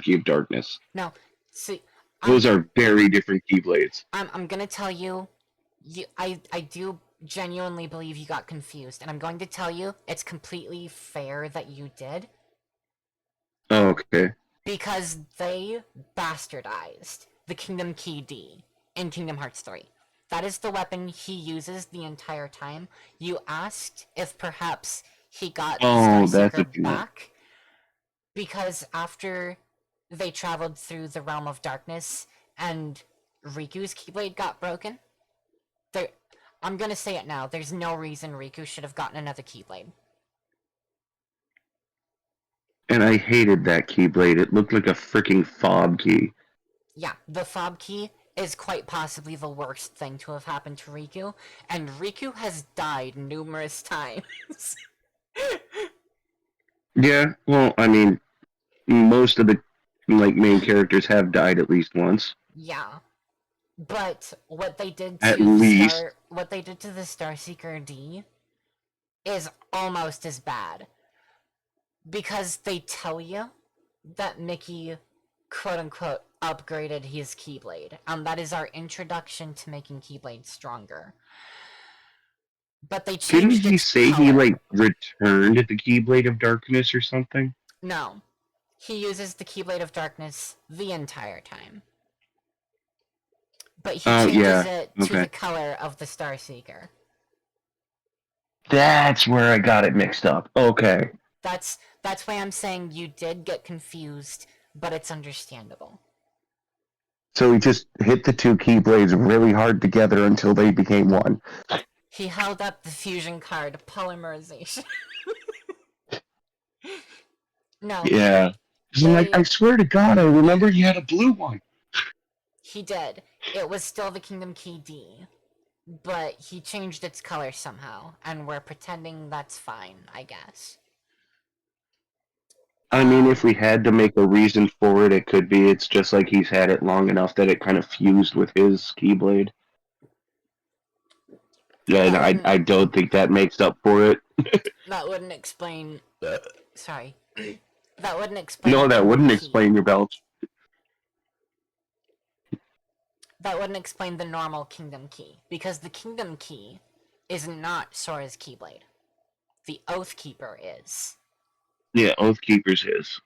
Key of Darkness. no, see I'm Those are very different Keyblades. I'm gonna tell you, I do genuinely believe you got confused, and I'm going to tell you it's completely fair that you did Oh, okay. because they bastardized the Kingdom Key D in Kingdom Hearts 3. That is the weapon he uses the entire time. You asked if perhaps he got the Oh, that's Starseeker what you meant. back because after they traveled through the realm of darkness and Riku's Keyblade got broken, there I'm gonna say it now, there's no reason Riku should have gotten another Keyblade. And I hated that Keyblade. It looked like a freaking fob key. Yeah, the fob key is quite possibly the worst thing to have happened to Riku, and Riku has died numerous times. Yeah, well, I mean, most of the main characters have died at least once. Yeah. But At least. what they did to the Starseeker D is almost as bad. Because they tell you that Mickey quote unquote upgraded his Keyblade. And that is our introduction to making Keyblade stronger. But they Didn't changed he its say he color. returned the Keyblade of Darkness or something? No. He uses the Keyblade of Darkness the entire time. But he Oh changes yeah. it to Okay. the color of the Starseeker. That's where I got it mixed up. Okay. That's why I'm saying you did get confused, but it's understandable. So he just hit the two Keyblades really hard together until they became one. He held up the fusion card polymerization. No, Yeah. 'Cause I'm like, I they. swear to God, I remember you had a blue one. He did. It was still the Kingdom Key D, but he changed its color somehow, and we're pretending that's fine, I guess. I mean, if we had to make a reason for it, it could be it's just like he's had it long enough that it kind of fused with his Keyblade. Yeah, and That wouldn't. I don't think that makes up for it. That wouldn't explain. Sorry. That wouldn't explain the No, that Kingdom wouldn't Key. explain your belch. That wouldn't explain the normal Kingdom Key, because the Kingdom Key is not Sora's Keyblade. The Oath Keeper is. Yeah, Oathkeeper's his.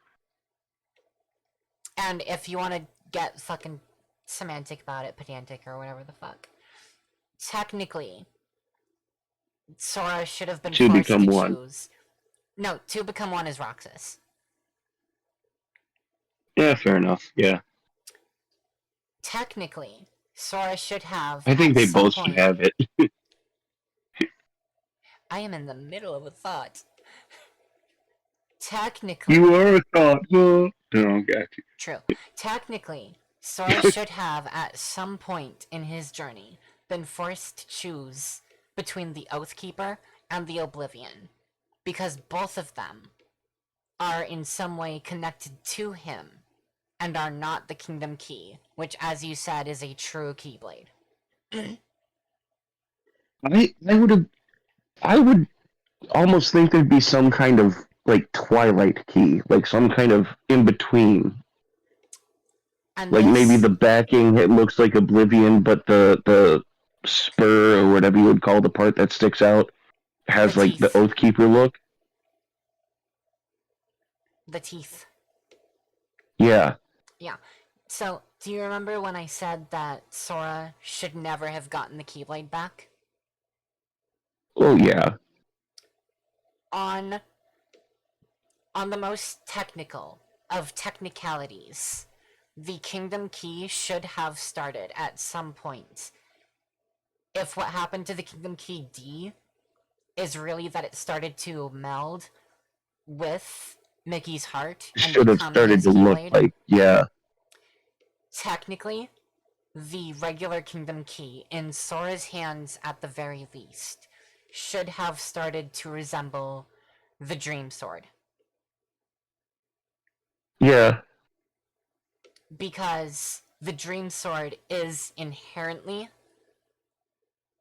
And if you want to get fucking semantic about it, pedantic, or whatever the fuck, technically, Sora should have been Two forced become to one. choose. No, two become one is Roxas. Yeah, fair enough. Yeah. Technically, Sora should have, I think at they some both should point. have it. I am in the middle of a thought. Technically. You are a thought. No, got you. True. Technically, Sora should have, at some point in his journey, been forced to choose between the Oathkeeper and the Oblivion, because both of them are in some way connected to him and are not the Kingdom Key, which, as you said, is a true Keyblade. I would almost think there'd be some kind of like Twilight key, like some kind of in between. And Like maybe this, the backing it looks like Oblivion, but the spur or whatever you would call the part that sticks out the has like the teeth. Oathkeeper look. The teeth. Yeah. Yeah. So, do you remember when I said that Sora should never have gotten the Keyblade back? Oh yeah. On the most technical of technicalities, the Kingdom Key should have started at some point. If what happened to the Kingdom Key D is really that it started to meld with Mickey's heart and Should have become started his to look Keyblade, like yeah. technically, the regular Kingdom Key, in Sora's hands at the very least, should have started to resemble the Dream Sword. Yeah. Because the Dream Sword is inherently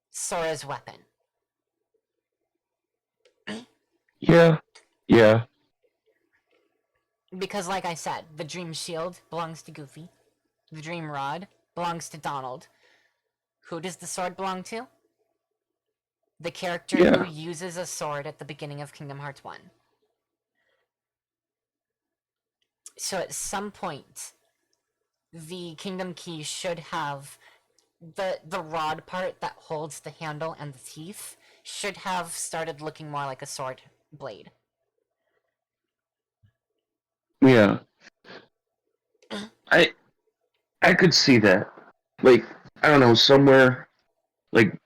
Sora's weapon. Yeah. Yeah. Because, like I said, the Dream Shield belongs to Goofy. The Dream Rod belongs to Donald. Who does the sword belong to? The character who Yeah. uses a sword at the beginning of Kingdom Hearts 1. So at some point, the Kingdom Key should have the rod part that holds the handle and the teeth should have started looking more like a sword blade. Yeah. I I could see that. Like I don't know, somewhere like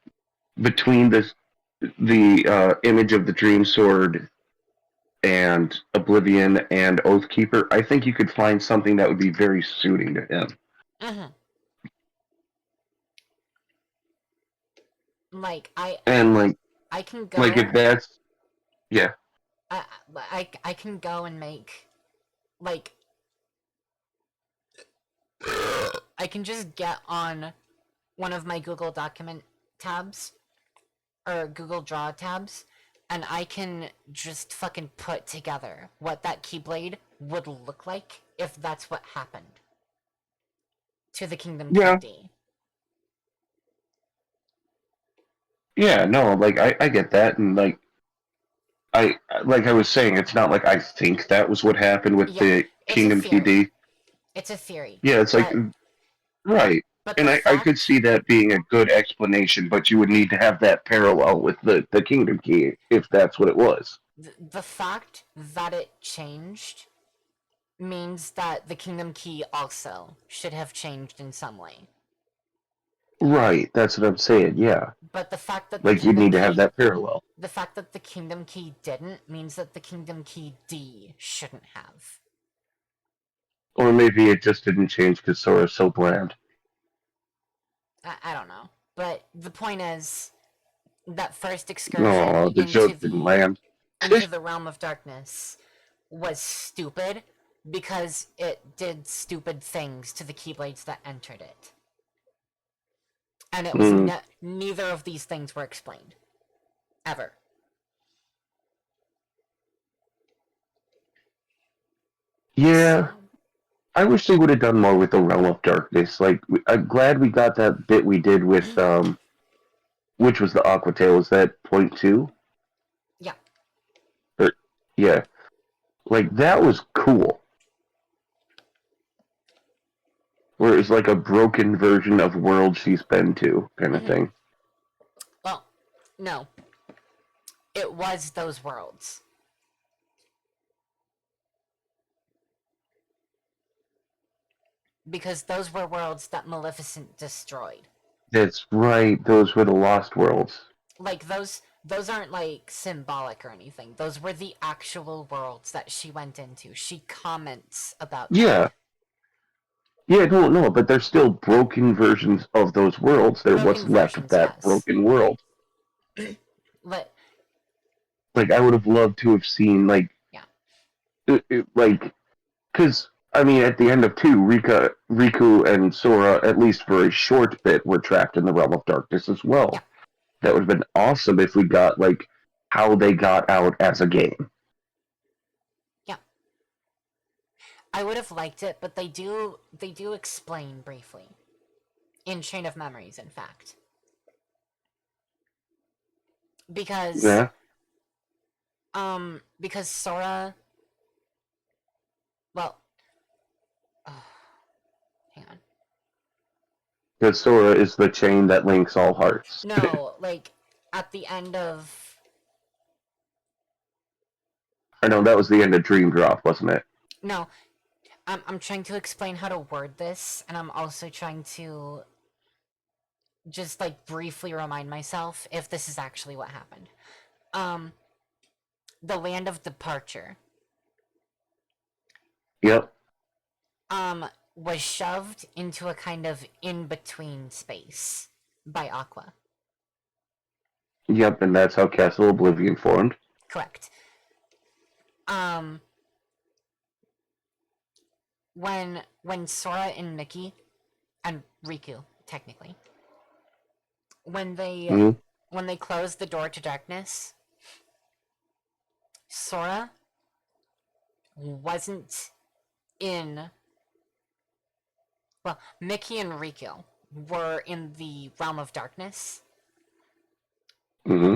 between the image of the Dream Sword and Oblivion and Oathkeeper, I think you could find something that would be very suiting to him. Mm-hmm. Like And I can like if go that's yeah. I, I can go and make like I can just get on one of my Google document tabs or Google Draw tabs and I can just fucking put together what that Keyblade would look like if that's what happened to the Kingdom Key Yeah. D. Yeah, no, like I get that and I like I was saying, it's not like I think that was what happened with Yeah, the it's a Kingdom theory. KD. It's a theory. Yeah, it's like right. But And the I could fact see that being a good explanation, but you would need to have that parallel with the Kingdom Key if that's what it was. the fact that it changed means that the Kingdom Key also should have changed in some way. Right, that's what I'm saying, yeah. But the fact that the Like, you Kingdom need to have Key, that parallel. the fact that the Kingdom Key didn't means that the Kingdom Key D shouldn't have. Or maybe it just didn't change because Sora's so bland. I don't know. But the point is, that first excursion Oh, the joke didn't land. into the realm of darkness was stupid because it did stupid things to the Keyblades that entered it. And it was Mm, neither of these things were explained. Ever. yeah, So, I wish they would have done more with the Realm of Darkness. Like, I'm glad we got that bit we did with, which was the Aqua Tail. Is that point two? yeah. Or, yeah. Like, that was cool. Where it's like a broken version of world she's been to, kind of Mm-hmm. thing. Well, no. It was those worlds. Because those were worlds that Maleficent destroyed. That's right, those were the Lost Worlds. Like, those aren't, like, symbolic or anything. Those were the actual worlds that she went into. She comments about them. Yeah. Yeah, no, but they're still broken versions of those worlds. They're Broken what's left of versions, that yes. broken world. But, Like, I would have loved to have seen, like, yeah. like, because, I mean, at the end of 2, Riku and Sora, at least for a short bit, were trapped in the Realm of Darkness as Yeah. well. That would have been awesome if we got, like, how they got out as a game. Yeah. I would have liked it, but they do explain briefly. In Chain of Memories, in fact. Because, Yeah? because Sora... Well... Oh, hang on. Because Sora is the chain that links all hearts. No, like, at the end of... I know, that was the end of Dream Drop, wasn't it? No, I'm trying to explain how to word this, and I'm also trying to just, like, briefly remind myself if this is actually what happened. The Land of Departure, Yep. was shoved into a kind of in-between space by Aqua. Yep, and that's how Castle Oblivion formed. Correct. When Sora and Mickey, and Riku, technically, when they Mm-hmm. when they closed the door to darkness, Sora wasn't in... Well, Mickey and Riku were in the realm of darkness, Mm-hmm.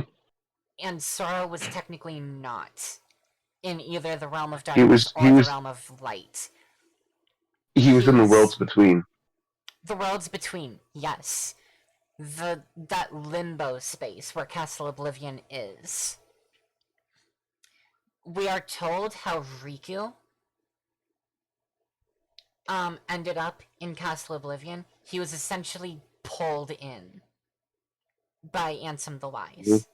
and Sora was technically not in either the realm of He darkness was he or the was realm of light. he was in the worlds He's between. the worlds between, yes. That limbo space where Castle Oblivion is. We are told how Riku ended up in Castle Oblivion. He was essentially pulled in by Ansem the Mm-hmm. Wise.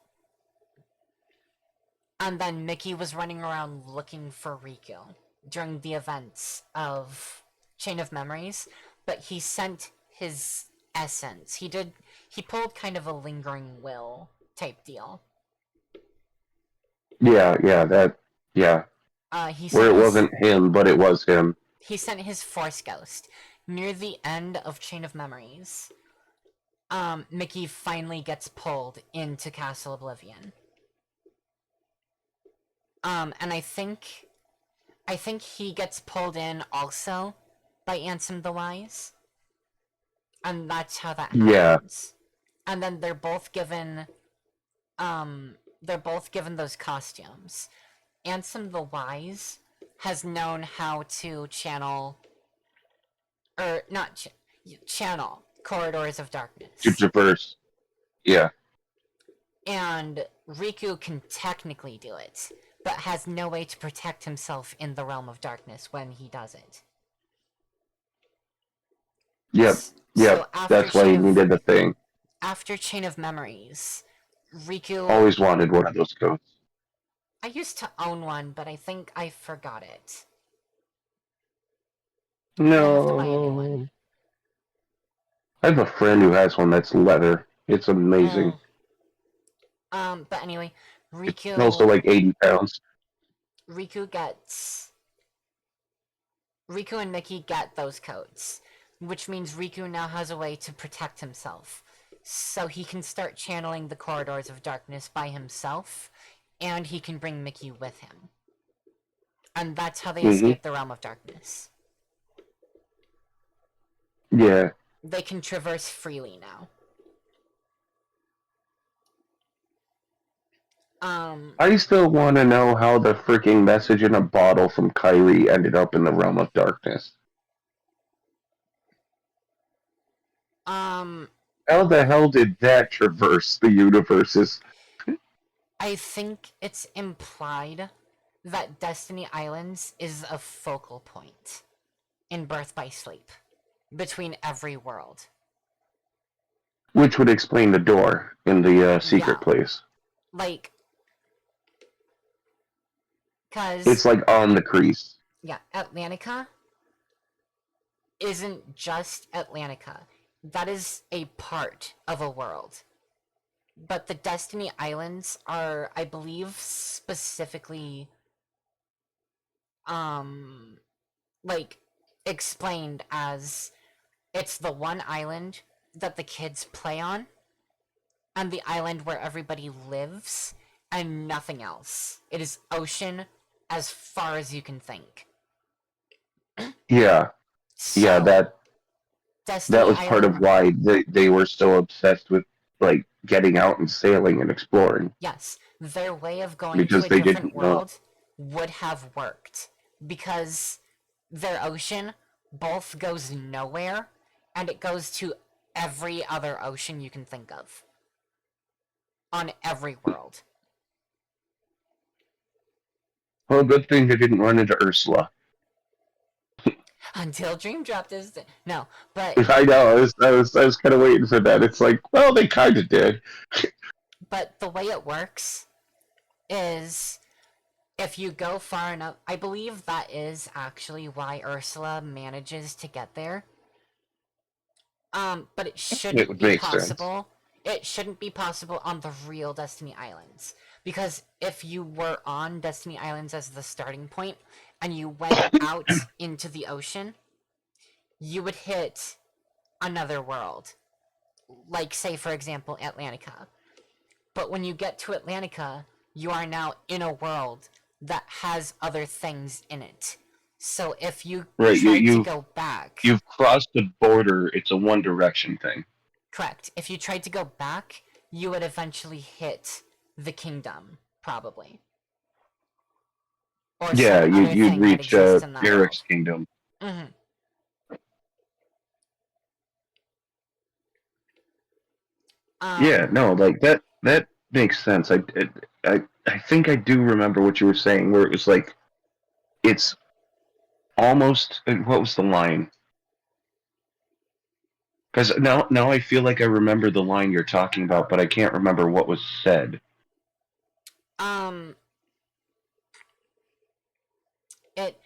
And then Mickey was running around looking for Riku during the events of Chain of Memories, but he sent his essence. He pulled kind of a lingering will type deal. Yeah. He Where sent it his wasn't him, but it was him. Force Ghost near the end of Chain of Memories. Mickey finally gets pulled into Castle Oblivion. And I think he gets pulled in also by Ansem the Wise. And that's how that Yeah. happens. And then they're both given those costumes. Ansem the Wise has known how to channel, or not channel, corridors of To darkness. traverse. Yeah. And Riku can technically do it, but has no way to protect himself in the realm of darkness when he does it. Yep, So yep. That's why he needed the thing. after Chain of Memories, Riku. Always wanted one of those coats. I used to own one, but I think I forgot it. Might have to buy a new one. No. I have a friend who has one that's leather. It's amazing. Oh. But anyway, It's also Riku like 80 pounds. Riku gets Riku and Mickey get those coats, which means Riku now has a way to protect himself. So he can start channeling the corridors of darkness by himself, and he can bring Mickey with him. And that's how they Mm-hmm. escape the realm of darkness. Yeah. They can traverse freely now. I still want to know how the freaking message in a bottle from Kyrie ended up in the realm of darkness. um, How the hell did that traverse the universes? I think it's implied that Destiny Islands is a focal point in Birth by Sleep between every world. Which would explain the door in the secret Yeah, place. like, cause It's like on the crease. yeah, Atlantica isn't just Atlantica. That is a part of a world. But the Destiny Islands are, I believe, specifically like explained as it's the one island that the kids play on and the island where everybody lives and nothing else. It is ocean as far as you can think. Yeah, yeah. So, That Destiny was part of Island, why they were so obsessed with like getting out and sailing and exploring yes, their way of going to because a they different didn't know. world would have worked because their ocean both goes nowhere and it goes to every other ocean you can think of on every world. Well, good thing they didn't run into Ursula. Until Dream dropped his. No, but I know. I was kind of waiting for that. It's like, well, they kind of did. the way it works is if you go far enough. I believe that is actually why Ursula manages to get there. But it It shouldn't would be make sense. possible. It shouldn't be possible on the real Destiny Islands. Because if you were on Destiny Islands as the starting point and you went out into the ocean, you would hit another world. Like, say, for example, Atlantica. But when you get to Atlantica, you are now in a world that has other things in it. So if you Right? tried to go back, You've crossed the border. It's a one direction thing. correct, if you tried to go back, you would eventually hit the kingdom, probably. Or Yeah, some other you'd thing that reach exists in that Eric's world. kingdom. Mm-hmm. Yeah, Um, no, like that makes sense. I think I do remember what you were saying, where it was like it's almost what was the line? Because now I feel like I remember the line you're talking about, but I can't remember what was said. um, it,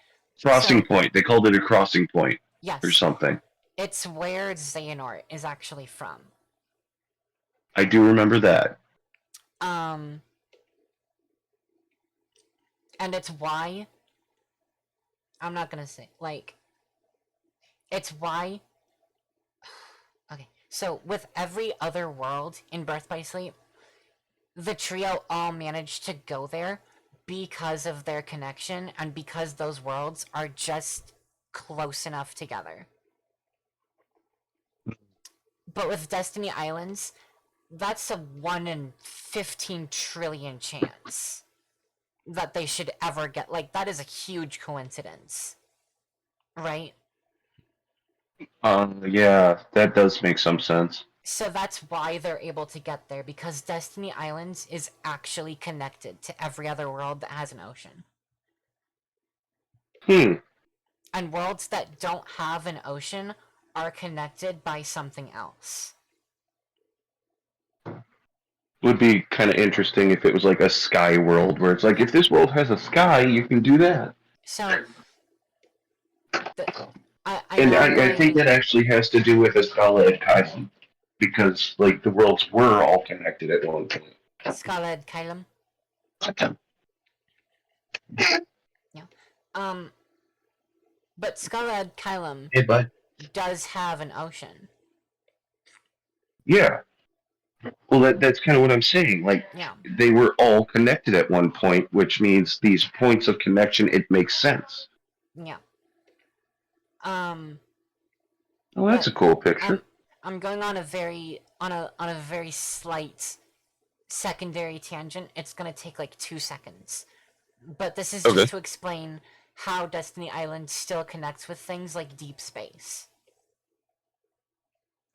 Crossing so, point. They called it a crossing point or yes, something. it's where Xehanort is actually from. I do remember that. Um, and it's why, I'm not gonna say, like, it's why, okay, so with every other world in Birth by Sleep, the trio all managed to go there because of their connection and because those worlds are just close enough together. But with Destiny Islands, that's a 1 in 15 trillion chance that they should ever get. Like, that is a huge coincidence, right? Yeah, that does make some sense. So that's why they're able to get there, because Destiny Islands is actually connected to every other world that has an ocean. Hmm. And worlds that don't have an ocean are connected by something else. Would be kind of interesting if it was like a sky world, where it's like, Yeah. if this world has a sky, you can do that. So, the, I And know I'm I think going that actually has to do with Escala Kaizen, because like the worlds were all connected at one point. Skaled Kylum. Yeah. Um, but Skaled Kylum Hey, bud. does have an ocean. Yeah. Well, that's kind of what I'm saying. Like, Yeah. they were all connected at one point, which means these points of connection, it makes sense. Yeah. Um, Oh, that's but a cool picture. I'm going on a very slight secondary tangent. It's gonna take like 2 seconds. But this is Okay. just to explain how Destiny Island still connects with things like deep space.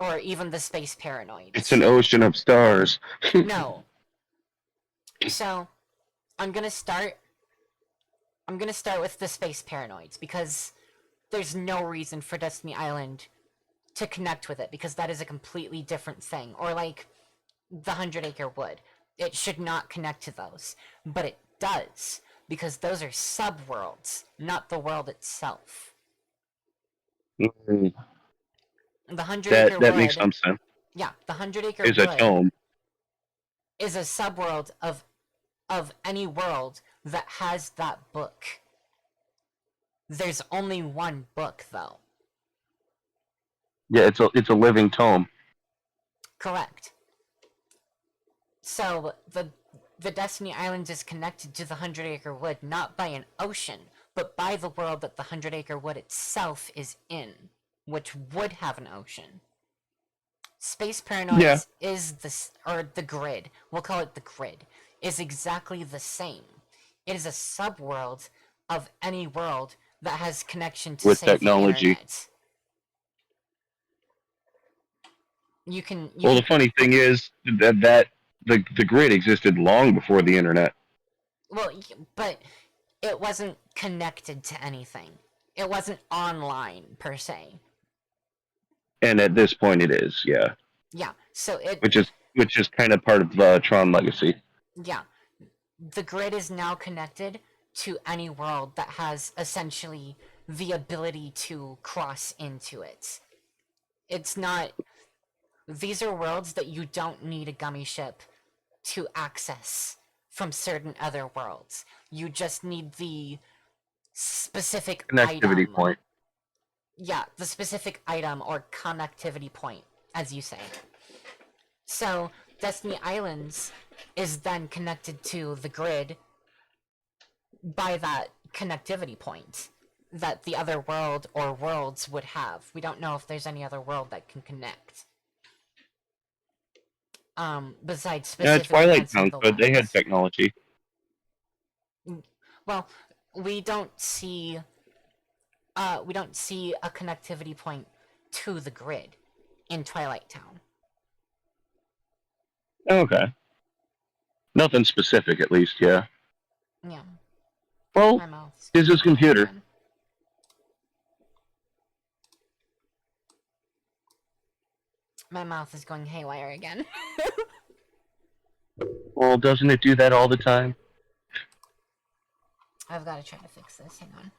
Or even the space It's paranoids. an ocean of stars. No. So, I'm gonna start with the space paranoids because there's no reason for Destiny Island to connect with it because that is a completely different thing. Or like the 100 Acre Wood. It should not connect to those. But it does because those are subworlds, not the world itself. Mm, The Hundred that Acre that makes Wood, some sense. yeah, the 100 Acre Is a Wood tome. is a subworld of any world that has that book. There's only one book though. Yeah, it's a living tome. Correct. So the Destiny Island is connected to the 100 Acre Wood not by an ocean, but by the world that the 100 Acre Wood itself is in, which would have an ocean. Space Yeah. Paranoids is the grid. We'll call it the grid. Is exactly the same. It is a subworld of any world that has connection to, With say, the technology. internet. You can Well, the funny thing is that the grid existed long before the internet, well, but it wasn't connected to anything. It wasn't online per se. and at this point, it is. Yeah, Yeah. So which is kind of part of Tron Legacy. yeah, the grid is now connected to any world that has essentially the ability to cross into it. It's not. These are worlds that you don't need a gummy ship to access from certain other worlds. You just need the specific Connectivity item. point. Yeah, the specific item or connectivity point, as you say. So, Destiny Islands is then connected to the grid by that connectivity point that the other world or worlds would have. We don't know if there's any other world that can connect. Besides Yeah, it's specifically Twilight answering Town, the but they had ones. technology. Well, we don't see we don't see a connectivity point to the grid in Twilight Town. Okay, nothing specific, at least. Yeah. Yeah, Well, my mouth's is going his haywire computer. again. My mouth is going haywire again. Well, doesn't it do that all the time? I've got to try to fix this. Hang on.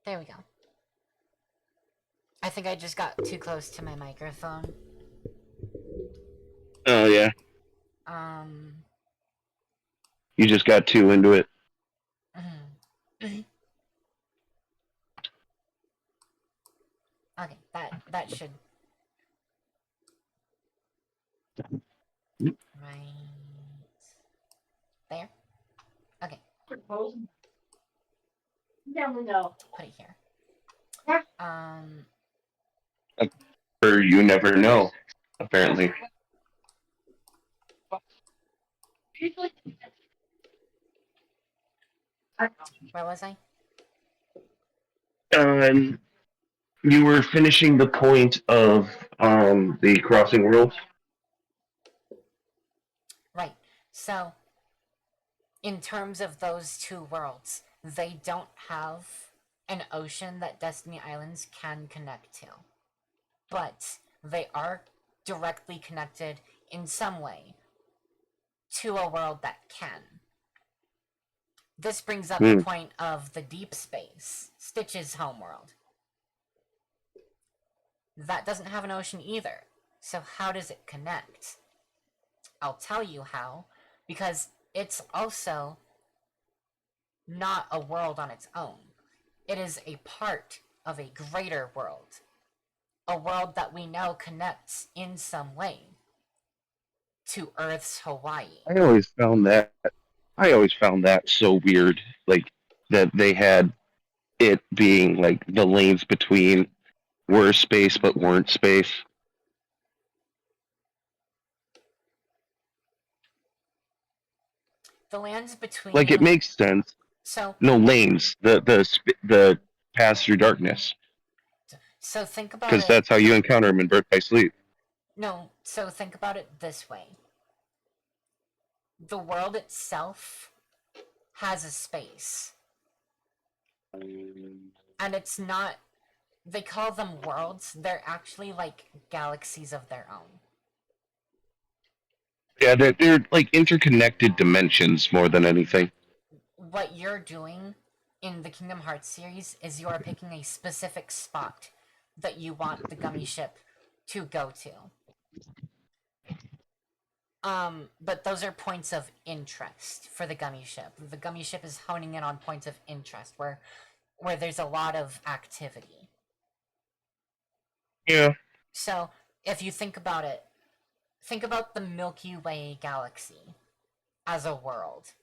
There we go. I think I just got too close to my microphone. Oh yeah, Um. you just got too into it. Okay, that should right there. Okay, put it here. Um. Or you never know. Apparently, Where was I? Um, you were finishing the point of the crossing worlds. Right. So, in terms of those two worlds, they don't have an ocean that Destiny Islands can connect to. But they are directly connected in some way to a world that can. This brings up the Hmm. point of the deep space, Stitch's homeworld. That doesn't have an ocean either. So, how does it connect? I'll tell you how, because it's also not a world on its own. It is a part of a greater world, a world that we know connects in some way to Earth's Hawaii. I always found that I always found that so weird, like that they had it being like the lanes between were space but weren't space. The lands Like it between. makes sense. So, No lanes, the pass through darkness, so think about because it. that's how you encounter him in Birth by Sleep. No, so think about it this way. The world itself has a space, and it's not. They call them worlds, they're actually like galaxies of their own. Yeah, they're like interconnected dimensions more than anything. What you're doing in the Kingdom Hearts series is you are picking a specific spot that you want the gummy ship to go to. But those are points of interest for the gummy ship. The gummy ship is honing in on points of interest where there's a lot of activity. Yeah. So if you think about it, think about the Milky Way galaxy as a world.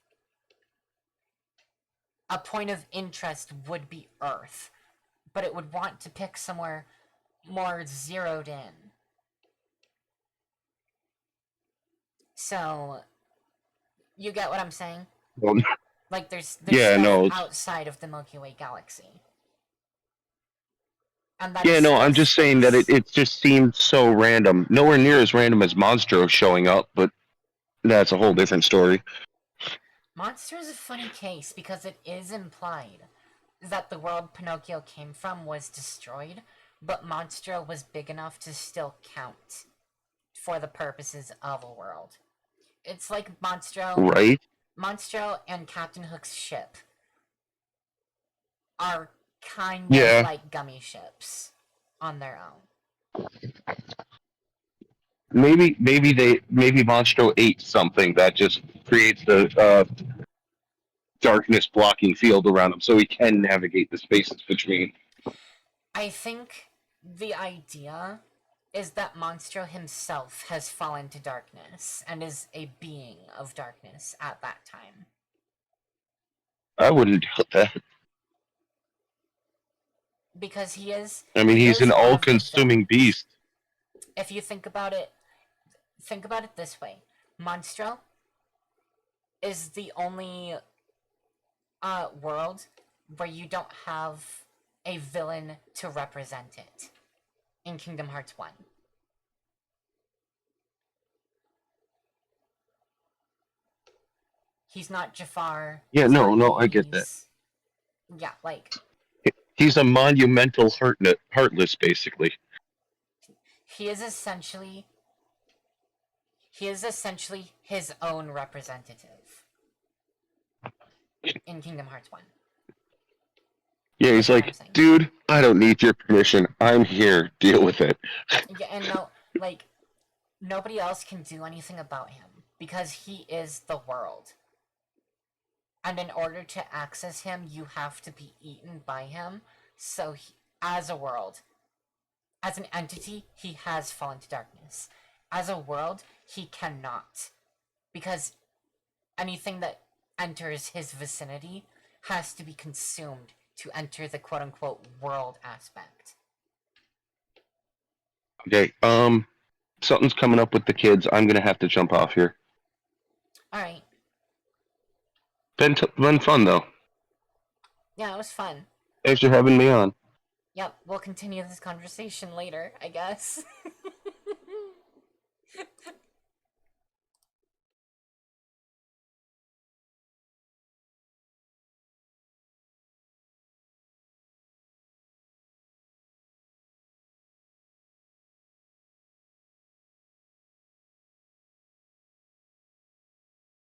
A point of interest would be Earth, but it would want to pick somewhere more zeroed in. So, you get what I'm saying? Well, Like there's yeah, stuff no, outside of the Milky Way galaxy. And that is yeah, no. still I'm just saying that space. it just seemed so random. Nowhere near as random as Monstro showing up, but that's a whole different story. Monster is a funny case because it is implied that the world Pinocchio came from was destroyed, but Monstro was big enough to still count for the purposes of a world. It's like Right? Monstro and Captain Hook's ship are kind of Yeah. like gummy ships on their own. Maybe Monstro ate something that just creates the darkness blocking field around him, so he can navigate the spaces between. I think the idea is that Monstro himself has fallen to darkness and is a being of darkness at that time. I wouldn't doubt that. Because I mean, he he's is an one of the all-consuming villains. beast. If you think about it this way. Monstro is the only world where you don't have a villain to represent it in Kingdom Hearts 1. He's not Jafar, Yeah, he's no, not no, I get that. Ys. Yeah, like He's a monumental heartless, basically. he is essentially he is essentially his own representative in Kingdom Hearts 1. Yeah, You he's get what I'm like, saying? dude, I don't need your permission. I'm here. Deal with it. Yeah, and no, like nobody else can do anything about him because he is the world. And in order to access him, you have to be eaten by him. So, as a world, as an entity, he has fallen to darkness. As a world, he cannot. Because anything that enters his vicinity has to be consumed to enter the quote unquote world aspect. Okay, something's coming up with the kids. I'm gonna have to jump off here. Alright, Been fun though. Yeah, it was fun. Thanks for having me on. Yep, we'll continue this conversation later, I guess.